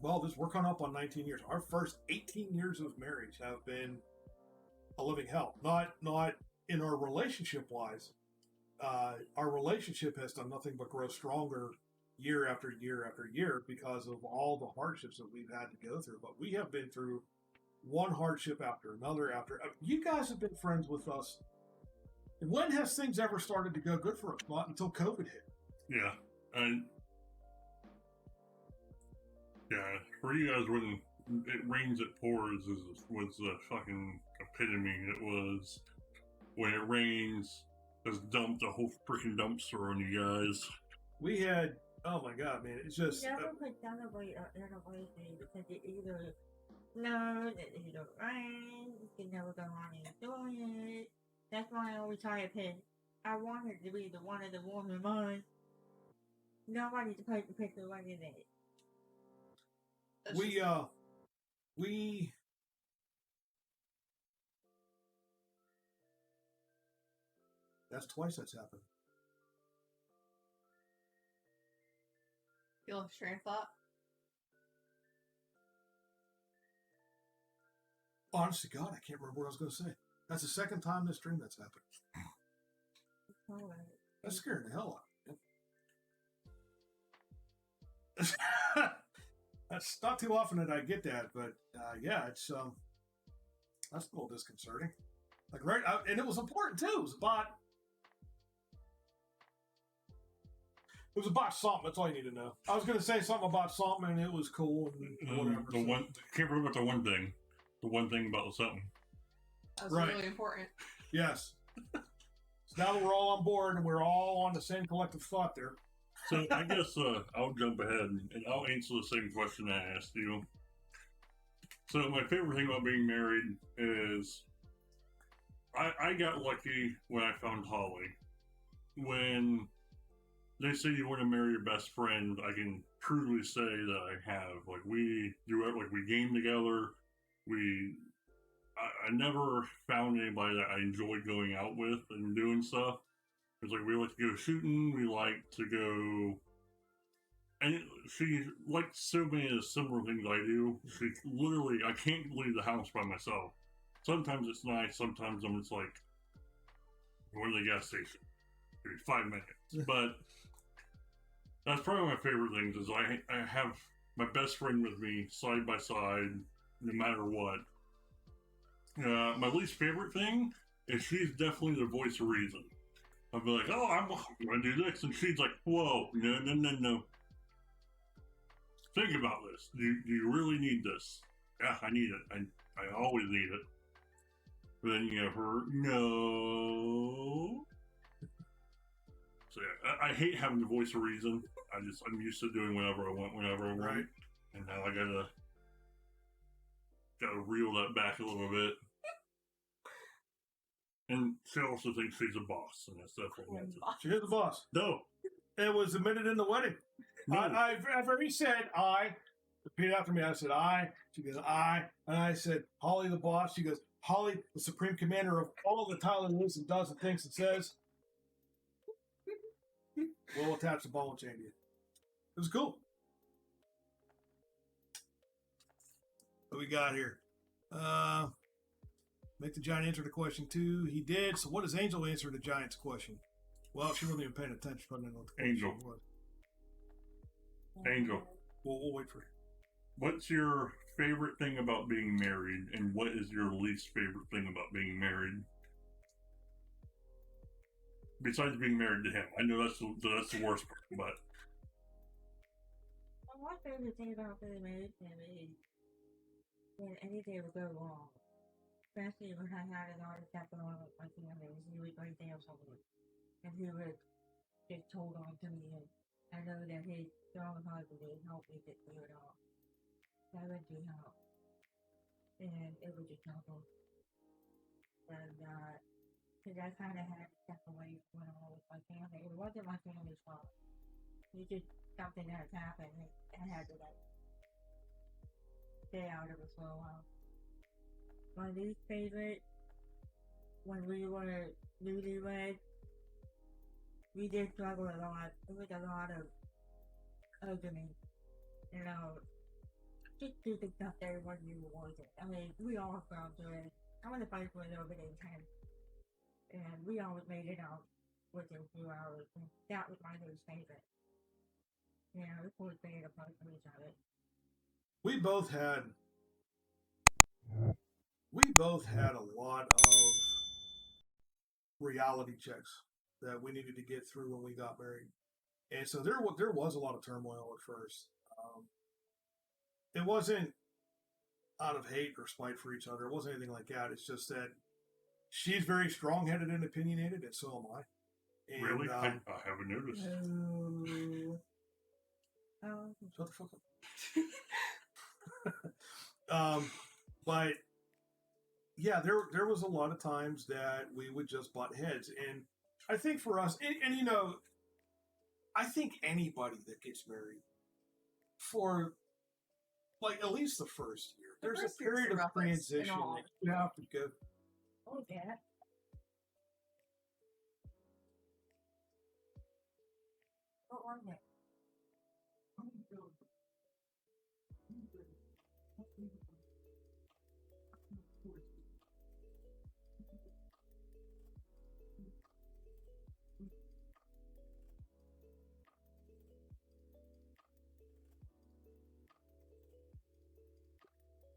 we're coming up on 19 years. Our first 18 years of marriage have been a living hell. Not in our relationship wise. Our relationship has done nothing but grow stronger year after year after year because of all the hardships that we've had to go through. But we have been through one hardship after another. You guys have been friends with us. When has things ever started to go good for us? Not until COVID hit. Yeah, and yeah, for you guys, when it rains, it pours was the fucking epitome. It was when it rains, just dumped a whole freaking dumpster on you guys. We had, oh my God, man, it's just. You never could celebrate an anniversary because it either snowed, it either rained, you could never go on and enjoy it. That's why I always try to pick. I wanted to be the one of the warmer months. Nobody's supposed to pick the wedding date. That's twice that's happened. You lost train of thought. Honest to God, I can't remember what I was going to say. That's the second time this stream that's happened. That's scaring the hell out of me. That's not too often that I get that, but yeah, it's that's a little disconcerting. Like and it was important too. It was about something. That's all you need to know. I was going to say something about something, and it was cool and whatever. Can't remember the one thing. The one thing about something. That was really important. Yes. So now that we're all on board and we're all on the same collective thought there. So I guess I'll jump ahead and I'll answer the same question I asked you. So my favorite thing about being married is I got lucky when I found Holly. When they say you want to marry your best friend, I can truly say that I have. Like we game together. I never found anybody that I enjoyed going out with and doing stuff. It's like we like to go shooting, we like to go, and she likes so many of the similar things I do. She literally, I can't leave the house by myself. Sometimes it's nice, sometimes I'm just like, we're in the gas station, maybe 5 minutes. But that's probably my favorite things is I have my best friend with me side by side, no matter what. My least favorite thing is she's definitely the voice of reason. I'll be like, oh, I'm going to do this. And she's like, whoa, no. Think about this. Do you really need this? Yeah, I need it. I always need it. But then you have her, no. So yeah, I hate having the voice of reason. I'm used to doing whatever I want, whenever I want. Right. And now I gotta reel that back a little bit. And she also thinks she's a boss, and that's definitely not. She is the boss. No. It was admitted in the wedding. No. I've already said I. Repeat after me. I said I. She goes I. And I said Holly the boss. She goes Holly the supreme commander of all that Tyler lives and does and thinks and says. We'll attach the ball and chain to you. It was cool. What we got here? Make the Giant answer the question too. He did. So what does Angel answer the Giant's question? Well, she wasn't even paying attention. Probably didn't know what the Angel. question was. Angel. We'll wait for it. What's your favorite thing about being married, and what is your least favorite thing about being married? Besides being married to him, I know that's the worst part, but. Well, my favorite thing about being married to him is when anything would go wrong. Especially when I had a lot of stuff going on with my family, he would write down something, and he would just hold on to me, and I know that his strong heart would help me get through it all. That would do help, and it would just help him. And because I kind of had to step away from it all with my family. It wasn't my family's fault. It was just something that had happened, and I had to like stay out of it for a while. My least favorite, when we were newlyweds, we did struggle a lot. It was a lot of arguments, just stupid stuff that everyone knew wasn't. I mean, we all found through it. I want to fight for it over the time, and we always made it out within a few hours. And that was my least favorite. Of course, being apart from each other. We both had a lot of reality checks that we needed to get through when we got married, and so there was a lot of turmoil at first. It wasn't out of hate or spite for each other. It wasn't anything like that. It's just that she's very strong-headed and opinionated, and so am I. And, really? I haven't noticed. Shut the fuck up. But yeah, there was a lot of times that we would just butt heads, and I think for us, and I think anybody that gets married for like at least the first year, there's a period of transition that you have to go. Oh, yeah. What was it?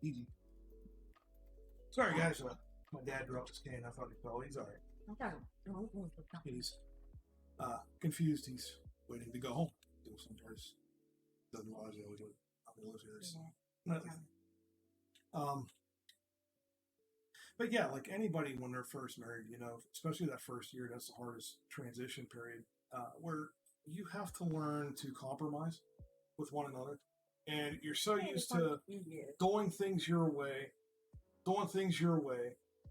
Easy. Sorry, guys. My dad dropped his cane. I thought he fell. He's all right. He's confused. He's waiting to go home. Sometimes doesn't realize he always lives here. It's nothing. But yeah, like anybody when they're first married, you know, especially that first year, that's the hardest transition period, where you have to learn to compromise with one another. And you're so used to doing things your way,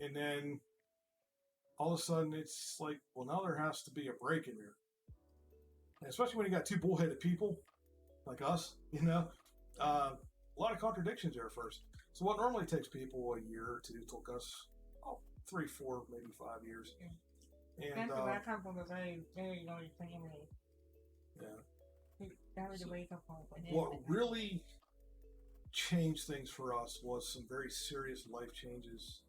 and then all of a sudden it's like, well, now there has to be a break in here. And especially when you got two bullheaded people like us, you know, a lot of contradictions there at first. So what normally takes people a year or two took us 3, 4, maybe 5 years. And I come from a very, very large family. Yeah. That was a wake up call. What really changed things for us was some very serious life changes.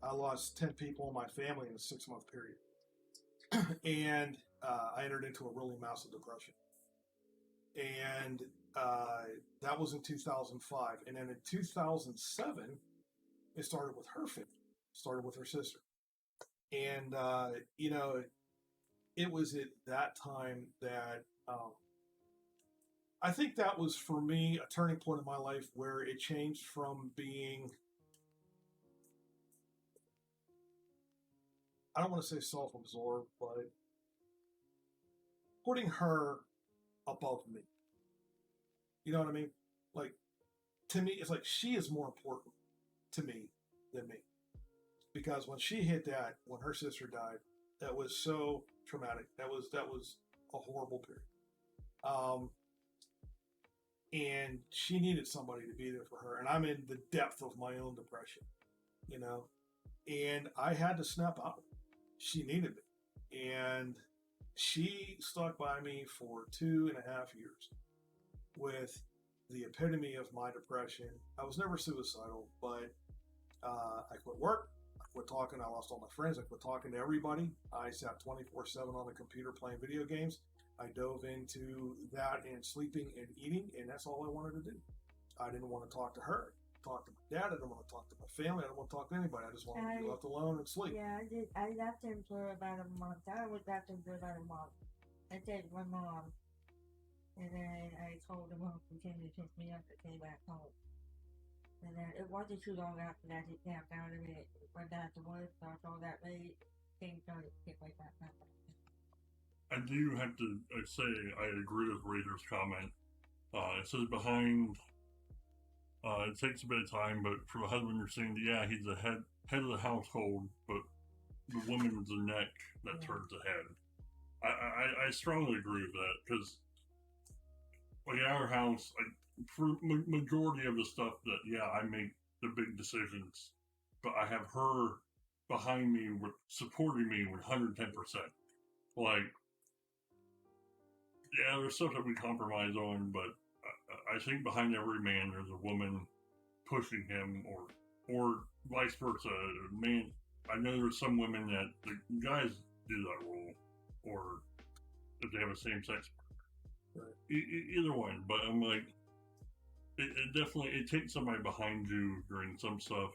I lost 10 people in my family in a 6-month period. And I entered into a really massive depression. And that was in 2005. And then in 2007, it started with her family, started with her sister. And, you know, it was at that time that I think that was, for me, a turning point in my life where it changed from being, I don't want to say self-absorbed, but putting her above me. You know what I mean? Like, to me, it's like she is more important to me than me. Because when she hit that, when her sister died, that was so traumatic. That was a horrible period. And she needed somebody to be there for her. And I'm in the depth of my own depression, you know? And I had to snap out. She needed me. And she stuck by me for 2.5 years with the epitome of my depression. I was never suicidal, but I quit work. I quit talking. I lost all my friends. I quit talking to everybody. I sat 24/7 on the computer playing video games. I dove into that and sleeping and eating, and that's all I wanted to do. I didn't want to talk to her, talk to my dad. I didn't want to talk to my family. I didn't want to talk to anybody. I just wanted to be left alone and sleep. Yeah, I did. I left him for about a month. I was left him for about a month. I stayed with my mom. And then I told him he came to pick me up and came back home. And then it wasn't too long after that he snapped out of it. Went back to work, lost all that weight, things started to get right back up. I do have to say I agree with Raider's comment. It says behind, it takes a bit of time, but for the husband, you're saying, yeah, he's the head of the household, but the woman is the neck that turns the head. I strongly agree with that, because like in our house, for majority of the stuff that, yeah, I make the big decisions, but I have her behind me, supporting me 110%. Like, yeah, there's stuff that we compromise on, but I think behind every man there's a woman pushing him, or vice versa. Man, I know there's some women that the guys do that role, or if they have a same-sex partner. Either one, but I'm like, it definitely, it takes somebody behind you during some stuff.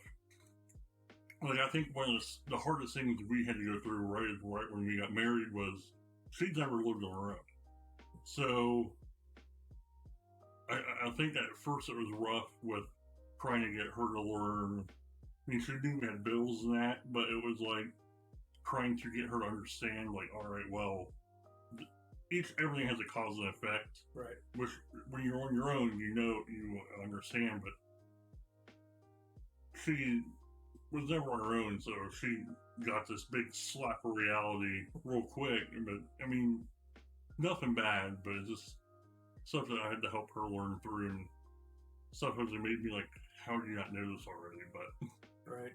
Like, I think one of the hardest things we had to go through right when we got married was she'd never lived on her own. So I think at first it was rough with trying to get her to learn. I mean, she knew we had bills and that, but it was like trying to get her to understand, like, all right, well, everything has a cause and effect. Right. Which, when you're on your own, you understand, but she was never on her own, so she got this big slap of reality real quick. But, I mean, nothing bad, but it's just stuff that I had to help her learn through, and stuff that made me like, how do you not know this already? But right.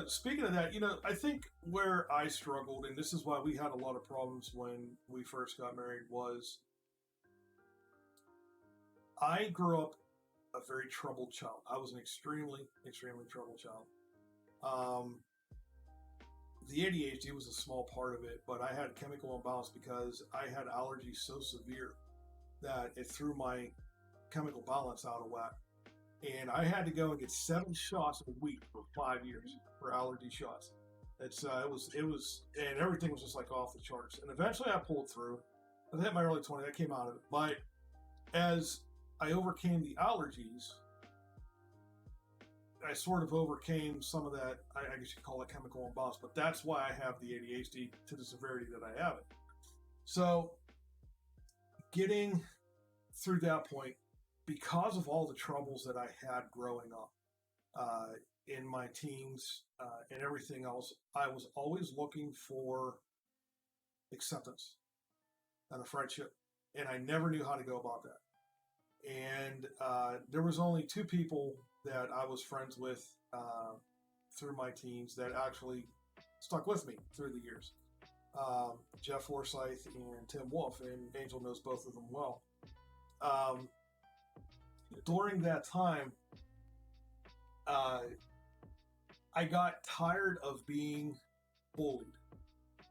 Speaking of that, I think where I struggled, and this is why we had a lot of problems when we first got married, was I grew up a very troubled child. I was an extremely, extremely troubled child. The ADHD was a small part of it, but I had chemical imbalance because I had allergies so severe that it threw my chemical balance out of whack. And I had to go and get 7 shots a week for 5 years for allergy shots. It was, and everything was just like off the charts. And eventually I pulled through. I hit my early 20s, I came out of it. But as I overcame the allergies, I sort of overcame some of that, I guess you could call it chemical imbalance, but that's why I have the ADHD to the severity that I have it. So getting through that point, because of all the troubles that I had growing up in my teens and everything else, I was always looking for acceptance and a friendship, and I never knew how to go about that. And there was only 2 people that I was friends with through my teens that actually stuck with me through the years. Jeff Forsyth and Tim Wolf, and Angel knows both of them well. During that time, I got tired of being bullied.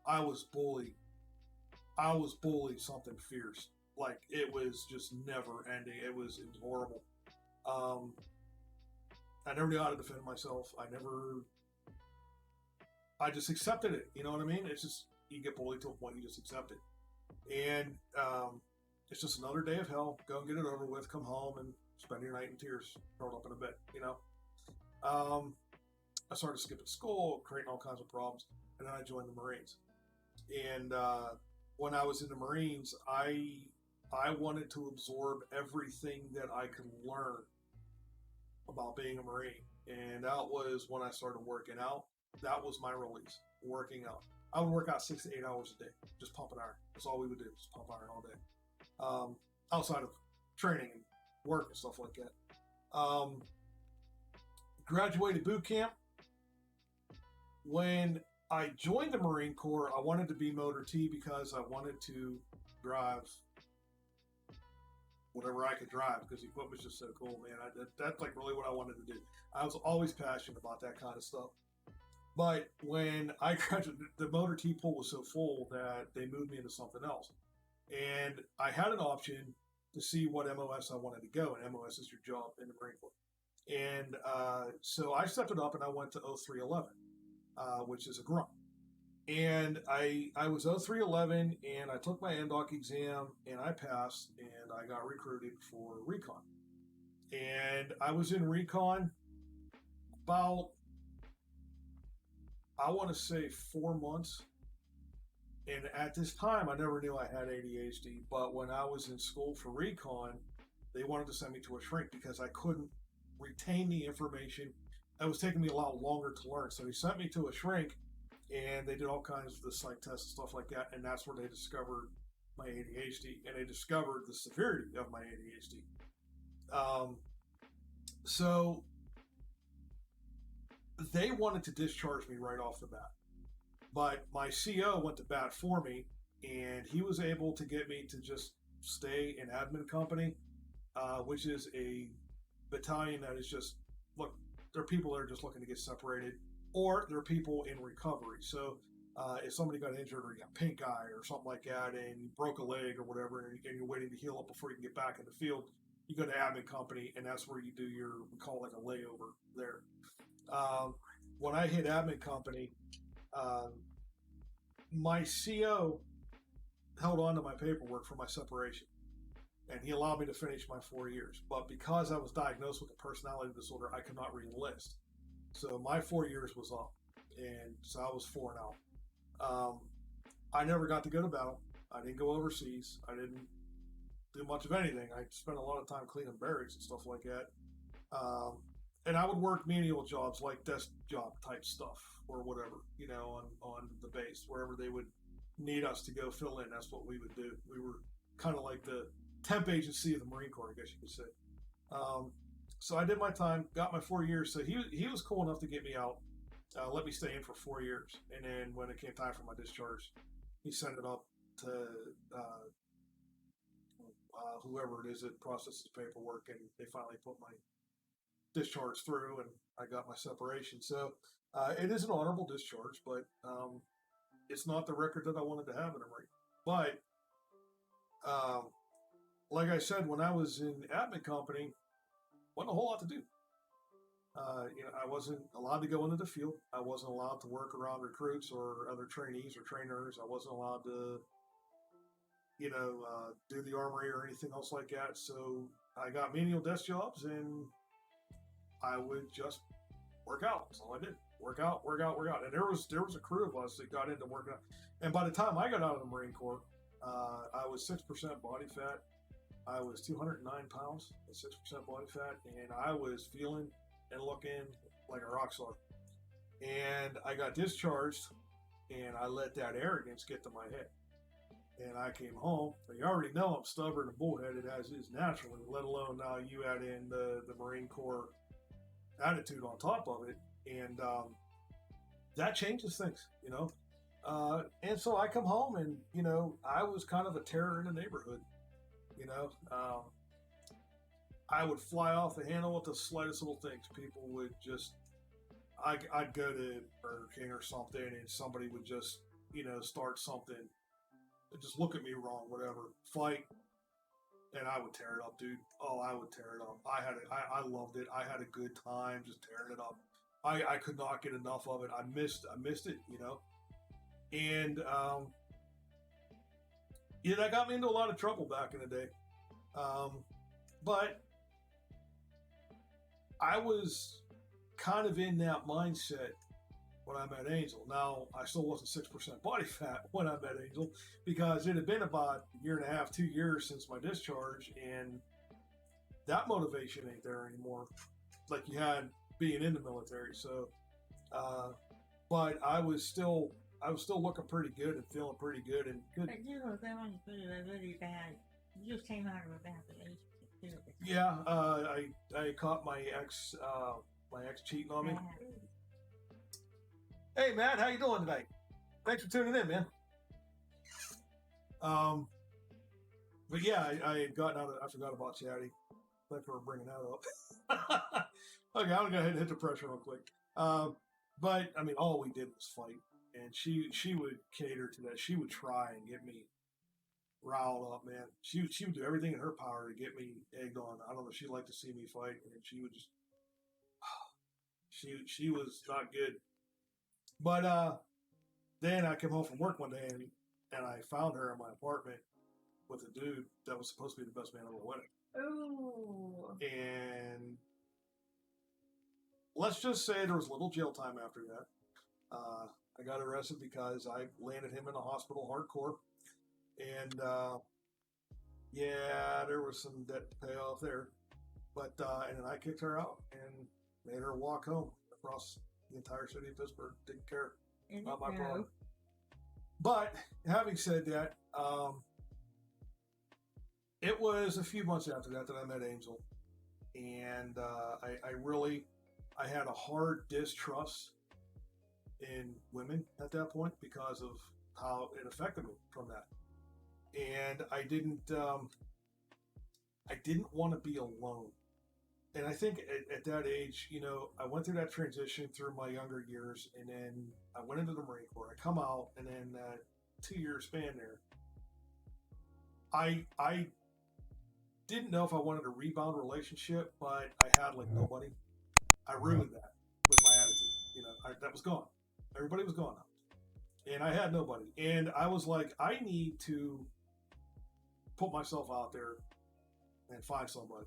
I was bullied something fierce. Like, it was just never ending. It was horrible. I never knew how to defend myself. I just accepted it. You know what I mean? It's just, you get bullied to a point, you just accept it. And it's just another day of hell. Go and get it over with, come home and spend your night in tears, curled up in a bed, I started skipping school, creating all kinds of problems, and then I joined the Marines. And when I was in the Marines, I wanted to absorb everything that I could learn about being a Marine. And that was when I started working out. That was my release, working out. I would work out 6 to 8 hours a day, just pumping iron. That's all we would do, just pump iron all day. Outside of training and work and stuff like that. Graduated boot camp. When I joined the Marine Corps, I wanted to be motor T because I wanted to drive whatever I could drive because the equipment was just so cool, man. That's like really what I wanted to do. I was always passionate about that kind of stuff. But when I graduated, the motor T pool was so full that they moved me into something else. And I had an option to see what MOS I wanted to go, and MOS is your job in the Marine Corps. And so I stepped it up and I went to 0311, which is a grunt. And I was 0311 and I took my NDOC exam and I passed and I got recruited for recon. And I was in recon about, I want to say 4 months. And at this time, I never knew I had ADHD, but when I was in school for recon, they wanted to send me to a shrink because I couldn't retain the information. It was taking me a lot longer to learn. So they sent me to a shrink and they did all kinds of the psych tests and stuff like that. And that's where they discovered my ADHD and they discovered the severity of my ADHD. So they wanted to discharge me right off the bat. But my CO went to bat for me, and he was able to get me to just stay in admin company, which is a battalion that is just, look, there are people that are just looking to get separated, or there are people in recovery. So if somebody got injured or you got pink eye or something like that, and you broke a leg or whatever, and you're waiting to heal up before you can get back in the field, you go to admin company, and that's where you do your, we call it like a layover there. When I hit admin company, my CO held on to my paperwork for my separation, and he allowed me to finish my 4 years. But because I was diagnosed with a personality disorder, I could not re-enlist. So my 4 years was up, and so I was 4 and out. I never got to go to battle. I didn't go overseas. I didn't do much of anything. I spent a lot of time cleaning barracks and stuff like that. And I would work menial jobs like desk job type stuff or whatever, you know, on the base, wherever they would need us to go fill in. That's what we would do. We were kind of like the temp agency of the Marine Corps, I guess you could say. So I did my time, got my 4 years. So he was cool enough to get me out. let me stay in for 4 years. And then when it came time for my discharge, he sent it up to whoever it is that processes paperwork, and they finally put my discharge through, and I got my separation. So it is an honorable discharge, but it's not the record that I wanted to have in a Marine. But like I said, when I was in admin company, wasn't a whole lot to do. I wasn't allowed to go into the field. I wasn't allowed to work around recruits or other trainees or trainers. I wasn't allowed to, do the armory or anything else like that. So I got menial desk jobs, and I would just work out. That's all I did. Work out. And there was a crew of us that got into working out. And by the time I got out of the Marine Corps, I was 6% body fat. I was 209 pounds, 6% body fat, and I was feeling and looking like a rock star. And I got discharged, and I let that arrogance get to my head. And I came home. You already know I'm stubborn and bullheaded as is naturally, let alone now you add in the Marine Corps attitude on top of it. And that changes things, And so I come home, and, I was kind of a terror in the neighborhood. I would fly off the handle with the slightest little things. People would just, I'd go to Burger King or something, and somebody would just, start something, just look at me wrong, whatever, fight, and I would tear it up, dude. Oh, I would tear it up. I loved it. I had a good time just tearing it up. I could not get enough of it. I missed it, and that got me into a lot of trouble back in the day. But I was kind of in that mindset when I met Angel. Now, I still wasn't 6% body fat when I met Angel, because it had been about a year and a half, 2 years since my discharge, and that motivation ain't there anymore like you had being in the military. So, but I was still looking pretty good and feeling pretty good and good. But you were going through a really bad. You just came out of a bad relationship too. Yeah, I caught my ex cheating on me. Hey, Matt, how you doing tonight? Thanks for tuning in, man. But yeah, I had gotten out of. I forgot about Chatty. Thanks for bringing that up. Okay, I'm gonna go ahead and hit the pressure real quick. But I mean, all we did was fight, and she would cater to that. She would try and get me riled up, man. She would do everything in her power to get me egged on. I don't know if she'd like to see me fight, and she would just. She was not good. But then I came home from work one day, and I found her in my apartment with a dude that was supposed to be the best man at the wedding. Oh. And let's just say there was little jail time after that. I got arrested because I landed him in the hospital hardcore. And yeah, there was some debt to pay off there. But and then I kicked her out and made her walk home across the entire city of Pittsburgh. Didn't care. Not my problem. But having said that, it was a few months after that I met Angel, and I had a hard distrust in women at that point because of how it affected me from that, and I didn't want to be alone. And I think at that age, I went through that transition through my younger years, and then I went into the Marine Corps. I come out, and then that 2-year span there, I didn't know if I wanted a rebound relationship, but I had like nobody. I ruined that with my attitude. That was gone. Everybody was gone now, and I had nobody. And I was like, I need to put myself out there and find somebody.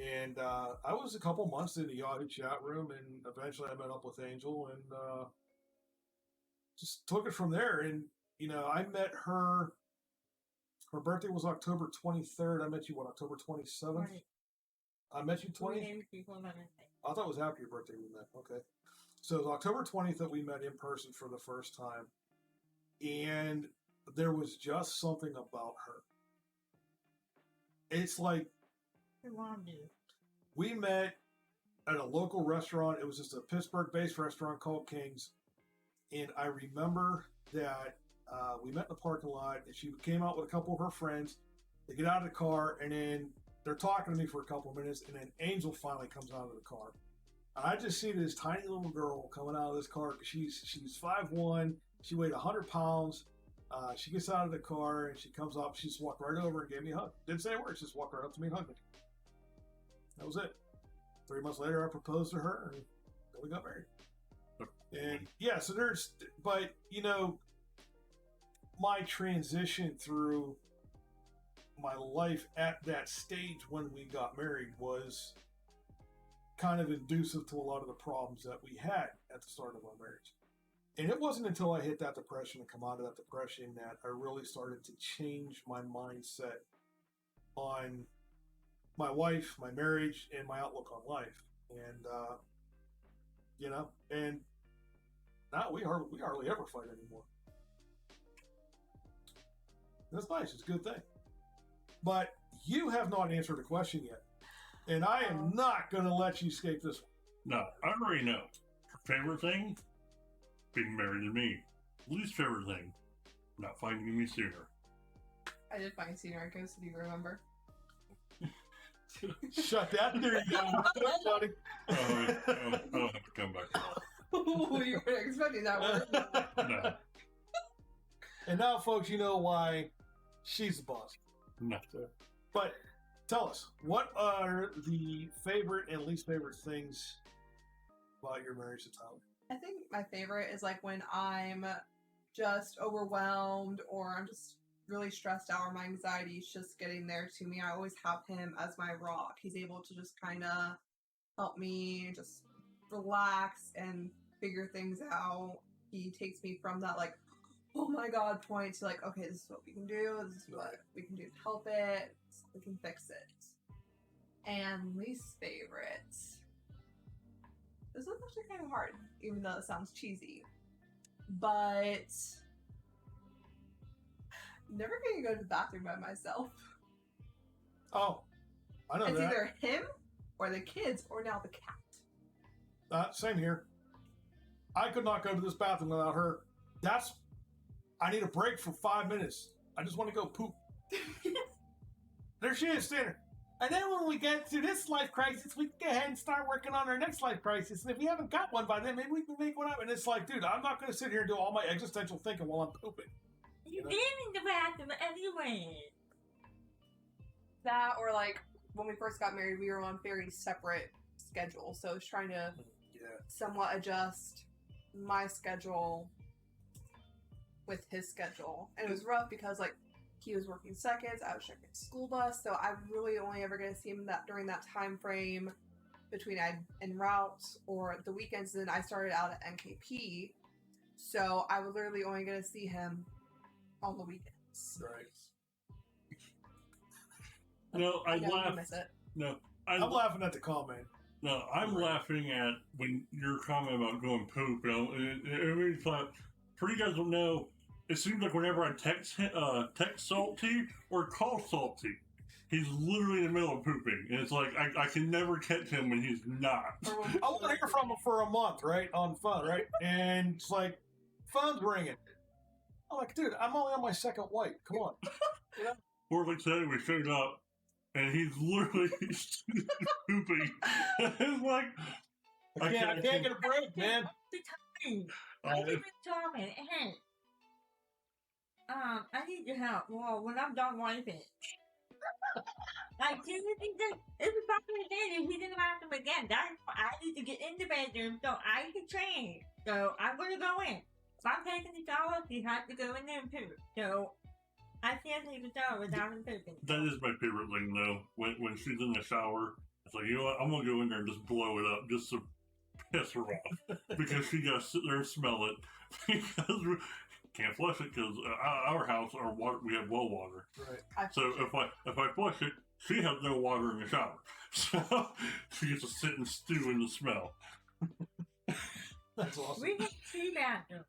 And I was a couple months in the Yahoo chat room, and eventually I met up with Angel and just took it from there. And, I met her. Her birthday was October 23rd. I met you, October 27th? Right. I met you 20th? I thought it was after your birthday we met. Okay. So it was October 20th that we met in person for the first time. And there was just something about her. It's like, we met at a local restaurant. It was just a Pittsburgh-based restaurant called King's. And I remember that we met in the parking lot, and she came out with a couple of her friends. They get out of the car, and then they're talking to me for a couple of minutes, and then Angel finally comes out of the car. And I just see this tiny little girl coming out of this car. She's 5'1". She weighed 100 pounds. She gets out of the car, and she comes up. She just walked right over and gave me a hug. Didn't say a word. She just walked right up to me and hugged me. That was it. 3 months later, I proposed to her, and then we got married. And yeah, so but you know, my transition through my life at that stage when we got married was kind of inducive to a lot of the problems that we had at the start of our marriage. And it wasn't until I hit that depression and come out of that depression that I really started to change my mindset on my wife, my marriage, and my outlook on life. And, you know, and now we hardly ever fight anymore. That's nice. It's a good thing. But you have not answered a question yet. And I am not going to let you escape this one. No, I already know. Favorite thing? Being married to me. Least favorite thing? Not finding me sooner. I did find senior Ghost, if you remember. Shut that there you go. Buddy. I'll have to come back to that. You weren't expecting that word. No. And now, folks, you know why she's the boss. No. But tell us, what are the favorite and least favorite things about your marriage to Tyler? I think my favorite is like when I'm just overwhelmed or I'm just really stressed out or my anxiety is just getting there to me. I always have him as my rock. He's able to just kind of help me just relax and figure things out. He takes me from that like, oh my god point to like, okay, this is what we can do. This is what we can do to help it. We can fix it. And least favorite. This is actually kind of hard, even though it sounds cheesy. But never getting to go to the bathroom by myself. Oh, I know It's that. either him or the kids or now the cat. Same here. I could not go to this bathroom without her. I need a break for 5 minutes. I just want to go poop. There she is, standing. And then when we get to this life crisis, we can go ahead and start working on our next life crisis. And if we haven't got one by then, maybe we can make one up. And it's like, dude, I'm not going to sit here and do all my existential thinking while I'm pooping. You live in the bathroom anyway. That or like when we first got married, we were on very separate schedules. So I was trying to somewhat adjust my schedule with his schedule. And it was rough because like he was working seconds, I was checking school bus, so I really only ever get to see him during that time frame between en route or the weekends. Then I started out at NKP, so I was literally only going to see him on the weekends. Right. No, I know laugh. you miss it. No, I'm laughing at the comment. No, I'm laughing at when you're talking about going poop. You know, it's like, for you guys don't know, it seems like whenever I text Salty or call Salty, he's literally in the middle of pooping. And it's like, I can never catch him when he's not. I want to hear from him for a month, right? On the phone, right? And it's like, phone's ringing. I'm like, dude, I'm only on my second wipe. Come on. You know? Or like today, we showed up, and he's literally pooping. It's like, I can't get a break, man. The time. I keep talking. Hey, I need your help. Well, when I'm done wiping. Like, seriously, this is probably again, if he's in the bathroom again, I need to get in the bedroom so I can change. So I'm gonna go in. If I'm taking the shower, he has to go in there and poop. So I can't take the shower without him pooping. that is my favorite thing, though. When she's in the shower, it's like, you know what? I'm gonna go in there and just blow it up, just to piss her off, because she gotta sit there and smell it. Because we can't flush it because our house, our water, we have well water. Right. So if I flush it, she has no water in the shower, so she gets to sit and stew in the smell. That's awesome. We have 2 bathrooms.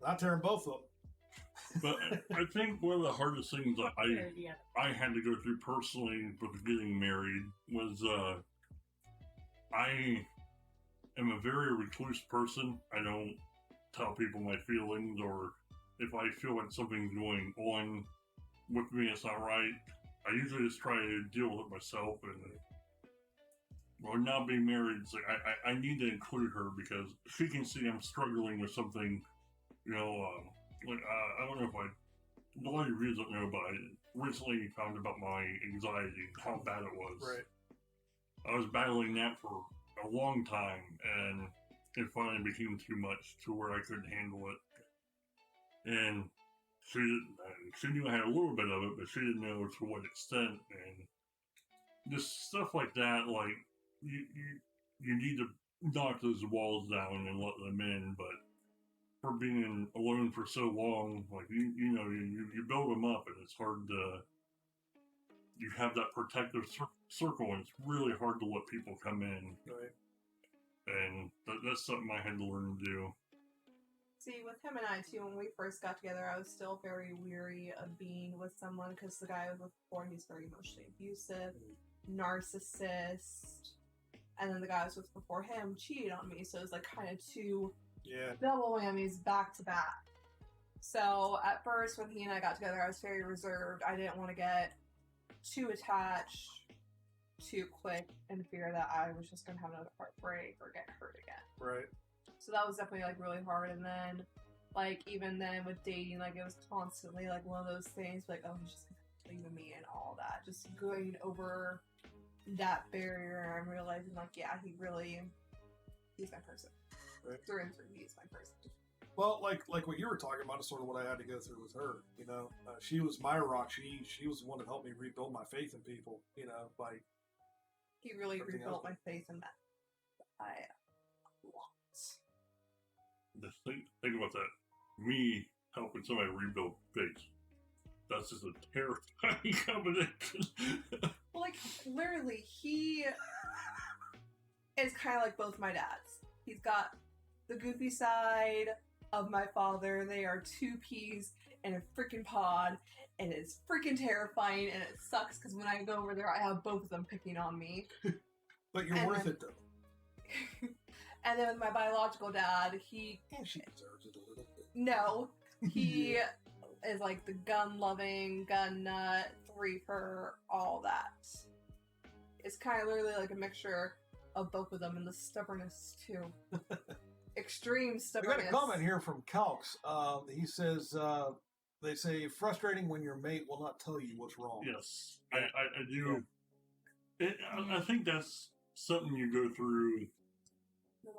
Not tearing both of them. But I think one of the hardest things that I had to go through personally with getting married was I am a very recluse person. I don't tell people my feelings, or if I feel like something's going on with me, it's not right. I usually just try to deal with it myself. And or not being married, it's like I need to include her because she can see I'm struggling with something. You know, I don't know if a lot of you don't know, but I recently found about my anxiety, how bad it was. Right. I was battling that for a long time, and it finally became too much to where I couldn't handle it. And she knew I had a little bit of it, but she didn't know to what extent. And just stuff like that, like you need to knock those walls down and let them in. But for being alone for so long, like you build them up, and it's hard to. You have that protective circle, and it's really hard to let people come in. Right. And that's something I had to learn to do. See, with him and I too, when we first got together, I was still very weary of being with someone because the guy I was with before, he's very emotionally abusive, narcissist, and then the guy I was with before him cheated on me, so it was like kind of two double whammies back to back. So at first, when he and I got together, I was very reserved. I didn't want to get too attached too quick in fear that I was just going to have another heartbreak or get hurt again. Right. So that was definitely like really hard. And then like even then with dating, like it was constantly like one of those things like, oh, he's just gonna leave me and all that. Just going over that barrier, I'm realizing like, yeah, he's my person. Right. Through and through, he's my person. Well, like what you were talking about is sort of what I had to go through with her. You know, she was my rock. She was the one that helped me rebuild my faith in people. You know, like he really rebuilt my faith in that. I want. Just think about that. Me helping somebody rebuild faith. That's just a terrifying combination. Well, like literally, he is kind of like both my dads. He's got the goofy side of my father. They are two peas in a freaking pod, and it's freaking terrifying, and it sucks because when I go over there, I have both of them picking on me. But you're worth it, though. And then with my biological dad, she deserves it a little bit. No, he is like the gun-loving, gun nut, reaper, all that. It's kind of literally like a mixture of both of them, and the stubbornness, too. Extreme We stubbornness. got a comment here from Calx. He says, they say, frustrating when your mate will not tell you what's wrong. Yes, I do. I think that's something you go through,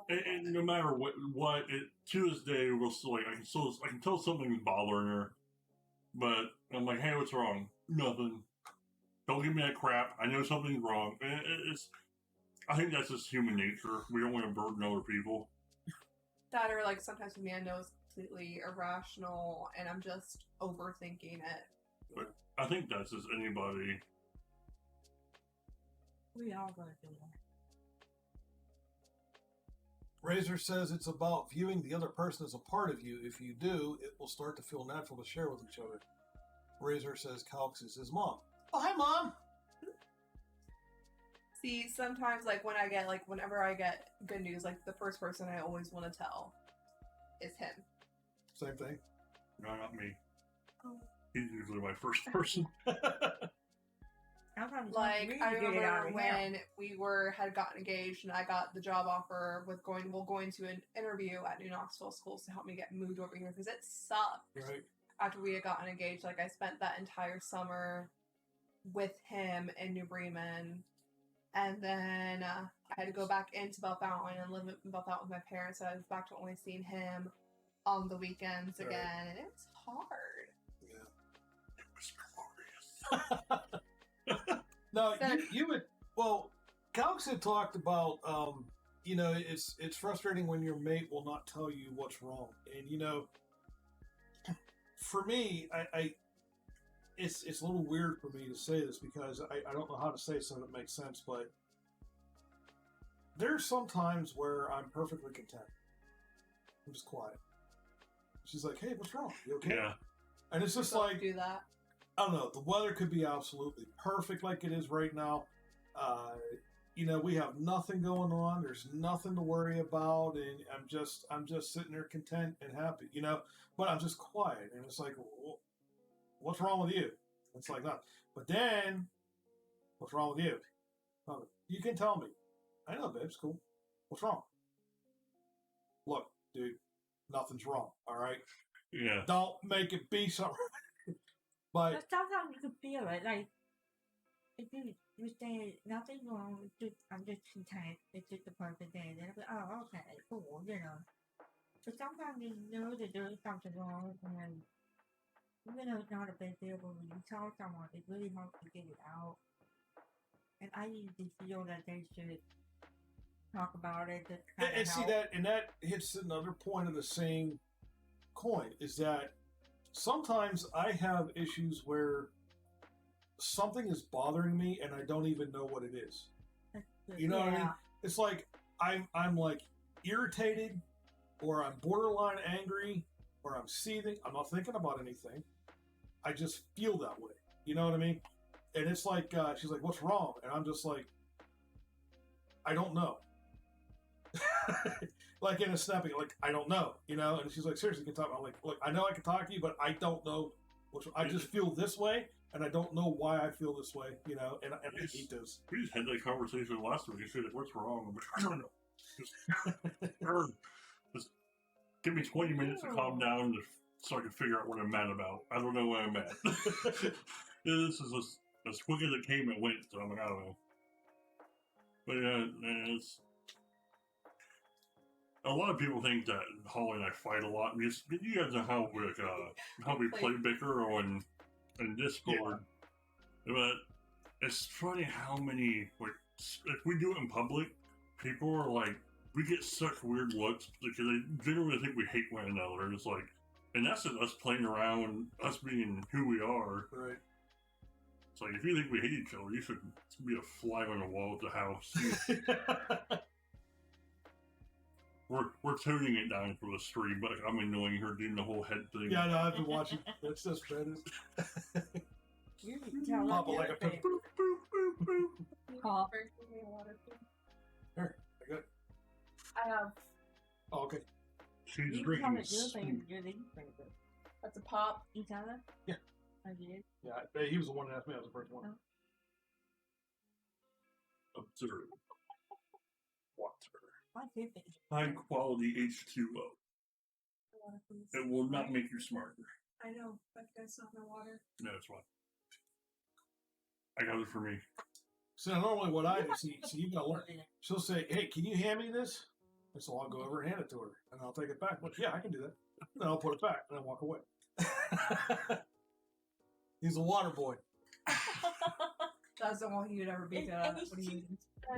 and no matter what it, to this day, we'll still, like, I can tell something's bothering her, but I'm like, hey, what's wrong? Nothing. Don't give me that crap. I know something's wrong. I think that's just human nature. We don't want to burden other people. That, or like sometimes with me, I know it's completely irrational, and I'm just overthinking it. But I think that's just anybody. We all gonna do that. Razor says it's about viewing the other person as a part of you. If you do, it will start to feel natural to share with each other. Razor says Calx is his mom. Oh, hi, Mom! See, sometimes, like, whenever I get good news, like, the first person I always want to tell is him. Same thing. No, not me. Oh. He's usually my first person. Like, I remember when we had gotten engaged, and I got the job offer with going to an interview at New Knoxville Schools to help me get moved over here, because it sucked. Right. After we had gotten engaged, like, I spent that entire summer with him in New Bremen, and then I had to go back into Belle Fountain and live in Belle Fountain with my parents, so I was back to only seeing him on the weekends again, and it was hard. Yeah. It was glorious. No, you would. Well, Calx had talked about, it's frustrating when your mate will not tell you what's wrong, and for me, it's a little weird for me to say this because I don't know how to say it so that it makes sense, but there's some times where I'm perfectly content. I'm just quiet. She's like, "Hey, what's wrong? You okay?" Yeah. And it's just Don't like, do that. I don't know. The weather could be absolutely perfect like it is right now. you know, we have nothing going on. There's nothing to worry about, and I'm just sitting there content and happy, you know. But I'm just quiet, and it's like, what's wrong with you? It's like that. But then, what's wrong with you? Oh, you can tell me. I know, babe. It's cool. What's wrong? Look, dude, nothing's wrong. All right. Yeah. Don't make it be something. But But sometimes you can feel it. Like, if you say nothing wrong, I'm just content. It's just a perfect day. Then I'll be, oh, okay, cool, you know. But sometimes you know that there's something wrong, and even though it's not a big deal, but when you tell someone, it really helps you get it out. And I usually feel that they should talk about it. Just kind and of see that, and that hits another point of the same coin, is that sometimes I have issues where something is bothering me and I don't even know what it is. You know what I mean? It's like I'm like irritated, or I'm borderline angry, or I'm seething. I'm not thinking about anything. I just feel that way. You know what I mean? And it's like she's like, "What's wrong?" And I'm just like, "I don't know." Like in a snapping, like, I don't know, you know. And she's like, "Seriously, you can talk." I'm like, "Look, I know I can talk to you, but I don't know. I just feel this way, and I don't know why I feel this way, you know." And I hate this. We just had that conversation last week. You said, "What's wrong?" I'm like, I don't know. Just give me 20 minutes to calm down so I can figure out what I'm mad about. I don't know where I'm at. This is as quick as it came, it went. So I'm like, I don't know. But yeah, it's a lot of people think that Holly and I fight a lot. Because you guys know how we play bicker on Discord. Yeah. But it's funny how many, like, if we do it in public, people are like, we get such weird looks because they generally think we hate one another. And it's like, and that's us playing around, us being who we are. Right. It's like, if you think we hate each other, you should be a fly on the wall at the house. We're tuning it down for the stream, but I'm annoying her doing the whole head thing. Yeah, no, I've been watching. That's just better. You can tell Pop it like a pimp. Boop, boop, boop, boop. Cough. Here, I got it. I have. Oh, okay. She's You drinking. tell it your thing, your thing. That's a pop. You tell it? Yeah. I did. Yeah, he was the one that asked me. I was the first one. Observe. Water. My favorite. High quality H2O. It will not make you smarter. I know, but you guys not my water. No, it's fine. I got it for me. So normally what I do, see you gotta learn. She'll say, "Hey, can you hand me this?" And so I'll go over and hand it to her, and I'll take it back. But yeah, I can do that. Then I'll put it back, and then walk away. He's a water boy. That's the one you'd ever be good at when you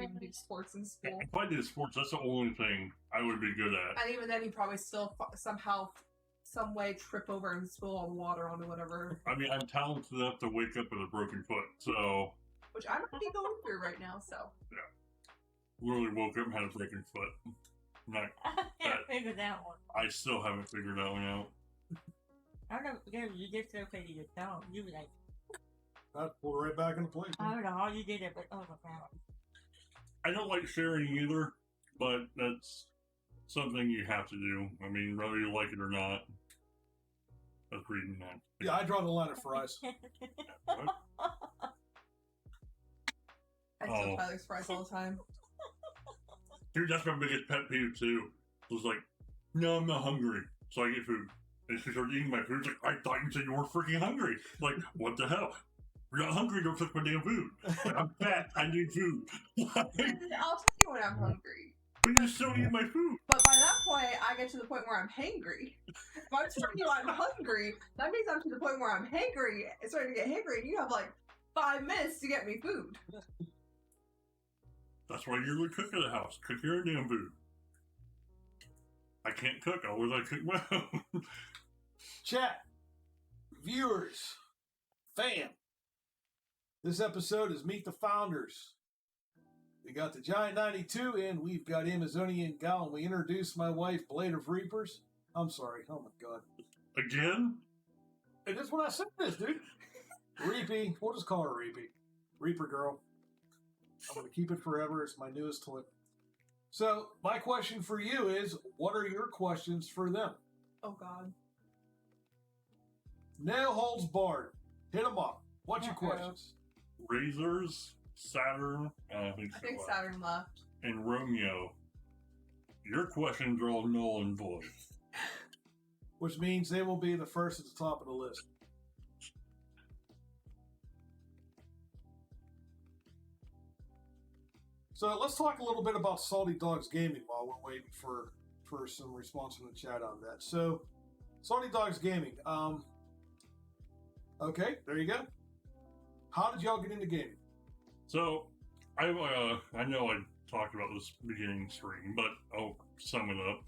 even do sports in school. If I did sports, that's the only thing I would be good at. And even then, you probably still somehow, some way, trip over and spill all the water onto whatever. I mean, I'm talented enough to wake up with a broken foot, so... Which I might be going through right now, so. Yeah. Literally woke up and had a broken foot. Not, I can't figure that one. I still haven't figured that one out. I don't know, you just so pretty yourself. You were like, I pulled right back into place. I don't know how you did it, but oh my god. I don't like sharing either, but that's something you have to do. I mean, whether you like it or not. I was reading that. Yeah, I draw the line at fries. What? I still Tyler's fries all the time. Dude, that's my biggest pet peeve too. It was like, no, I'm not hungry, so I get food. And she started eating my food. It's like, I thought you said you weren't freaking hungry. Like, what the hell? You're not hungry, don't touch my damn food. Like, I'm fat, I need food. I'll tell you when I'm hungry. But you still eat my food. But by that point, I get to the point where I'm hangry. If I'm telling you I'm hungry, that means I'm to the point where I'm hangry, starting to get hangry, and you have like 5 minutes to get me food. That's why you're the cook of the house. Cook your own damn food. I can't cook, always I cook my own. Chat, viewers, fam. This episode is Meet the Founders. We got the Giant92 and we've got Amazonian Gal, and we introduced my wife, Blade of Reapers. I'm sorry, oh my god. Again? And that's when I said this, dude. Reapy, we'll just call her Reapy. Reaper girl. I'm going to keep it forever. It's my newest toy. So my question for you is, what are your questions for them? Oh God. No holds barred. Hit them up. What's your questions? Razors, Saturn, I think Saturn left. and Romeo. Your questions are all null and void. Which means they will be the first at the top of the list. So let's talk a little bit about Salty Dogs Gaming while we're waiting for some response from the chat on that. So, Salty Dogs Gaming. Okay, there you go. How did y'all get into gaming? So, I know I talked about this beginning stream, but I'll sum it up.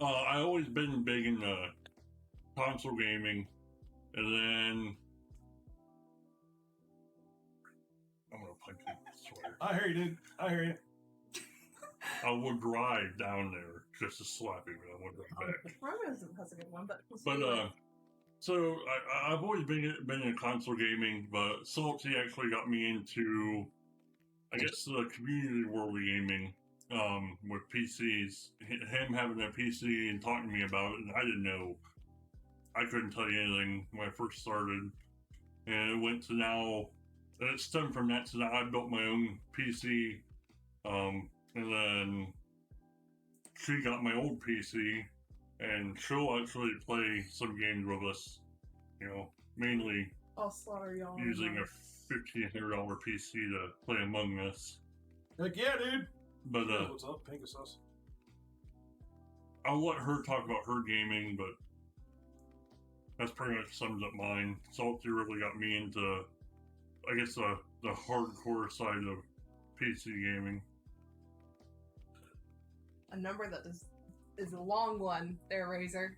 I always been big into console gaming, and then I'm gonna punch you, I swear. I hear you, dude. I hear you. I would drive down there just to slap you, but I wouldn't drive back. Romeo has a good one, but so I've always been in console gaming, but Salty actually got me into, I guess, the community world of gaming with PCs. Him having a PC and talking to me about it, and I didn't know. I couldn't tell you anything when I first started, and it went to now. And it stemmed from that to now. I built my own PC, and then she got my old PC. And she'll actually play some games with us, you know, mainly I'll slaughter y'all. using a $1,500 PC to play Among Us. Heck yeah, dude. But What's up, Pegasus? I'll let her talk about her gaming, but that's pretty much sums up mine. Salty really got me into, I guess, the hardcore side of PC gaming. A number that is a long one there, Razor.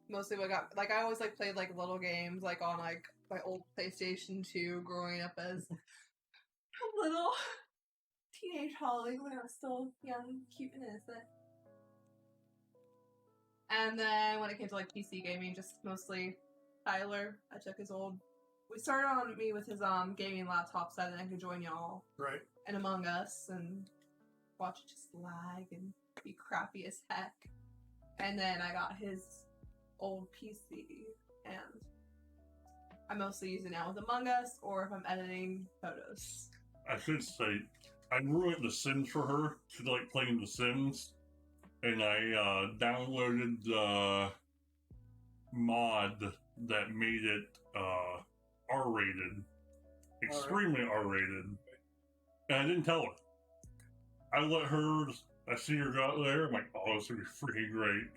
Mostly what got, like, I always played little games on my old PlayStation 2 growing up as a little teenage Holly when I was still young, cute, and innocent. And then when it came to PC gaming, just mostly Tyler. I took his old. We started on me with his gaming laptop set, and I could join y'all. Right. And Among Us and watch it just lag and be crappy as heck. And then I got his old PC, and I mostly use it now with Among Us or if I'm editing photos. I should say, I ruined The Sims for her. She liked playing The Sims, and I downloaded the mod that made it R-rated, extremely R-rated, and I didn't tell her. I let her, I see her go out there, I'm like, oh, this is gonna be freaking great.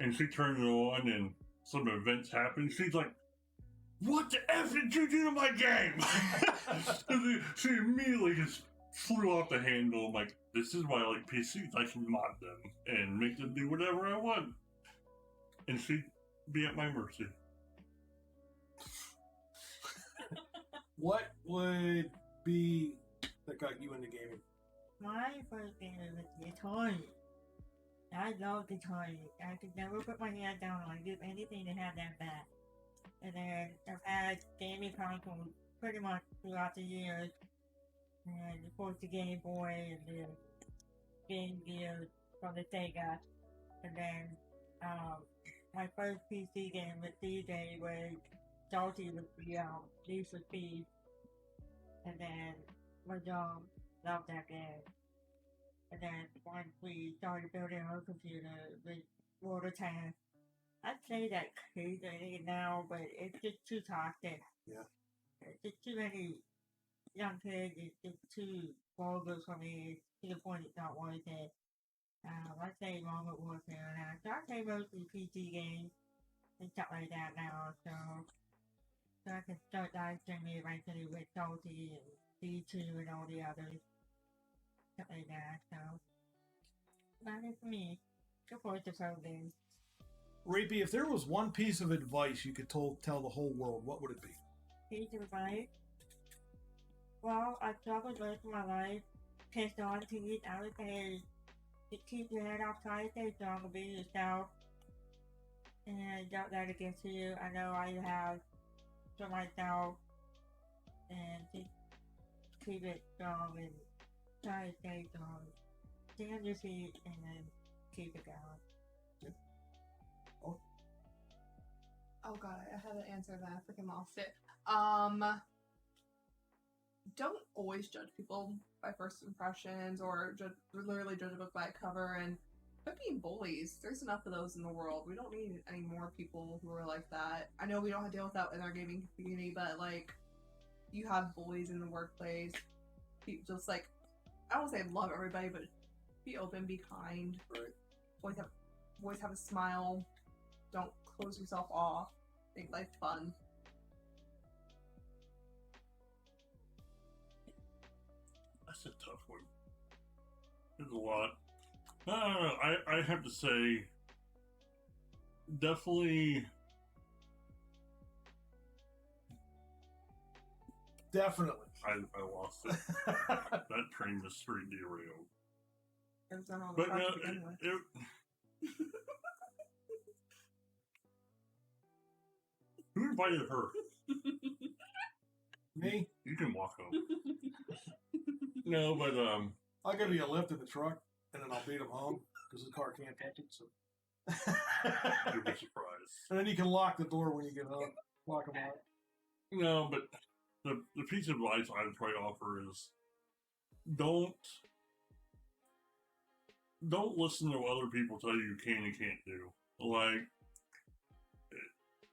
And she turned it on, and some events happened. She's like, what the F did you do to my game? And she immediately just flew off the handle. I'm like, this is why I like PCs. I can mod them and make them do whatever I want. And she'd be at my mercy. What would be that got you into gaming? My first game was the Atari. I love the Atari. I could never put my hand down on anything that had that bad. And then I've had gaming consoles pretty much throughout the years. And of course the Game Boy and the Game Gear from the Sega. And then my first PC game with DJ was Salty with the Need for Speed. And then my dog loved that game. And then once we started building our computer with Water Tank, I'd say that kids are in it now, but it's just too toxic. Yeah. It's just too many young kids, it's just too vulgar for me, to the point it's not worth it. I'd say Modern Warfare now. So I play mostly PC games and stuff like that now, so I can start live streaming eventually with Salty and D2 and all the others. Stuff like that, so not it for me. Go for it to pro games. Reapy, if there was one piece of advice you could tell the whole world, what would it be? Piece of advice? Well, I struggled most of my life, pissed on teeth. I would say to keep your head up tight, stay strong, and be yourself. And don't let it get to you. I know I have for myself. And just keep it strong and try to stay strong. Stand your feet and keep it going. Oh god, I had an answer and I freaking lost it. Don't always judge people by first impressions or literally judge a book by a cover, and quit being bullies. There's enough of those in the world. We don't need any more people who are like that. I know we don't have to deal with that in our gaming community, but like, you have bullies in the workplace. People just like, I don't say love everybody, but be open, be kind. Right. Always have a smile. Don't close yourself off. Make life fun. That's a tough one. There's a lot. I don't know. I have to say, definitely. I lost it. That train was straight derailed. It was on all the But stuff no, to begin with. Who invited her? Me? You can walk home. No, but I'll give you a lift in the truck, and then I'll beat him home because the car can't catch it. So. you'll be surprised. And then you can lock the door when you get home. Lock them out. No, but the piece of advice I would try to offer is don't listen to what other people tell you can and can't do. Like,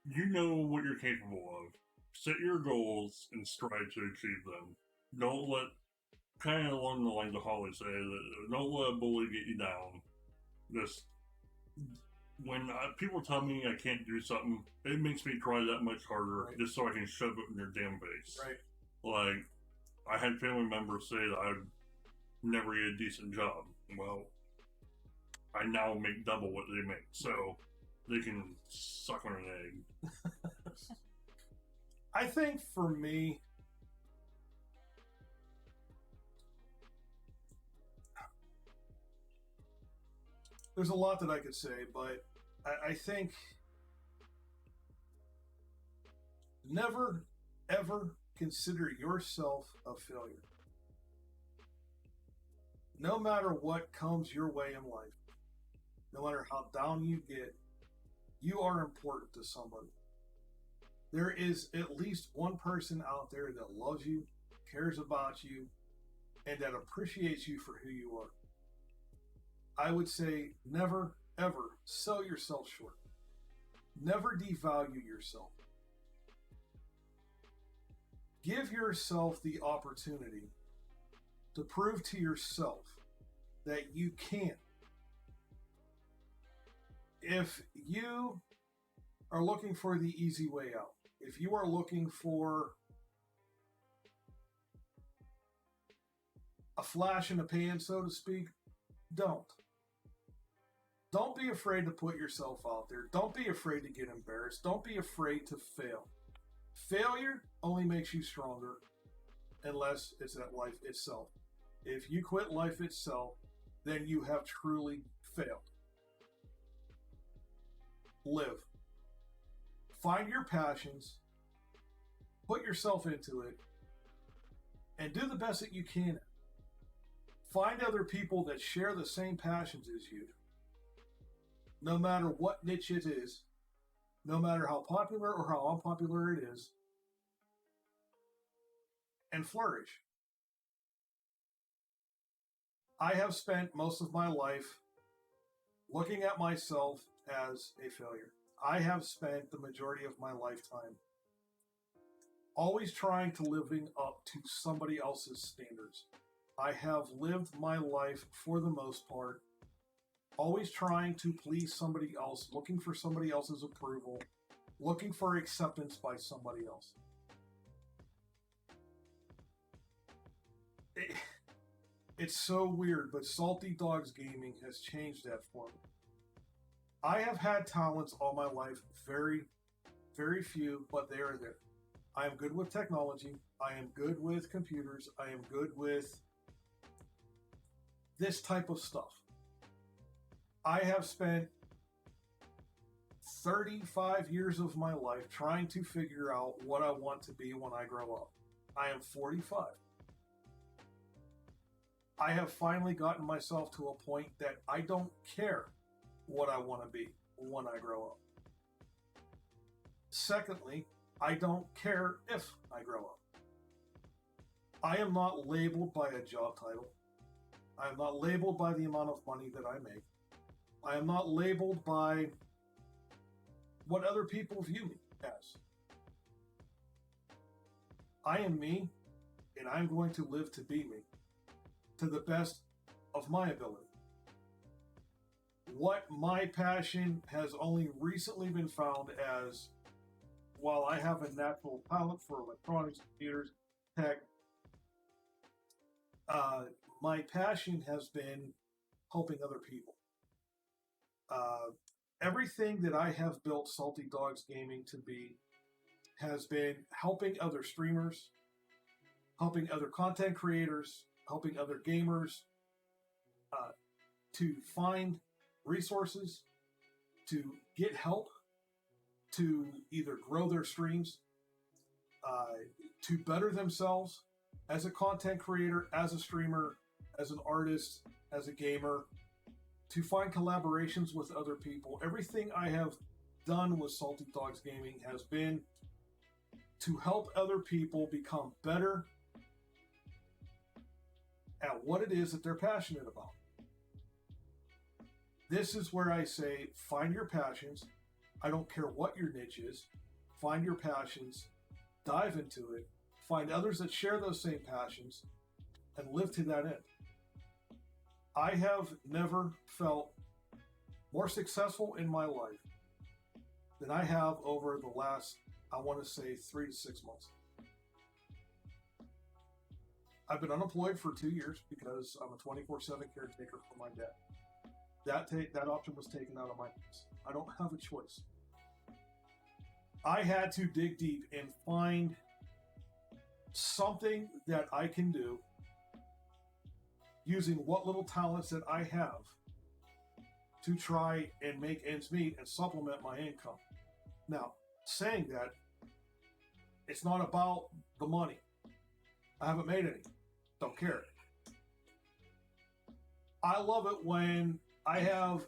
you know what you're capable of. Set your goals and strive to achieve them. Don't let, kind of along the lines of Holly said, don't let a bully get you down. Just, when people tell me I can't do something, it makes me try that much harder, Right. just so I can shove it in their damn face. Right. Like, I had family members say that I'd never get a decent job. Well, I now make double what they make, so they can suck on an egg. I think for me, there's a lot that I could say, but I think never, ever consider yourself a failure. No matter what comes your way in life, no matter how down you get, you are important to somebody. There is at least one person out there that loves you, cares about you, and that appreciates you for who you are. I would say never, ever sell yourself short. Never devalue yourself. Give yourself the opportunity to prove to yourself that you can. If you are looking for the easy way out, if you are looking for a flash in the pan, so to speak, don't. Don't be afraid to put yourself out there. Don't be afraid to get embarrassed. Don't be afraid to fail. Failure only makes you stronger unless it's at life itself. If you quit life itself, then you have truly failed. Live. Find your passions, put yourself into it, and do the best that you can. Find other people that share the same passions as you. No matter what niche it is, no matter how popular or how unpopular it is, and flourish. I have spent most of my life looking at myself as a failure. I have spent the majority of my lifetime always trying to living up to somebody else's standards. I have lived my life, for the most part, always trying to please somebody else, looking for somebody else's approval, looking for acceptance by somebody else. It's so weird, but Salty Dogs Gaming has changed that for me. I have had talents all my life, very, very few, but they are there. I am good with technology. I am good with computers. I am good with this type of stuff. I have spent 35 years of my life trying to figure out what I want to be when I grow up. I am 45. I have finally gotten myself to a point that I don't care what I want to be when I grow up. Secondly, I don't care if I grow up. I am not labeled by a job title. I am not labeled by the amount of money that I make. I am not labeled by what other people view me as. I am me, and I'm going to live to be me, to the best of my ability. What my passion has only recently been found as, while I have a natural talent for electronics, computers, tech, my passion has been helping other people. Everything that I have built Salty Dogs Gaming to be has been helping other streamers, helping other content creators, helping other gamers to find resources, to get help, to either grow their streams, to better themselves as a content creator, as a streamer, as an artist, as a gamer, to find collaborations with other people. Everything I have done with Salty Dogs Gaming has been to help other people become better at what it is that they're passionate about. This is where I say, find your passions. I don't care what your niche is. Find your passions, dive into it, find others that share those same passions, and live to that end. I have never felt more successful in my life than I have over the last, I want to say, 3 to 6 months. I've been unemployed for 2 years because I'm a 24/7 caretaker for my dad. That option was taken out of my hands. I don't have a choice. I had to dig deep and find something that I can do using what little talents that I have to try and make ends meet and supplement my income. Now, saying that, it's not about the money. I haven't made any. Don't care. I love it when I have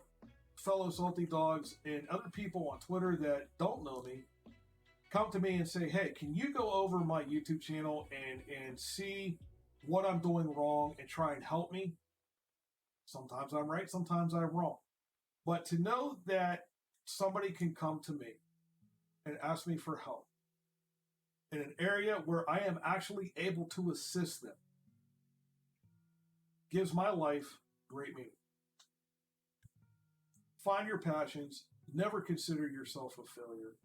fellow Salty Dogs and other people on Twitter that don't know me come to me and say, hey, can you go over my YouTube channel and see what I'm doing wrong and try and help me? Sometimes I'm right, sometimes I'm wrong. But to know that somebody can come to me and ask me for help in an area where I am actually able to assist them gives my life great meaning. Find your passions. Never consider yourself a failure.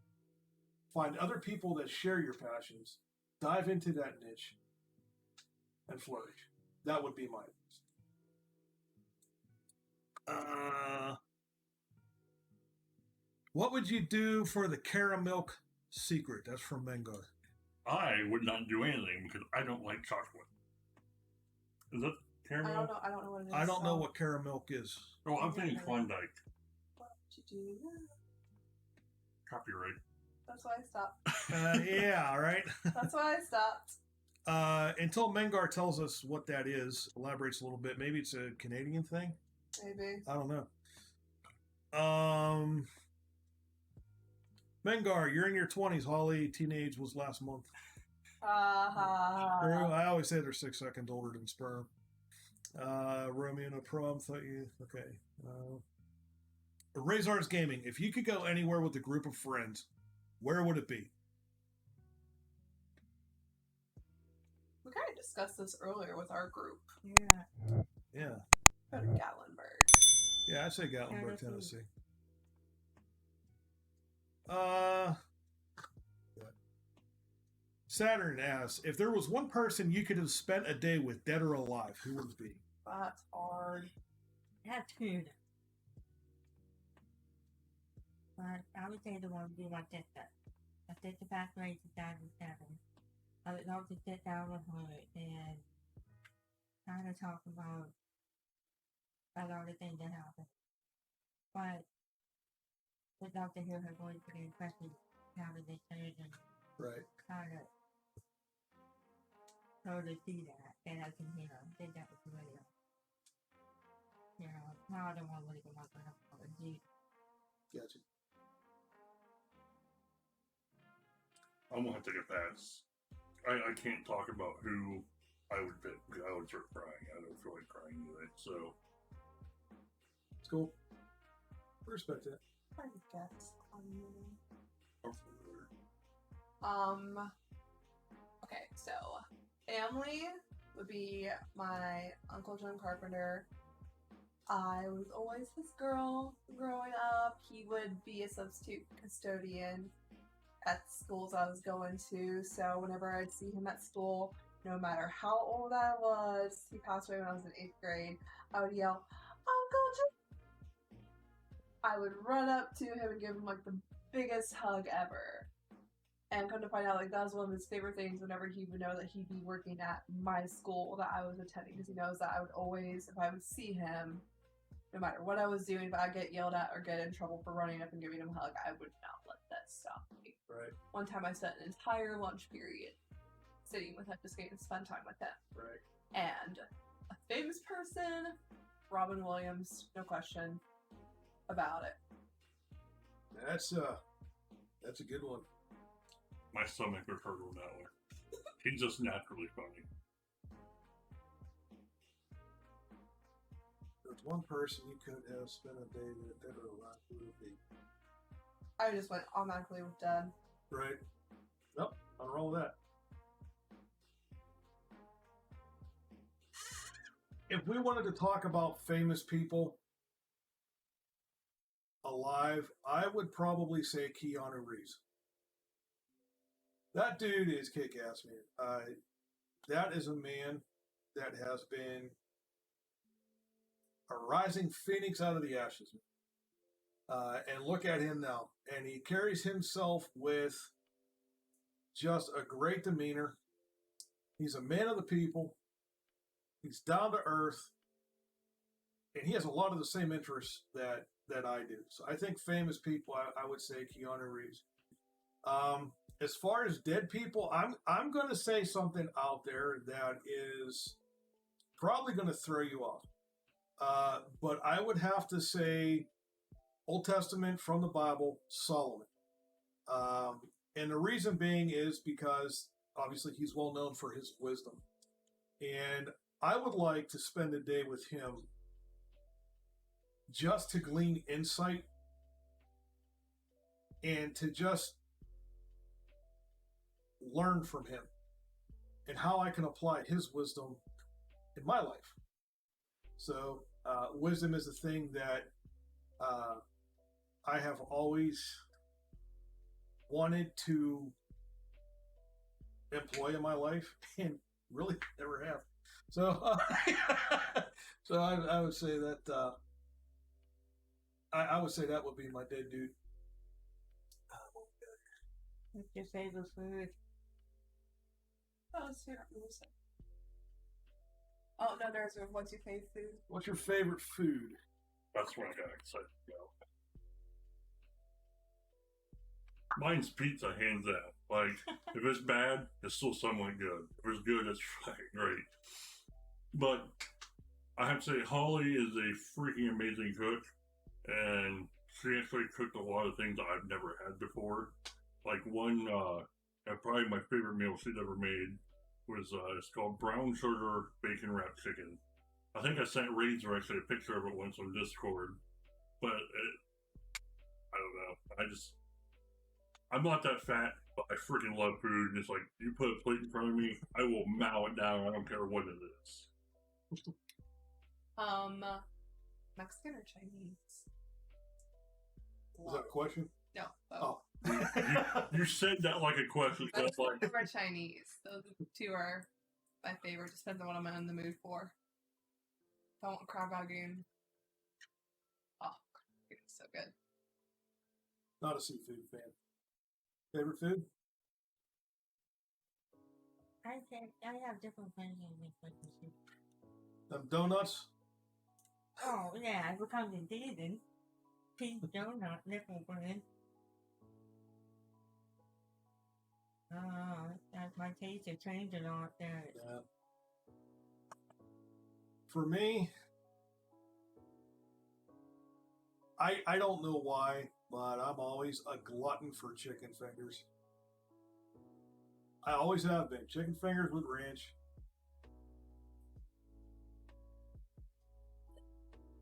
Find other people that share your passions. Dive into that niche and flourish. That would be my advice. What would you do for the caramel secret? That's from Mengar. I would not do anything because I don't like chocolate. Is that caramel? I don't know what it is. I don't know what caramel is. Oh, I'm thinking Klondike. What would you do? Copyright. That's why I stopped. Yeah, right. That's why I stopped. Until Mengar tells us what that is, elaborates a little bit. Maybe it's a Canadian thing. Maybe. I don't know. Mengar, you're in your 20s. Holly, teenage was last month. I always say they're 6 seconds older than sperm. Romeo no prom, thought you. Okay. Razor's Gaming. If you could go anywhere with a group of friends, where would it be? We kind of discussed this earlier with our group. Yeah. Yeah. Go to Gatlinburg. Yeah, I'd say Gatlinburg, Tennessee. Saturn asks, if there was one person you could have spent a day with, dead or alive, who would it be? That's hard. Tattooed. But I would say the one would be my sister. My sister passed away in 2007. I would love to sit down with her and kind of talk about a lot of things that happened. But would love to hear her voice again, especially having this surgeon. Right. Kind of so to see that. that I can, did that with the video. Now I don't want to really go back on apology. Gotcha. I'm gonna have to get past. I can't talk about who I would pick because I would start crying. I don't feel like crying anyway. So It's cool. Respect that. I guess. hopefully Okay, so family would be my Uncle John Carpenter. I was always his girl growing up. He would be a substitute custodian at schools I was going to, so whenever I'd see him at school, no matter how old I was, he passed away when I was in 8th grade, I would yell, Uncle John! I would run up to him and give him like the biggest hug ever. And come to find out, like, that was one of his favorite things whenever he would know that he'd be working at my school that I was attending, because he knows that I would always, if I would see him, no matter what I was doing, if I get yelled at or get in trouble for running up and giving him a hug, I would not let that stop me. Right. One time I spent an entire lunch period sitting with him, just getting to spend time with him. Right. And a famous person, Robin Williams, no question about it. That's a good one. my stomach would hurt on that one. He's just naturally funny. There's one person you could have spent a day with that would be. I just went automatically with Dad. Right. Nope. I'll roll that. If we wanted to talk about famous people alive, I would probably say Keanu Reeves. That dude is kick-ass, man. That is a man that has been a rising phoenix out of the ashes. And look at him now. And he carries himself with just a great demeanor. He's a man of the people. He's down to earth. And he has a lot of the same interests that I do. So I think famous people, I would say Keanu Reeves. As far as dead people, I'm going to say something out there that is probably going to throw you off. But I would have to say Old Testament from the Bible, Solomon. And the reason being is because obviously he's well known for his wisdom. And I would like to spend a day with him just to glean insight and to just learn from him and how I can apply his wisdom in my life. So wisdom is the thing that I have always wanted to employ in my life and really never have. So, so I would say that I would say that would be my dead dude. What's your favorite food? Oh, oh no, there's what's your favorite food? What's your favorite food? That's when I got excited to go. Mine's pizza, hands out. Like, if it's bad, it's still somewhat good. If it's good, it's fucking great. But I have to say, Holly is a freaking amazing cook, and she actually cooked a lot of things I've never had before. Like one, probably my favorite meal she'd ever made was it's called brown sugar bacon wrapped chicken. I think I sent Razor actually a picture of it once on Discord, but I don't know. I'm not that fat, but I freaking love food. And it's like, you put a plate in front of me, I will mow it down. I don't care what it is. Mexican or Chinese? Was that a question? No. Oh. You said that like a question. So it's like, Mexican or Chinese. Those two are my favorite. Just depends on what I'm in the mood for. If I want crab ragoon. Oh, it's so good. Not a seafood fan. Favorite food? I have different things in this relationship. Donuts? Oh, yeah, it becomes a season. Pink donut, nipple bread. My taste has changed a lot there. Yeah. For me, I don't know why, but I'm always a glutton for chicken fingers. I always have been. Chicken fingers with ranch.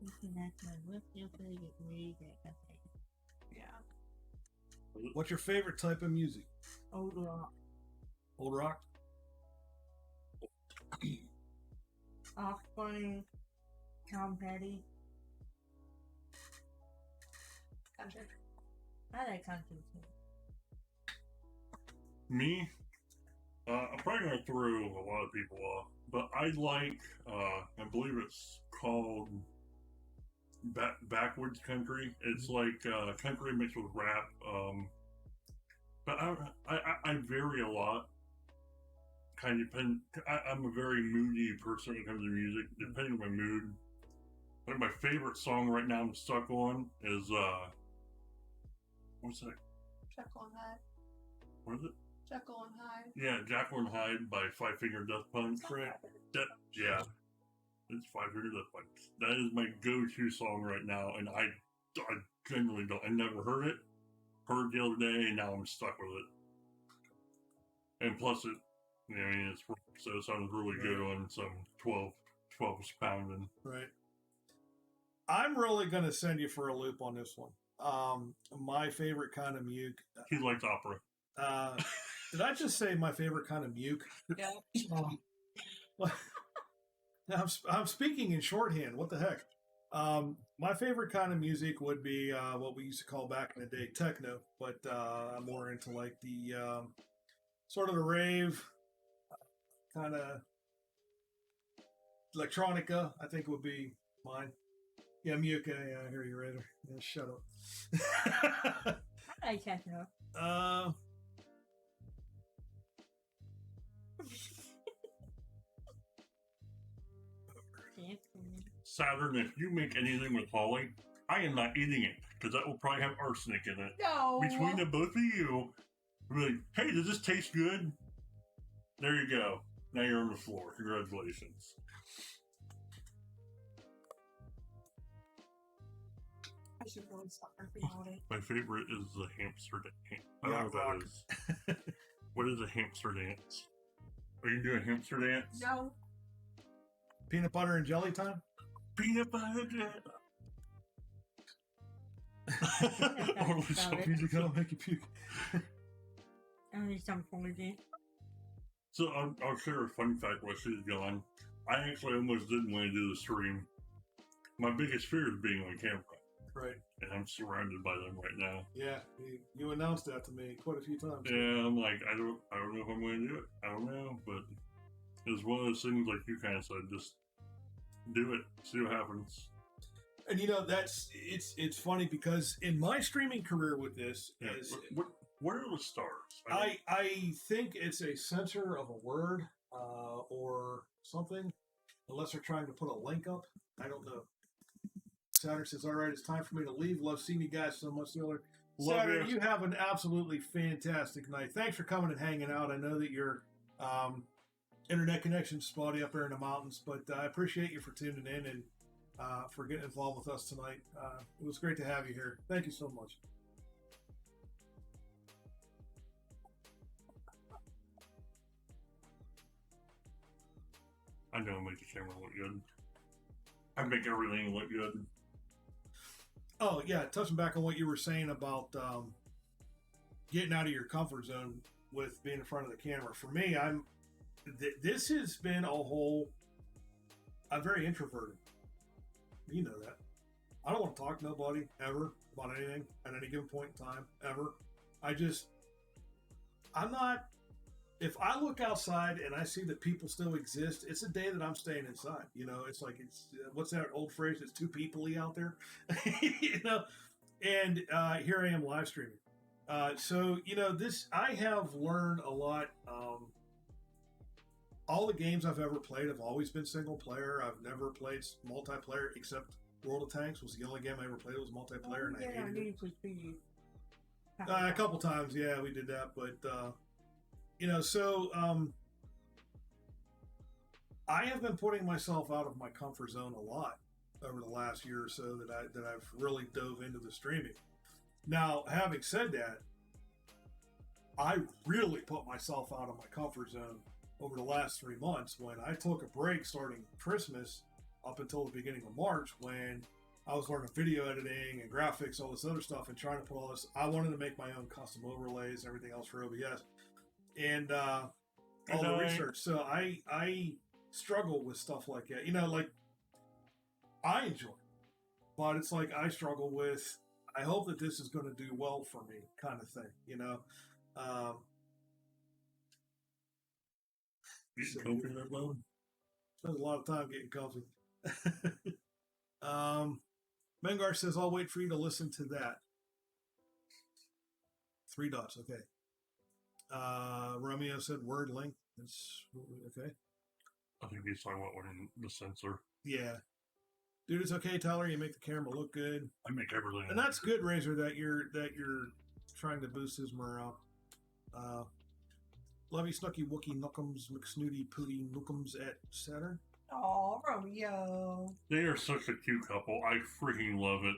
What's your favorite music? Yeah. What's your favorite type of music? Old rock. Old rock? Offspring. Tom Petty. Country. I like country too. Me, I'm probably gonna throw a lot of people off, but I like, I believe it's called backwoods country. It's like country mixed with rap. But I vary a lot. Kind of depend. I'm a very moody person when it comes to music. Depending on my mood. I think my favorite song right now I'm stuck on is what's that? Jekyll and Hyde. What is it? Jekyll and Hyde. Yeah, Jekyll and Hyde by Five Finger Death Punch. Yeah, it's Five Finger Death Punch. That is my go-to song right now, and I generally don't. I never heard it. Heard it the other day, and now I'm stuck with it. And plus, it, I mean, it's so it sounds really good on some 12 pounding. Right. I'm really going to send you for a loop on this one. My favorite kind of muke. He likes opera. Did I just say my favorite kind of muke? Yeah. I'm speaking in shorthand. What the heck? My favorite kind of music would be what we used to call back in the day techno, but I'm more into like the sort of the rave kind of electronica. I think would be mine. Yeah, Muke. Yeah, I hear you, Raider. Yeah, shut up. I like techno. Saturn, if you make anything with Holly, I am not eating it because that will probably have arsenic in it. No. Between the both of you, we'll be like, hey, does this taste good? There you go. Now you're on the floor. Congratulations. I should really stop for holiday. My favorite is the hamster dance. I don't know what rock. that is. What is a hamster dance? Are you doing a hamster dance? No. Peanut butter and jelly time? Peanut butter dance. Or something. Music that'll make you puke. Only some poison. So I'll share a fun fact while she's gone. I actually almost didn't want to do the stream. My biggest fear is being on camera. Right. And I'm surrounded by them right now. Yeah, you announced that to me quite a few times. Yeah, I'm like, I don't know if I'm going to do it. I don't know, but it's one of those things like you kind of said, just do it, see what happens. And you know, it's funny because in my streaming career with this, Yeah. is What are the stars? I think it's a censor of a word or something, unless they're trying to put a link up. I don't know. Saturn says, all right, it's time for me to leave. Love seeing you guys so much earlier. Love Saturn, you. you have an absolutely fantastic night. Thanks for coming and hanging out. I know that your internet connection's spotty up there in the mountains, but I appreciate you for tuning in and for getting involved with us tonight. It was great to have you here. Thank you so much. I know I make the camera look good. I make everything look good. Oh, yeah, touching back on what you were saying about getting out of your comfort zone with being in front of the camera. For me, this has been I'm very introverted. You know that. I don't want to talk to nobody ever about anything at any given point in time, ever. I'm not, if I look outside and I see that people still exist, it's a day that I'm staying inside. You know, it's like, what's that old phrase? It's too people-y out there, you know? And here I am live streaming. So, you know, I have learned a lot. All the games I've ever played have always been single player. I've never played multiplayer except World of Tanks was the only game I ever played that was multiplayer, and I hated it. A couple times, yeah, we did that, but you know, so I have been putting myself out of my comfort zone a lot over the last year or so that I've really dove into the streaming. Now, having said that, I really put myself out of my comfort zone over the last 3 months when I took a break starting Christmas up until the beginning of March, when I was learning video editing and graphics, all this other stuff, and trying to put all this. I wanted to make my own custom overlays, everything else for OBS, and all the research. So I struggle with stuff like that. You know, like I enjoy it, but it's like I struggle with. I hope that this is going to do well for me, kind of thing. You know. You comfy that low? Spends a lot of time getting comfy. Mengar says, I'll wait for you to listen to that. 3 dots, okay. Romeo said word link. That's okay. I think he's talking about winning the sensor. Yeah. Dude, it's okay, Tyler. You make the camera look good. I make everything. And that's good, Razor, that you're trying to boost his morale. Lovey Snucky Wookie Nookums McSnooty Pooty Nookums et cetera. Oh, Romeo. They are such a cute couple. I freaking love it.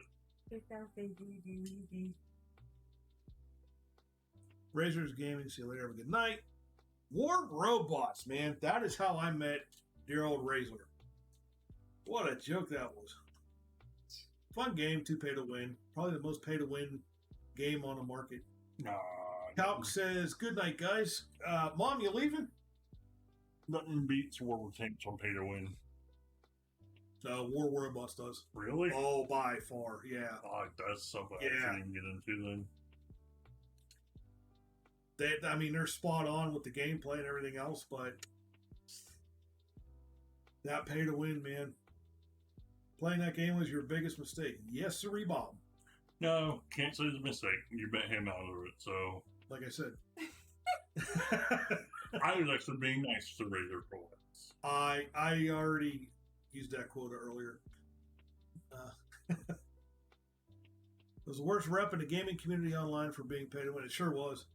Razor's Gaming. See you later. Have a good night. War Robots, man. That is how I met dear old Razor. What a joke that was. Fun game, 2 pay to win. Probably the most pay to win game on the market. Nah. Calc says, good night, guys. Mom, you leaving? Nothing beats War with Tanks on pay to win. No, War Robots does. Really? Oh, by far, yeah. Oh, that's something I Yeah. can't even get into then. I mean, they're spot on with the gameplay and everything else, but that pay to win, man. Playing that game was your biggest mistake. Yes, sirree, Bob. No, can't say it's a mistake. You bet him out of it, so. Like I said. I was actually being nice to Razor for once. I already used that quota earlier. It was the worst rep in the gaming community online for being pay to win. It sure was.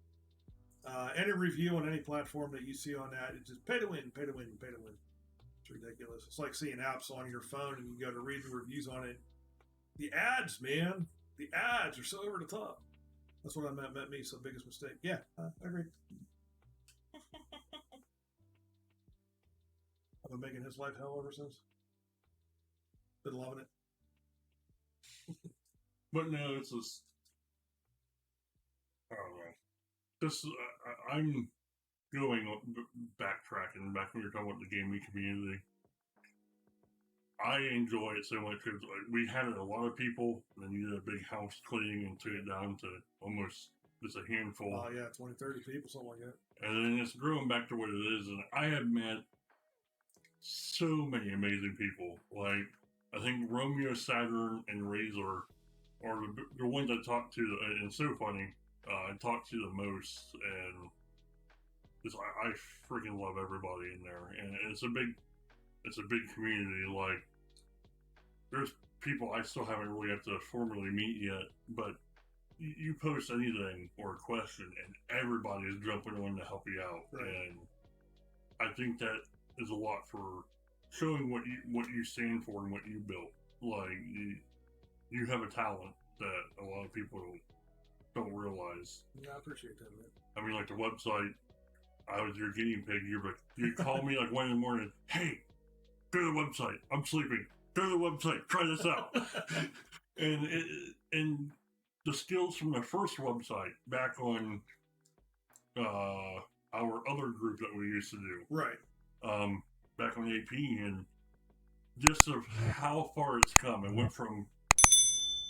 Any review on any platform that you see on that, it's just pay to win, pay to win, pay to win. It's ridiculous. It's like seeing apps on your phone and you got to read the reviews on it. The ads, man. The ads are so over the top. That's what I meant me. So biggest mistake. Yeah, I agree. I've been making his life hell ever since. Been loving it. But no, it's just. I don't know. This, I'm going backtracking back when you're talking about the gaming community. I enjoy it so much because we had a lot of people, and then you did a big house cleaning and took it down to almost just a handful. Oh, yeah, 20, 30 people, something like that. And then it's growing back to what it is. And I have met so many amazing people. Like, I think Romeo, Saturn, and Razor are the ones I talk to, and it's so funny. I talk to the most, and just, I freaking love everybody in there. And it's a big community. Like, there's people I still haven't really got to formally meet yet, but you post anything or a question and everybody is jumping on to help you out. Right. And I think that is a lot for showing what you stand for and what you built. Like, you have a talent that a lot of people don't realize. Yeah, I appreciate that, man. I mean, like the website, I was your guinea pig. You'd call me like 1 in the morning. Hey, go to the website. I'm sleeping. Go to the website. Try this out. and the skills from the first website back on our other group that we used to do. Right. Back on AP, and just of how far it's come. It went from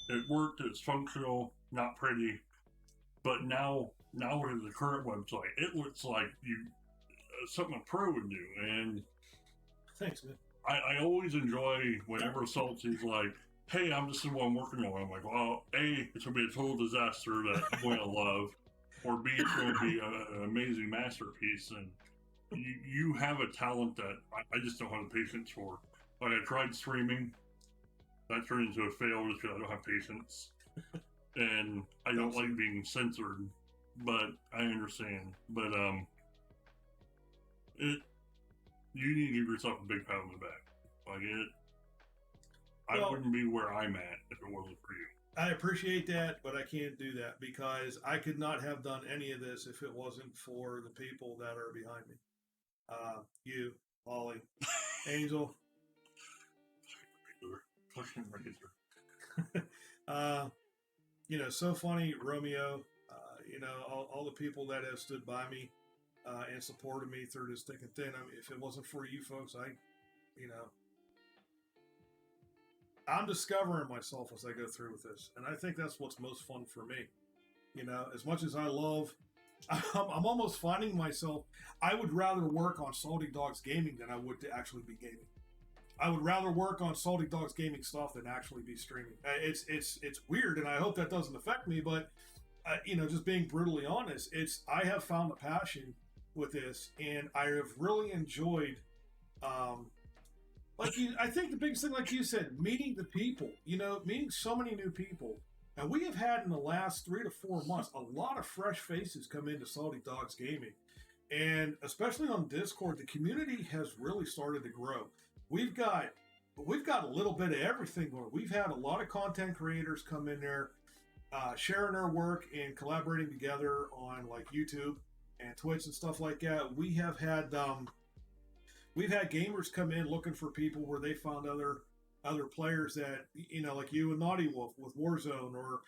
it worked, it's functional, not pretty, but now with the current website, it looks like something a pro would do. And Thanks, man. I always enjoy whenever Salty's like, hey, this is what I'm working on. I'm like, well, A, it's going to be a total disaster that I'm going to love, or B, it's going to be an amazing masterpiece. And you have a talent that I just don't have the patience for. Like, I tried streaming. That turned into a fail just because I don't have patience. And I don't like being censored, but I understand. But You need to give yourself a big pat on the back. Like it, I Well- wouldn't be where I'm at if it wasn't for you. I appreciate that, but I can't do that because I could not have done any of this if it wasn't for the people that are behind me. You, Ollie, Angel, Fucking razor. So funny, Romeo, all the people that have stood by me and supported me through this thick and thin. I mean, if it wasn't for you folks, I'm discovering myself as I go through with this. And I think that's what's most fun for me. As much as I love, I'm almost finding myself, I would rather work on Salty Dogs Gaming than I would to actually be gaming. I would rather work on Salty Dogs Gaming stuff than actually be streaming. It's weird, and I hope that doesn't affect me, but, just being brutally honest, I have found a passion with this, and I have really enjoyed, I think the biggest thing, like you said, meeting the people, meeting so many new people. And we have had in the last 3 to 4 months a lot of fresh faces come into Salty Dogs Gaming. And especially on Discord, the community has really started to grow. We've got a little bit of everything going. We've had a lot of content creators come in there, sharing their work and collaborating together on like YouTube and Twitch and stuff like that. We have had we've had gamers come in looking for people where they found other players that, like you and Naughty Wolf with Warzone, or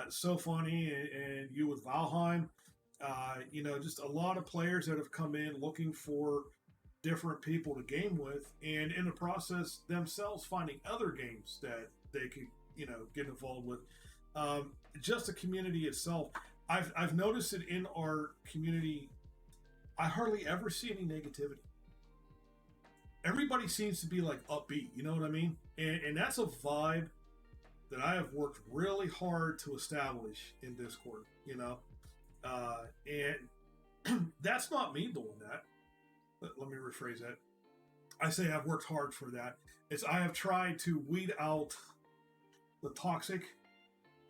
So Funny and you with Valheim. Just a lot of players that have come in looking for different people to game with, and in the process themselves finding other games that they could, get involved with. Just the community itself. I've noticed it in our community. I hardly ever see any negativity. Everybody seems to be like upbeat, you know what I mean? And that's a vibe that I have worked really hard to establish in Discord, and that's not me doing that. Let me rephrase that. I say I've worked hard for that. I have tried to weed out the toxic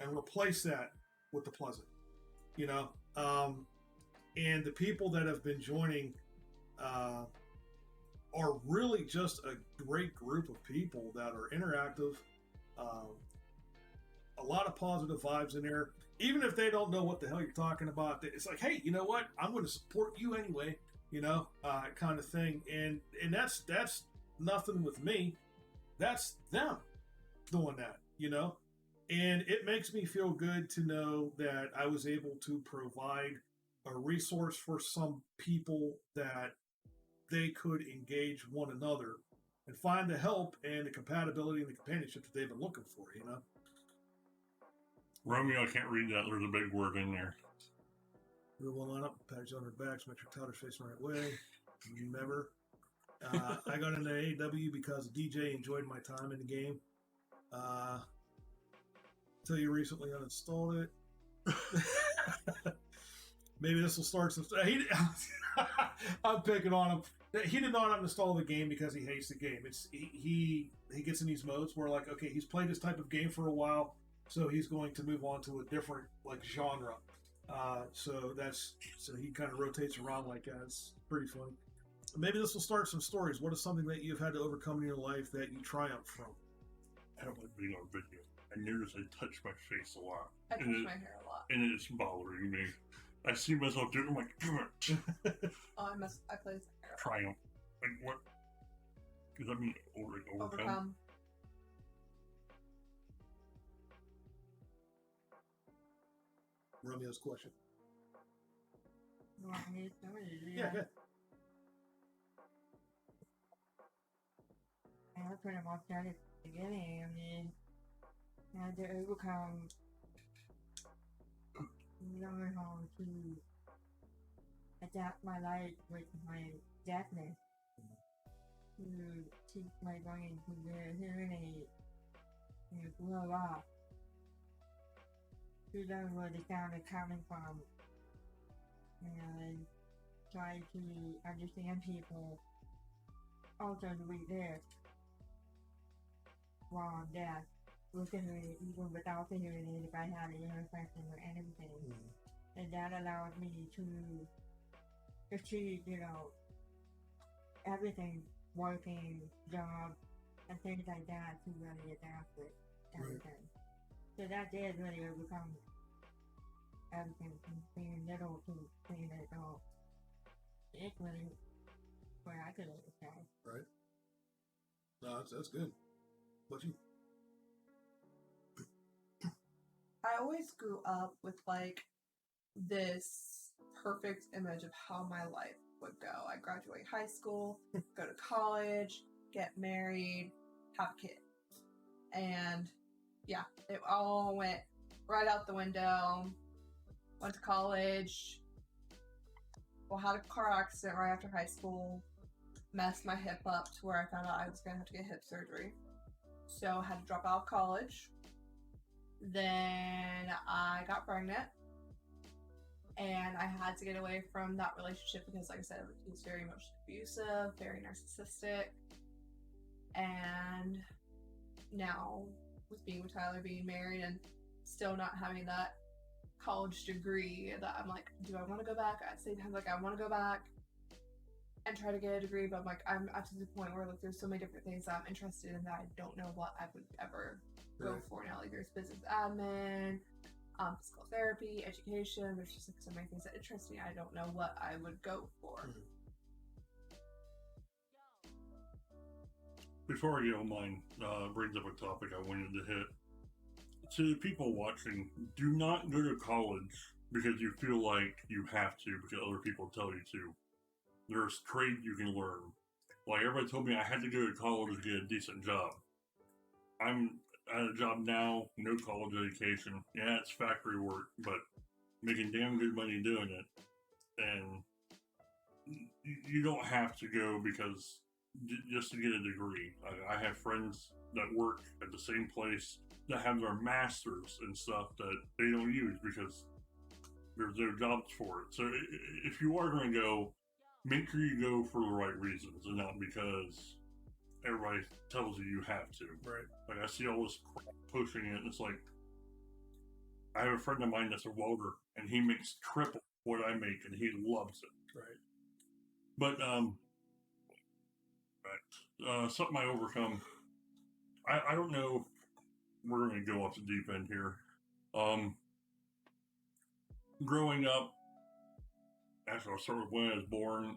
and replace that with the pleasant, and the people that have been joining, are really just a great group of people that are interactive. A lot of positive vibes in there. Even if they don't know what the hell you're talking about, it's like, hey, you know what? I'm going to support you anyway, kind of thing. And that's nothing with me. That's them doing that, And it makes me feel good to know that I was able to provide a resource for some people that they could engage one another and find the help and the compatibility and the companionship that they've been looking for, Romeo, I can't read that. There's a big word in there. Real one line up, pat you on her backs, make sure Tyler's facing the right way. Never. I got into AEW because DJ enjoyed my time in the game. Until you recently uninstalled it. Maybe this will start some. I'm picking on him. He did not uninstall the game because he hates the game. He gets in these modes where, like, okay, he's played this type of game for a while, so he's going to move on to a different genre. So he kind of rotates around like that. It's pretty funny. Maybe this will start some stories. What is something that you've had to overcome in your life that you triumph from? I don't like being on video. I notice I touch my face a lot. I touch my hair a lot. And it's bothering me. I see myself doing it. I'm like, damn it. Oh, I play this hair. Triumph. Like, what? Does that mean overcome? Romeo's question. You want me to tell you? Yeah. I pretty much done it at the beginning. I mean, I had to overcome, learn how to adapt my life with my deafness, to teach my brain to hearing aid, grow up, to learn where the sound is coming from, and try to understand people. Also to read this while I'm deaf, with the hearing, even without the hearing aid, if I had an ear infection or anything. And that allowed me to achieve, everything, working, job, and things like that to really adapt with everything. So that did really overcome everything from being little to being an adult. It's really where I could understand. Right. No, that's good. What you? I always grew up with like this perfect image of how my life would go. I graduate high school, go to college, get married, have a kid. And yeah, it all went right out the window. Went to college. Well, had a car accident right after high school. Messed my hip up to where I found out I was going to have to get hip surgery. So I had to drop out of college. Then I got pregnant. And I had to get away from that relationship because, like I said, it was very emotionally abusive, very narcissistic. And now, with being with Tyler, being married, and still not having that college degree, that I'm like, do I want to go back? At the same time, like, I want to go back and try to get a degree, but I'm like, I'm up to the point where like there's so many different things that I'm interested in that I don't know what I would ever go for now. Like, there's business admin, physical therapy, education. There's just like so many things that interest me. I don't know what I would go for. Before I get on mine, brings up a topic I wanted to hit. To the people watching, do not go to college because you feel like you have to because other people tell you to. There's trade you can learn. Like, everybody told me I had to go to college to get a decent job. I'm at a job now, no college education. Yeah, it's factory work, but making damn good money doing it. And you don't have to go because just to get a degree. I have friends that work at the same place that have their masters and stuff that they don't use because there's no jobs for it. So if you are going to go, make sure you go for the right reasons and not because everybody tells you you have to. Right. Like, I see all this crap pushing it, and it's like, I have a friend of mine that's a welder, and he makes triple what I make, and he loves it. Right. But, something I overcome, I don't know, we're going to go off the deep end here. Growing up, actually, I'll start with when I was born.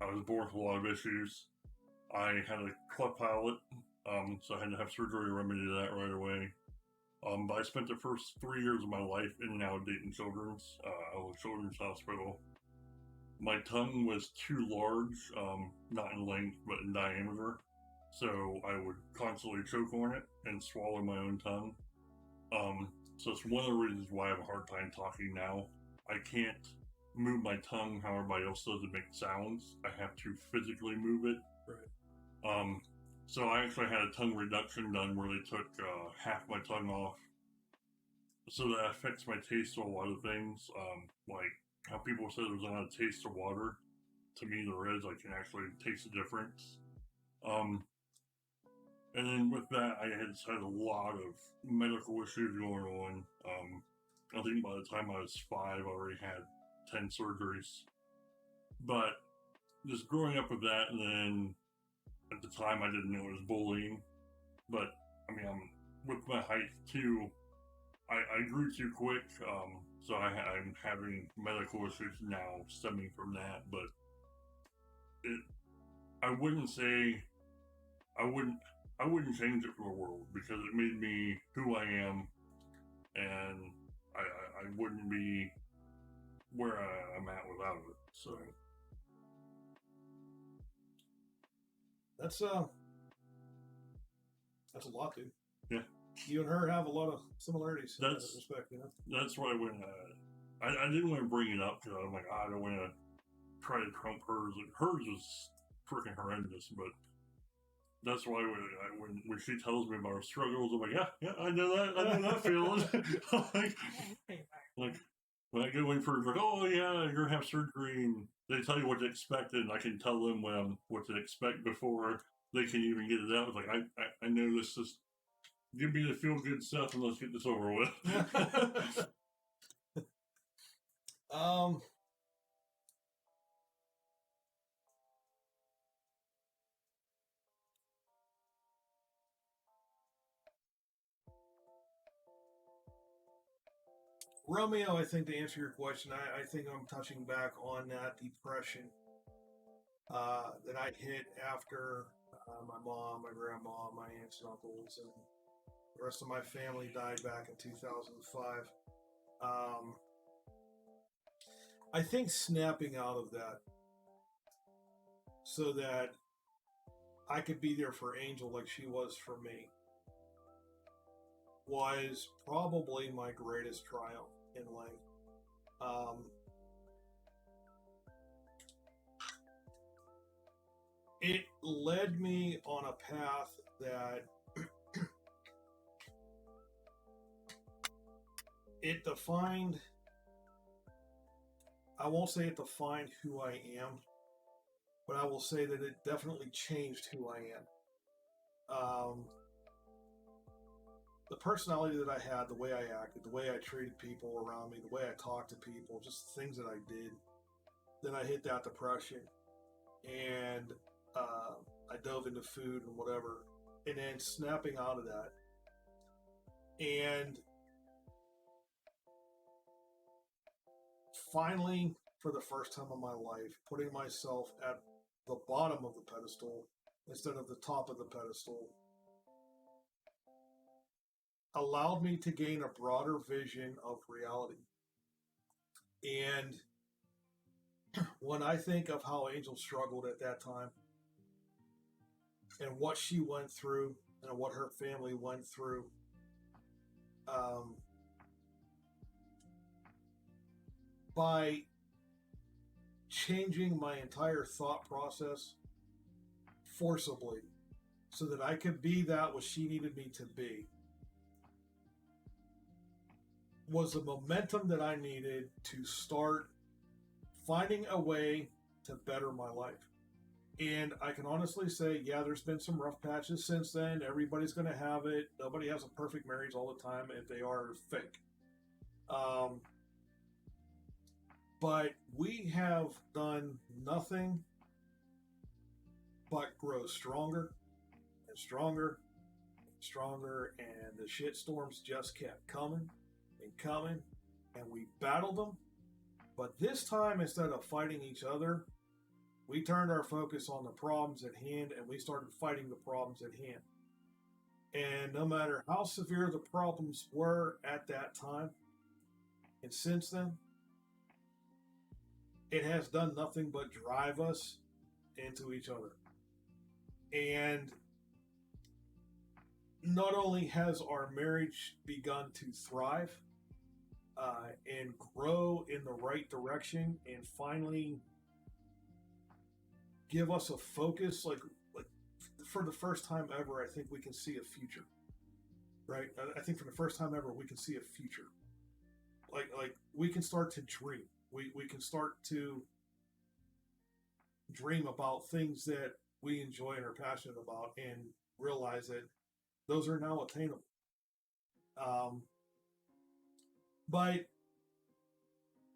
I was born with a lot of issues. I had a cleft palate, so I had to have surgery to remedy that right away. But I spent the first 3 years of my life in and out of Dayton Children's, Children's Hospital. My tongue was too large, not in length, but in diameter. So I would constantly choke on it and swallow my own tongue. So it's one of the reasons why I have a hard time talking now. I can't move my tongue how everybody else does to make sounds. I have to physically move it. Right. So I actually had a tongue reduction done where they took half my tongue off. So that affects my taste to a lot of things. Like how people say there's not a taste of water. To me, there is. I can actually taste the difference. And then with that, I had a lot of medical issues going on. I think by the time I was 5, I already had 10 surgeries. But just growing up with that, and then at the time I didn't know it was bullying. But I mean, with my height too, I grew too quick. So I'm having medical issues now stemming from that. But I wouldn't change it for the world because it made me who I am, and I wouldn't be where I'm at without it. So that's a lot, dude. Yeah. You and her have a lot of similarities in that That's- respect, you know? that's why when I didn't want to bring it up because I'm like, I don't want to try to trump hers. Hers was freaking horrendous, but that's why when she tells me about her struggles, I'm like, yeah, I know that feeling. like when I go in for like, oh yeah, you're gonna have surgery, and they tell you what to expect, and I can tell them what to expect before they can even get it out. It's like I know this. Just give me the feel good stuff, and let's get this over with. Romeo, I think to answer your question, I think I'm touching back on that depression that I hit after my mom, my grandma, my aunts and uncles, and the rest of my family died back in 2005. I think snapping out of that so that I could be there for Angel like she was for me was probably my greatest triumph in life. It led me on a path that it defined, I won't say it defined who I am, but I will say that it definitely changed who I am. The personality that I had, the way I acted, the way I treated people around me, the way I talked to people, just the things that I did. Then I hit that depression, and I dove into food and whatever, and then snapping out of that. And finally, for the first time in my life, putting myself at the bottom of the pedestal instead of the top of the pedestal allowed me to gain a broader vision of reality. And when I think of how Angel struggled at that time and what she went through and what her family went through, by changing my entire thought process forcibly so that I could be that what she needed me to be, was the momentum that I needed to start finding a way to better my life. And I can honestly say, yeah, there's been some rough patches since then. Everybody's going to have it. Nobody has a perfect marriage all the time. If they are, fake. But we have done nothing but grow stronger and stronger and stronger. And the shit storms just kept coming and coming, and we battled them. But this time, instead of fighting each other, we turned our focus on the problems at hand, and we started fighting the problems at hand. And no matter how severe the problems were at that time, and since then, it has done nothing but drive us into each other. And not only has our marriage begun to thrive and grow in the right direction and finally give us a focus, like for the first time ever, I think we can see a future, right? I think for the first time ever, we can see a future. Like we can start to dream. We can start to dream about things that we enjoy and are passionate about and realize that those are now attainable. But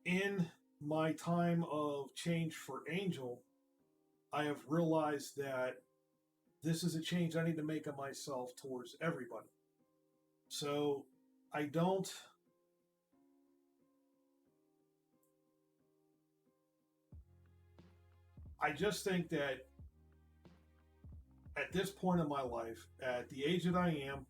in my time of change for Angel, I have realized that this is a change I need to make of myself towards everybody. So I just think that at this point in my life, at the age that I am,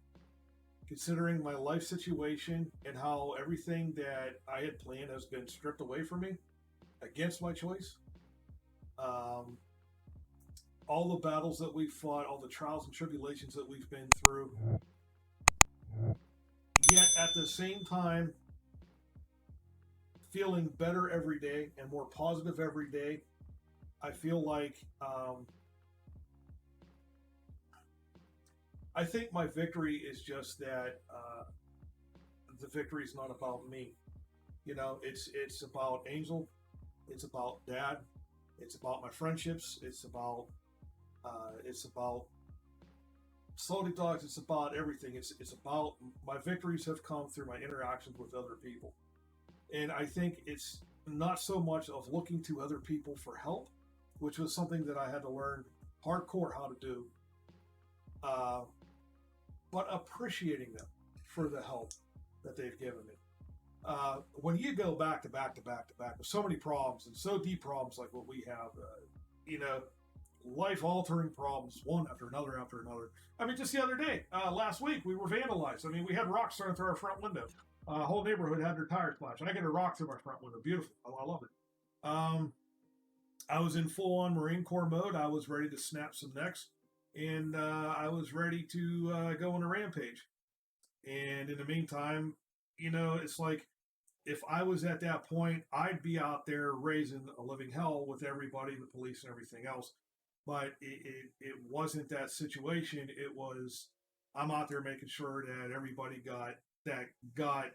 considering my life situation and how everything that I had planned has been stripped away from me against my choice, all the battles that we fought, all the trials and tribulations that we've been through, yet at the same time, feeling better every day and more positive every day, I feel like I think my victory is just that the victory is not about me. You know, it's about Angel, it's about Dad, it's about my friendships, it's about Slowly Dogs, it's about everything. It's about my victories have come through my interactions with other people. And I think it's not so much of looking to other people for help, which was something that I had to learn hardcore how to do, but appreciating them for the help that they've given me. when you go back to back to back to back with so many problems and so deep problems like what we have, life-altering problems, one after another after another. I mean, just the other day, last week, we were vandalized. I mean, we had rocks thrown through our front window. Whole neighborhood had their tires slashed. I got a rock through my front window. Beautiful. I love it. I was in full-on Marine Corps mode. I was ready to snap some necks, and I was ready to go on a rampage. And in the meantime, it's like if I was at that point, I'd be out there raising a living hell with everybody, the police and everything else. But it wasn't that situation. It was I'm out there making sure that everybody got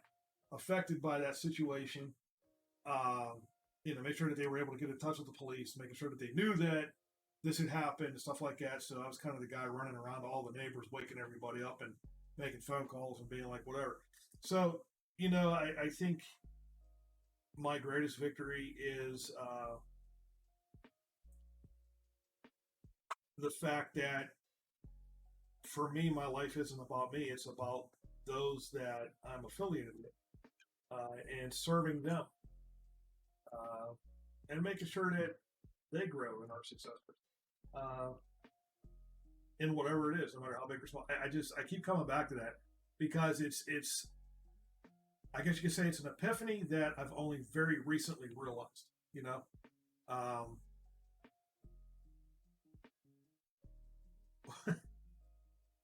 affected by that situation. Make sure that they were able to get in touch with the police, making sure that they knew that this had happened and stuff like that. So I was kind of the guy running around to all the neighbors, waking everybody up and making phone calls and being like, whatever. So, I think my greatest victory is the fact that for me, my life isn't about me. It's about those that I'm affiliated with and serving them and making sure that they grow and are successful in whatever it is, no matter how big or small. I keep coming back to that because it's I guess you could say it's an epiphany that I've only very recently realized,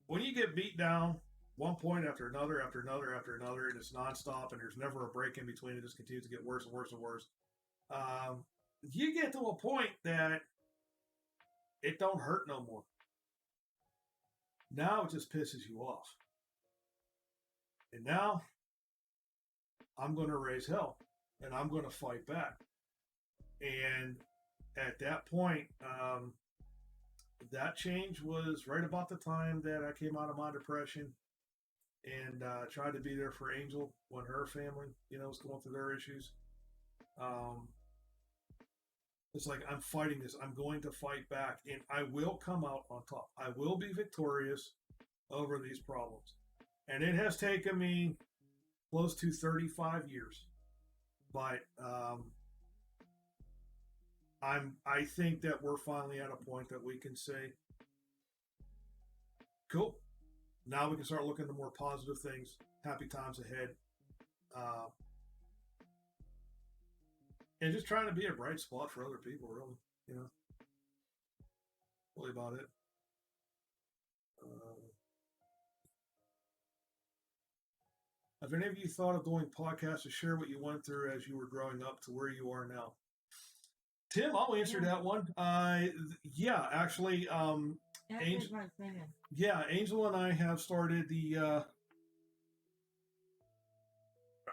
when you get beat down one point after another, after another, after another, and it's nonstop and there's never a break in between, it just continues to get worse and worse and worse. You get to a point that it don't hurt no more. Now it just pisses you off. And now I'm going to raise hell and I'm going to fight back. And at that point, that change was right about the time that I came out of my depression and tried to be there for Angel when her family, was going through their issues. It's like, I'm fighting this. I'm going to fight back and I will come out on top. I will be victorious over these problems. And it has taken me close to 35 years. But I think that we're finally at a point that we can say, cool. Now we can start looking at more positive things, happy times ahead. And just trying to be a bright spot for other people, really, really about it. Have any of you thought of doing podcasts to share what you went through as you were growing up to where you are now? Tim, I'll answer that one. Yeah, actually, Angel and I have started the.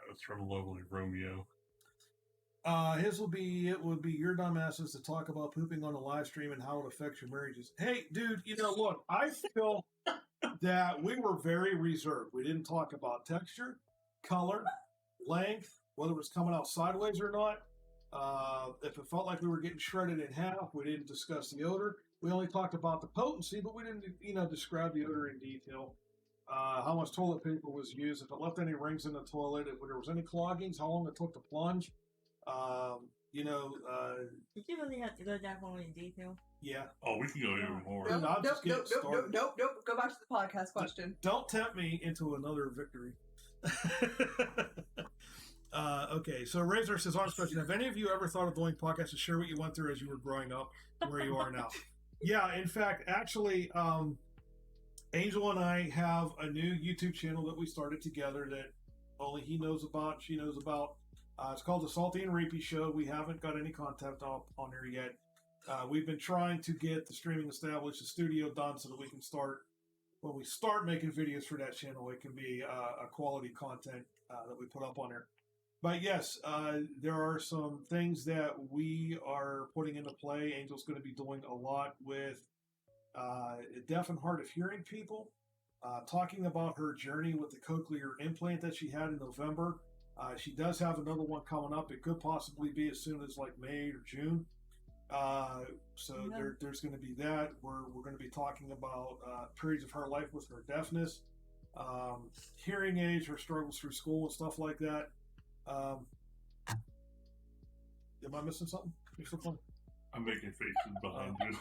That's from Lovely Romeo. It would be your dumbasses to talk about pooping on a live stream and how it affects your marriages. Hey, dude, look, I feel that we were very reserved. We didn't talk about texture, color, length, whether it was coming out sideways or not. If it felt like we were getting shredded in half, we didn't discuss the odor. We only talked about the potency, but we didn't, describe the odor in detail. How much toilet paper was used, if it left any rings in the toilet, if there was any cloggings, how long it took to plunge. Did you really have to go that whole in detail? Yeah. Oh, we can go even more. Nope. Go back to the podcast question. Don't tempt me into another victory. Okay, so Razor says, honest question, have any of you ever thought of doing podcasts to share what you went through as you were growing up, where you are now? Yeah, in fact, actually, Angel and I have a new YouTube channel that we started together that only he knows about, she knows about. It's called the Salty and Reapy Show. We haven't got any content up on there yet. We've been trying to get the streaming established, the studio done, so that we can start, when we start making videos for that channel, it can be a quality content that we put up on there. But yes, there are some things that we are putting into play. Angel's going to be doing a lot with deaf and hard of hearing people, talking about her journey with the cochlear implant that she had in November. She does have another one coming up. It could possibly be as soon as like May or June. There's going to be that. We're going to be talking about periods of her life with her deafness, hearing aids, her struggles through school and stuff like that. Am I missing something? You're still playing? I'm making faces behind you.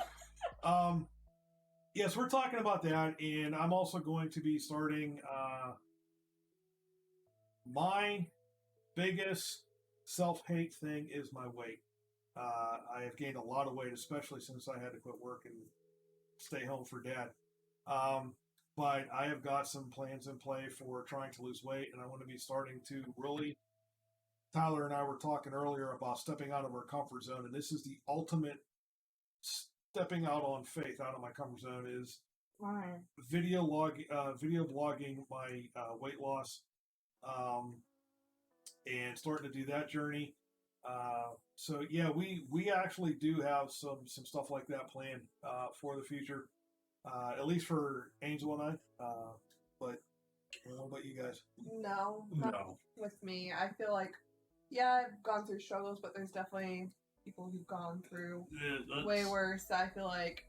Yes, we're talking about that, and I'm also going to be starting my biggest self-hate thing is my weight. I have gained a lot of weight, especially since I had to quit work and stay home for dad. But I have got some plans in play for trying to lose weight, and I want to be starting to really. Tyler and I were talking earlier about stepping out of our comfort zone, and this is the ultimate stepping out on faith out of my comfort zone is Why? video blogging my weight loss, and starting to do that journey. So yeah, we actually do have some stuff like that planned for the future, at least for Angel and I. But what about you guys? No, not No. with me. I feel like, yeah, I've gone through struggles, but there's definitely people who've gone through Yeah, way worse. I feel like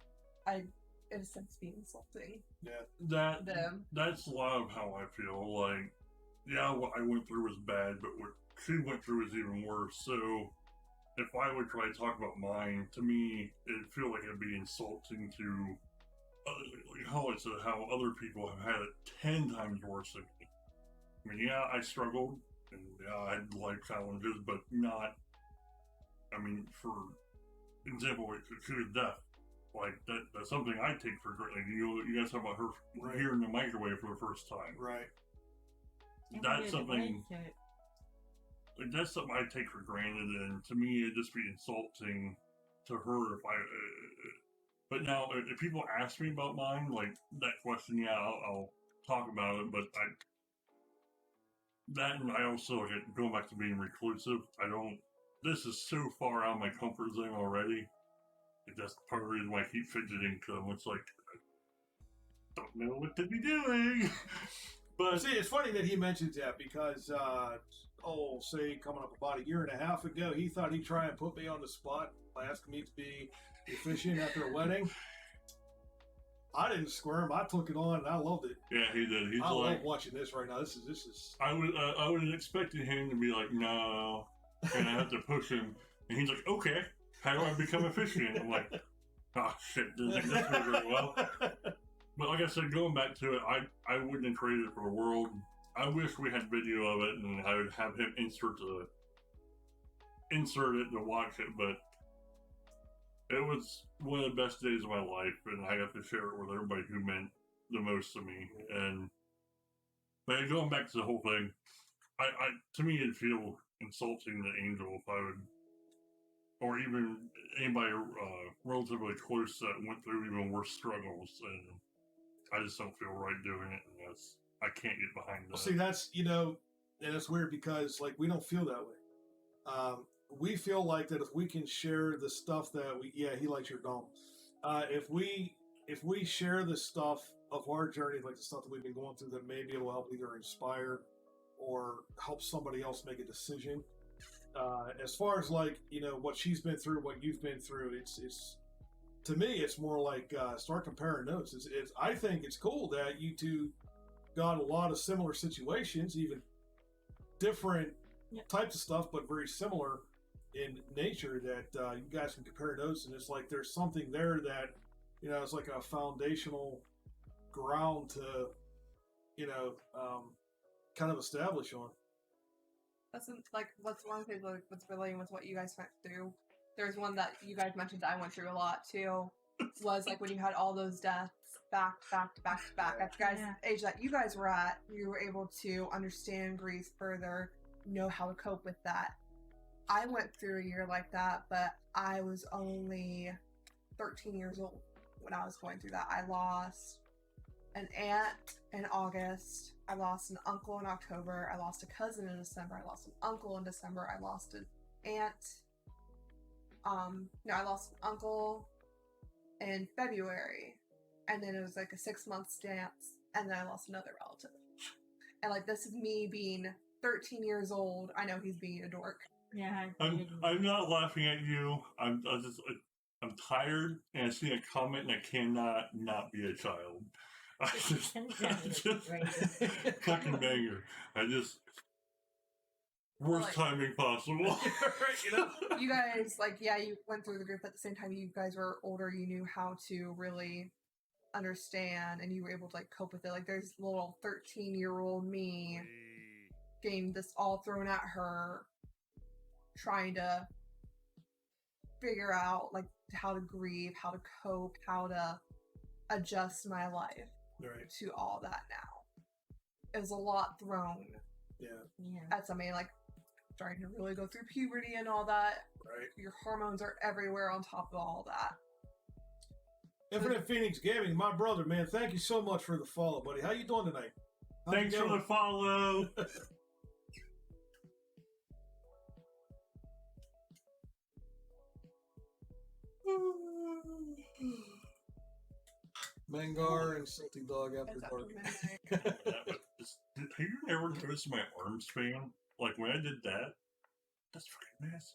in a sense, be insulting that them. that's a lot of how I feel. Like, yeah, what I went through was bad, but what she went through was even worse. So, if I would try to talk about mine, to me, it'd feel like it'd be insulting to how other people have had it 10 times worse than me. I mean, yeah, I struggled, and yeah, I had life challenges, but not. I mean, for example, she was deaf. Like that's something I take for granted. You guys talk about her hearing the microwave for the first time. Right. That's something. Like, that's something I take for granted, and to me, it'd just be insulting to her if I. But now, if people ask me about mine, like that question, yeah, I'll talk about it. But and I also going back to being reclusive. I don't. This is so far out of my comfort zone already. That's part of the reason why I keep fidgeting, because it's like I don't know what to be doing. But see, it's funny that he mentions that because, say coming up about a year and a half ago, he thought he'd try and put me on the spot by asking me to be efficient at their wedding. I didn't squirm. I took it on, and I loved it. Yeah, he did. He's I like, love watching this right now. This is. I would have expected him to be like, no, and I have to push him, and he's like, okay, how do I become efficient? I'm like, oh shit, doesn't go very well. But like I said, going back to it, I wouldn't have traded it for the world. I wish we had video of it, and I would have him insert it to watch it. But it was one of the best days of my life, and I got to share it with everybody who meant the most to me. But going back to the whole thing, to me it'd feel insulting to Angel if I would, or even anybody relatively close that went through even worse struggles, and I just don't feel right doing it, and I can't get behind that. Well, see, that's and it's weird because like we don't feel that way. We feel like that if we can share the stuff that he likes your gum. If we share the stuff of our journey, like the stuff that we've been going through, that maybe it will help either inspire or help somebody else make a decision. As far as like what she's been through, what you've been through, it's to me it's more like start comparing notes. I think it's cool that you two got a lot of similar situations, even different types of stuff, but very similar in nature. That you guys can compare notes, and it's like there's something there that it's like a foundational ground to kind of establish on. That's one thing. Like, what's relating with what you guys went through. There's one that you guys mentioned I went through a lot too. Was like when you had all those deaths back to back. At the guys' age that you guys were at, you were able to understand grief further, know how to cope with that. I went through a year like that, but I was only 13 years old when I was going through that. I lost an aunt in August. I lost an uncle in October. I lost a cousin in December. I lost an uncle in December. I lost an aunt. I lost an uncle in February. And then it was like a 6-month stance. And then I lost another relative. And like, this is me being 13 years old. I know he's being a dork. Yeah. I'm not laughing at you. I'm tired, and I see a comment, and I cannot not be a child. I just fucking banger. Worst Like- timing possible. Right, you know? You guys, like, yeah, you went through the group at the same time. You guys were older. You knew how to really understand, and you were able to like cope with it. Like, there's little 13-year-old me getting this all thrown at her, trying to figure out like how to grieve, how to cope, how to adjust my life Right. to all that now. It was a lot thrown Yeah. Yeah. at somebody like starting to really go through puberty and all that. Right. Your hormones are everywhere on top of all that. Infinite Phoenix Gaming, my brother, man. Thank you so much for the follow, buddy. How you doing tonight? How's it Thanks for going? the follow. Mangar and Salty Dog after It's after dark. midnight. Have you ever noticed my arm span? Like when I did that, that's freaking nice.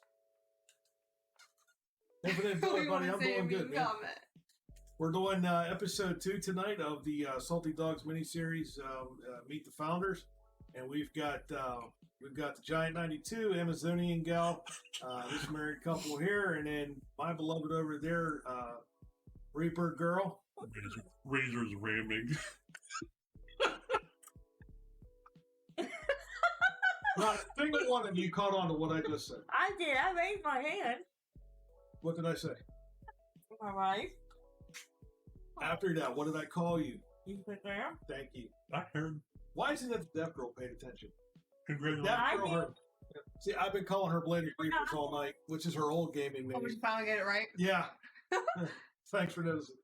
Infinite We Dog, buddy. wanna I'm say a doing mean good, man. comment. We're doing episode 2 tonight of the Salty Dogs miniseries, Meet the Founders, and we've got the theGiant92, Amazonian gal, this married couple here, and then my beloved over there, Reaper girl. Razor's ramming. Not a single one of you caught on to what I just said. I did. I raised my hand. What did I say? All right. After that, what did I call you? You put there. Thank you. I heard. Why isn't that the deaf girl paying attention? Congratulations. Deaf I girl, did. her. See, I've been calling her Bladed Reapers all night, which is her old gaming Oh, name. we finally get it right. Yeah. Thanks for noticing.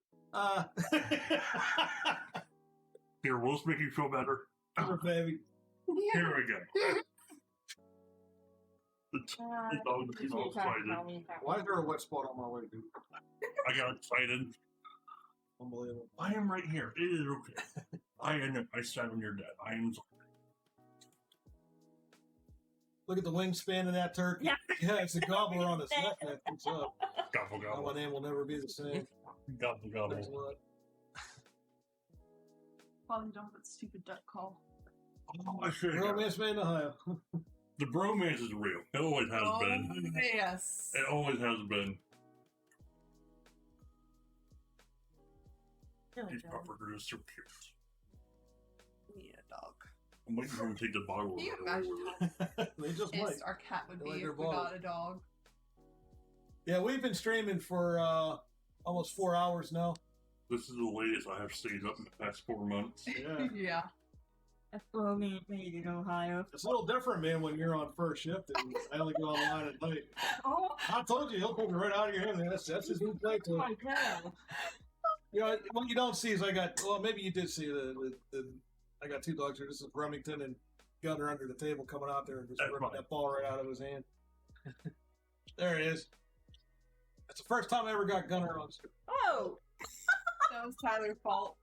Here, will this make you feel better? Baby. Here we go. The dog is all excited. Why is there a wet spot on my way, dude? I got excited. Unbelievable. I am right here. It is okay. I sat on your dad. I am sorry. Look at the wingspan of that turkey. Yeah. Yeah, it's a gobbler on his neck. Man. What's up? Gobble My gobble. name will never be the same. Gobble Thanks a gobble. lot. Probably don't have that stupid duck call. Oh, I should have. Romance Man, Ohio. The bromance is real. It always has been. Yes. It always has been. These puppers are so cute. We need a dog. I'm waiting for him to take the bottle. Can you out. imagine They just might. pissed our cat would They be like if their we balls. got a dog? Yeah, we've been streaming for almost 4 hours now. This is the latest I have stayed up in the past 4 months. Yeah. Yeah. That's what me made in Ohio. It's a little different, man, when you're on first shift and I only go online at night. Oh, I told you, he'll pull me right out of your hand, man. That's his new play to Oh it. my god. You know, what you don't see is maybe you did see I got 2 dogs here. This is Remington and Gunner under the table coming out there and just That's ripping fine. that ball right out of his hand. There it is. That's the first time I ever got Gunner on stream. Oh. that was Tyler's fault.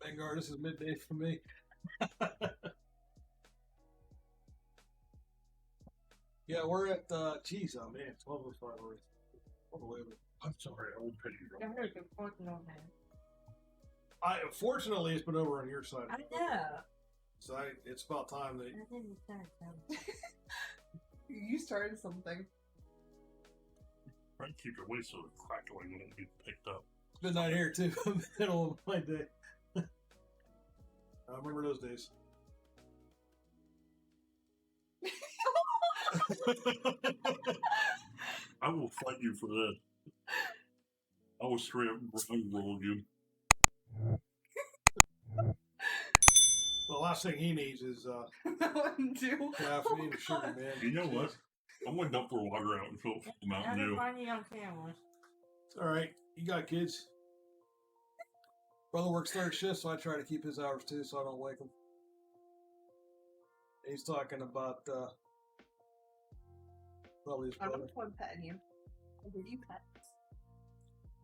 Vanguard, this is midday for me. Yeah, we're at, geez, oh man, 12:05 already. Unbelievable. I'm sorry, old petty I girl. heard the important on that. Fortunately, it's been over on your side. I know. So it's about time that I didn't start something. You started something. Try to keep your waist so it's crackling when it gets picked up. midnight here too, middle of my day. I remember those days. I will fight you for this. I will straight up roll you. The last thing he needs is That wouldn't do. caffeine and sugar, man. You know what? I'm gonna dump the water out and fill it full of Mountain Dew. Everybody on camera. It's all right. You got kids. Brother works third shift, so I try to keep his hours too, so I don't wake him. He's talking about probably his I'm brother. not petting you. I'll give you pets.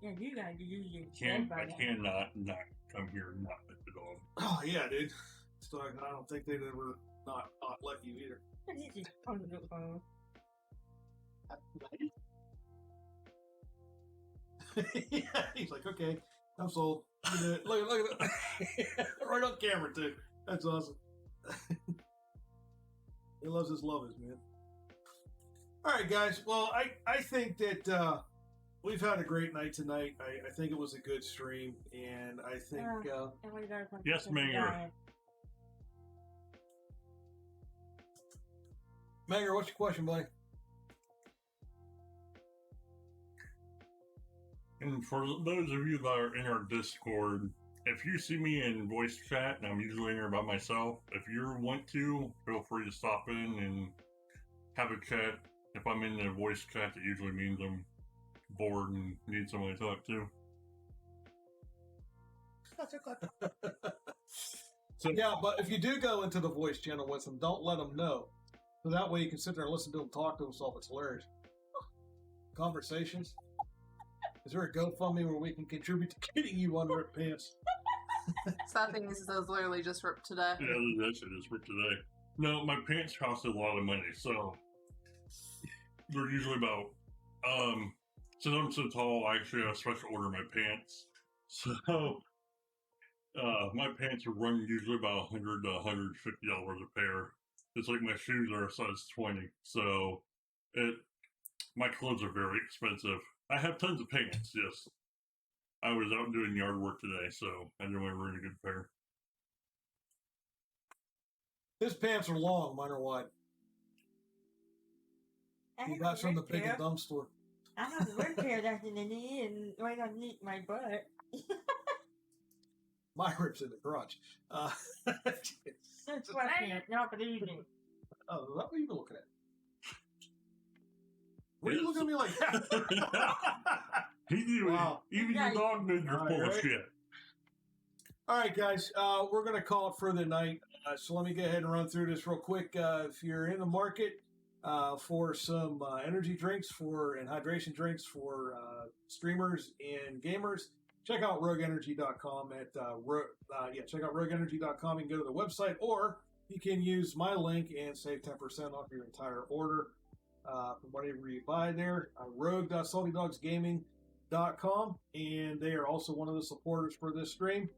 Yeah, you guys use your I cannot not come here and not let the dog. Oh yeah, dude. So I don't think they'd ever not let you either. He's just on the phone. Yeah, he's like, okay, I'm sold. Look at it. Look at it. Right on camera too. That's awesome. He loves his lovers, man. All right, guys. Well, I think that we've had a great night tonight. I think it was a good stream, and I think And we gotta put Yes, this in the Mayor. giant. Manger, what's your question, buddy? And for those of you that are in our Discord, if you see me in voice chat, and I'm usually in there by myself, if you want to, feel free to stop in and have a chat. If I'm in the voice chat, that usually means I'm bored and need someone to talk to. So Yeah, but if you do go into the voice channel with them, don't let them know. So that way you can sit there and listen to them talk to themselves. It's hilarious. Conversations. Is there a GoFundMe where we can contribute to getting you unripped pants? Sad thing is, those literally just ripped today. yeah, that shit is for today. No, my pants cost a lot of money, so they're usually about since I'm so tall, I actually have a special order my pants. So my pants are running usually about $100 to $150 a pair. It's like my shoes are a size 20, so my clothes are very expensive. I have tons of pants, yes. I was out doing yard work today, so I didn't want to ruin a good pair. His pants are long, mine are wide. I He have got a from the red big pair. and dumb store. I have a red pair that's in the knee and right underneath my butt. My ribs in the crotch. That's sweatpants, not for the evening. Oh, is that what you've been looking at? What are you looking at me like that? Wow. Even Yeah, your dog knows you're full of right. shit. All right, guys, we're going to call it for the night. So let me go ahead and run through this real quick. If you're in the market for some energy drinks and hydration drinks for streamers and gamers, check out rogueenergy.com check out rogueenergy.com and go to the website, or you can use my link and save 10% off your entire order from whatever you buy there. rogue.saltydogsgaming.com, and they are also one of the supporters for this stream.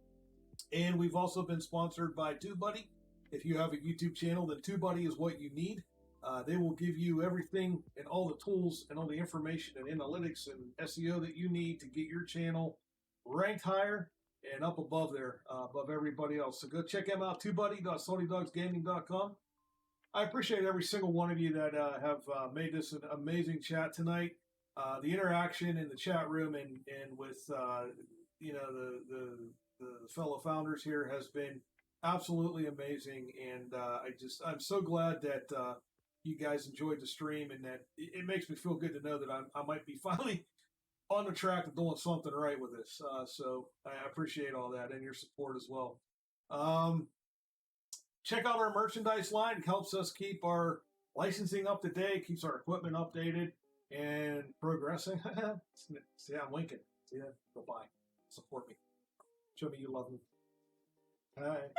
And we've also been sponsored by TubeBuddy. If you have a YouTube channel, then TubeBuddy is what you need. They will give you everything and all the tools and all the information and analytics and SEO that you need to get your channel ranked higher and up above there, above everybody else. So go check them out, TubeBuddy.saltydogsgaming.com. I appreciate every single one of you that have made this an amazing chat tonight. The interaction in the chat room and with the fellow founders here has been absolutely amazing, and I'm so glad that you guys enjoyed the stream, and that it makes me feel good to know that I might be finally on the track of doing something right with this. So I appreciate all that and your support as well. Check out our merchandise line. It helps us keep our licensing up to date, keeps our equipment updated and progressing. See, I'm winking. See that? Go buy. Support me. Show me you love me. Hi.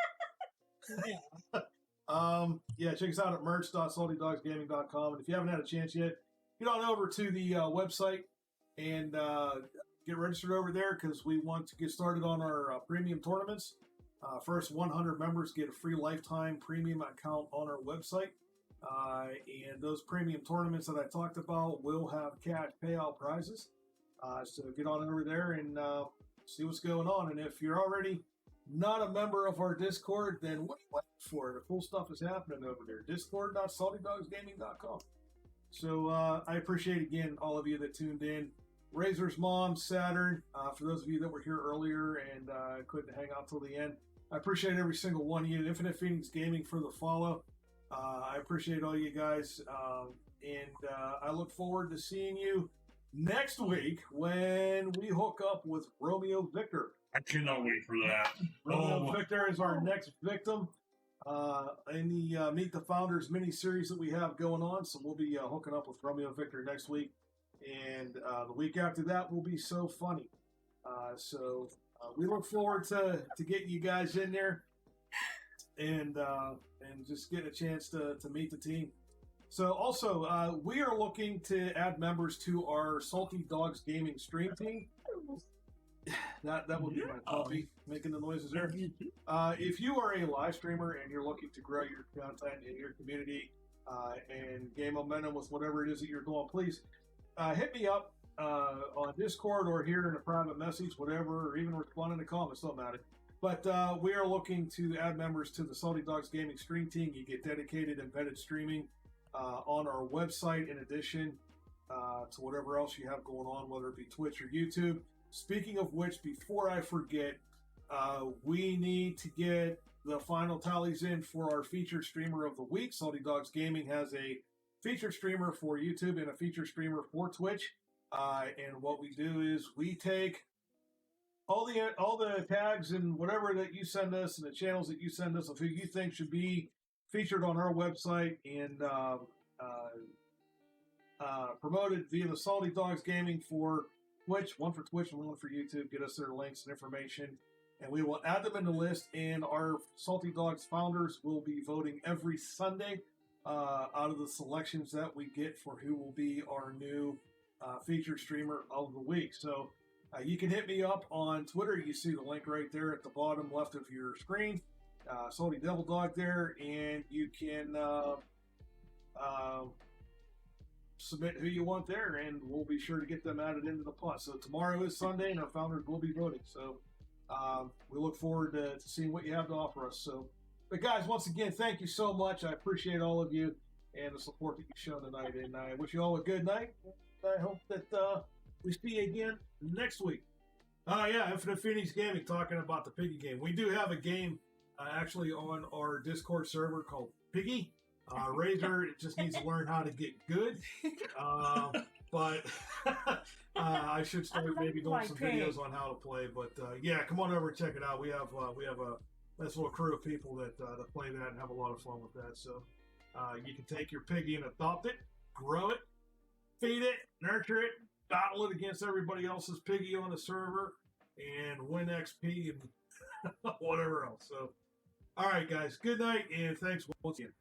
Check us out at merch.saltydogsgaming.com. And if you haven't had a chance yet, get on over to the website and get registered over there, because we want to get started on our premium tournaments. First 100 members get a free lifetime premium account on our website. And those premium tournaments that I talked about will have cash payout prizes. So get on over there and see what's going on. And if you're already not a member of our Discord, then what are you waiting for? The cool stuff is happening over there. Discord.saltydogsgaming.com. So I appreciate, again, all of you that tuned in. Razor's Mom, Saturn, for those of you that were here earlier and couldn't hang out till the end, I appreciate every single one of you. Infinite Phoenix Gaming for the follow. I appreciate all you guys. And I look forward to seeing you next week when we hook up with Romeo Victor. I cannot wait for that. Romeo Victor is our next victim in the Meet the Founders mini-series that we have going on. So we'll be hooking up with Romeo Victor next week. And the week after that will be so funny. So we look forward to getting you guys in there and just get a chance to meet the team. So also, we are looking to add members to our Salty Dogs Gaming stream team. That would be my puppy making the noises there. If you are a live streamer and you're looking to grow your content in your community, and gain momentum with whatever it is that you're doing, please hit me up on Discord or here in a private message, whatever, or even respond in the comments, don't matter. But we are looking to add members to the Salty Dogs Gaming stream team. You get dedicated embedded streaming on our website in addition to whatever else you have going on, whether it be Twitch or YouTube. Speaking of which, before I forget, we need to get the final tallies in for our featured streamer of the week. Salty Dogs Gaming has a featured streamer for YouTube and a featured streamer for Twitch. And what we do is we take all the tags and whatever that you send us and the channels that you send us of who you think should be featured on our website and promoted via the Salty Dogs Gaming for Twitch, one for Twitch and one for YouTube. Get us their links and information, and we will add them in the list. And our Salty Dogs founders will be voting every Sunday out of the selections that we get for who will be our new featured streamer of the week. So you can hit me up on Twitter. You see the link right there at the bottom left of your screen. Salty Devil Dog there, and you can submit who you want there, and we'll be sure to get them added into the pot. So tomorrow is Sunday, and our founders will be voting. So we look forward to seeing what you have to offer us. So, but guys, once again, thank you so much. I appreciate all of you and the support that you've shown tonight, and I wish you all a good night. I hope that we see you again next week. Yeah, Infinite Phoenix Gaming, talking about the Piggy game. We do have a game actually on our Discord server called Piggy. Razor just needs to learn how to get good. But I should start maybe doing some videos on how to play. But yeah, come on over and check it out. We have a nice little crew of people that play that and have a lot of fun with that. So you can take your piggy and adopt it, grow it, feed it, nurture it, battle it against everybody else's piggy on the server, and win XP and whatever else. So, all right, guys, good night, and thanks once again.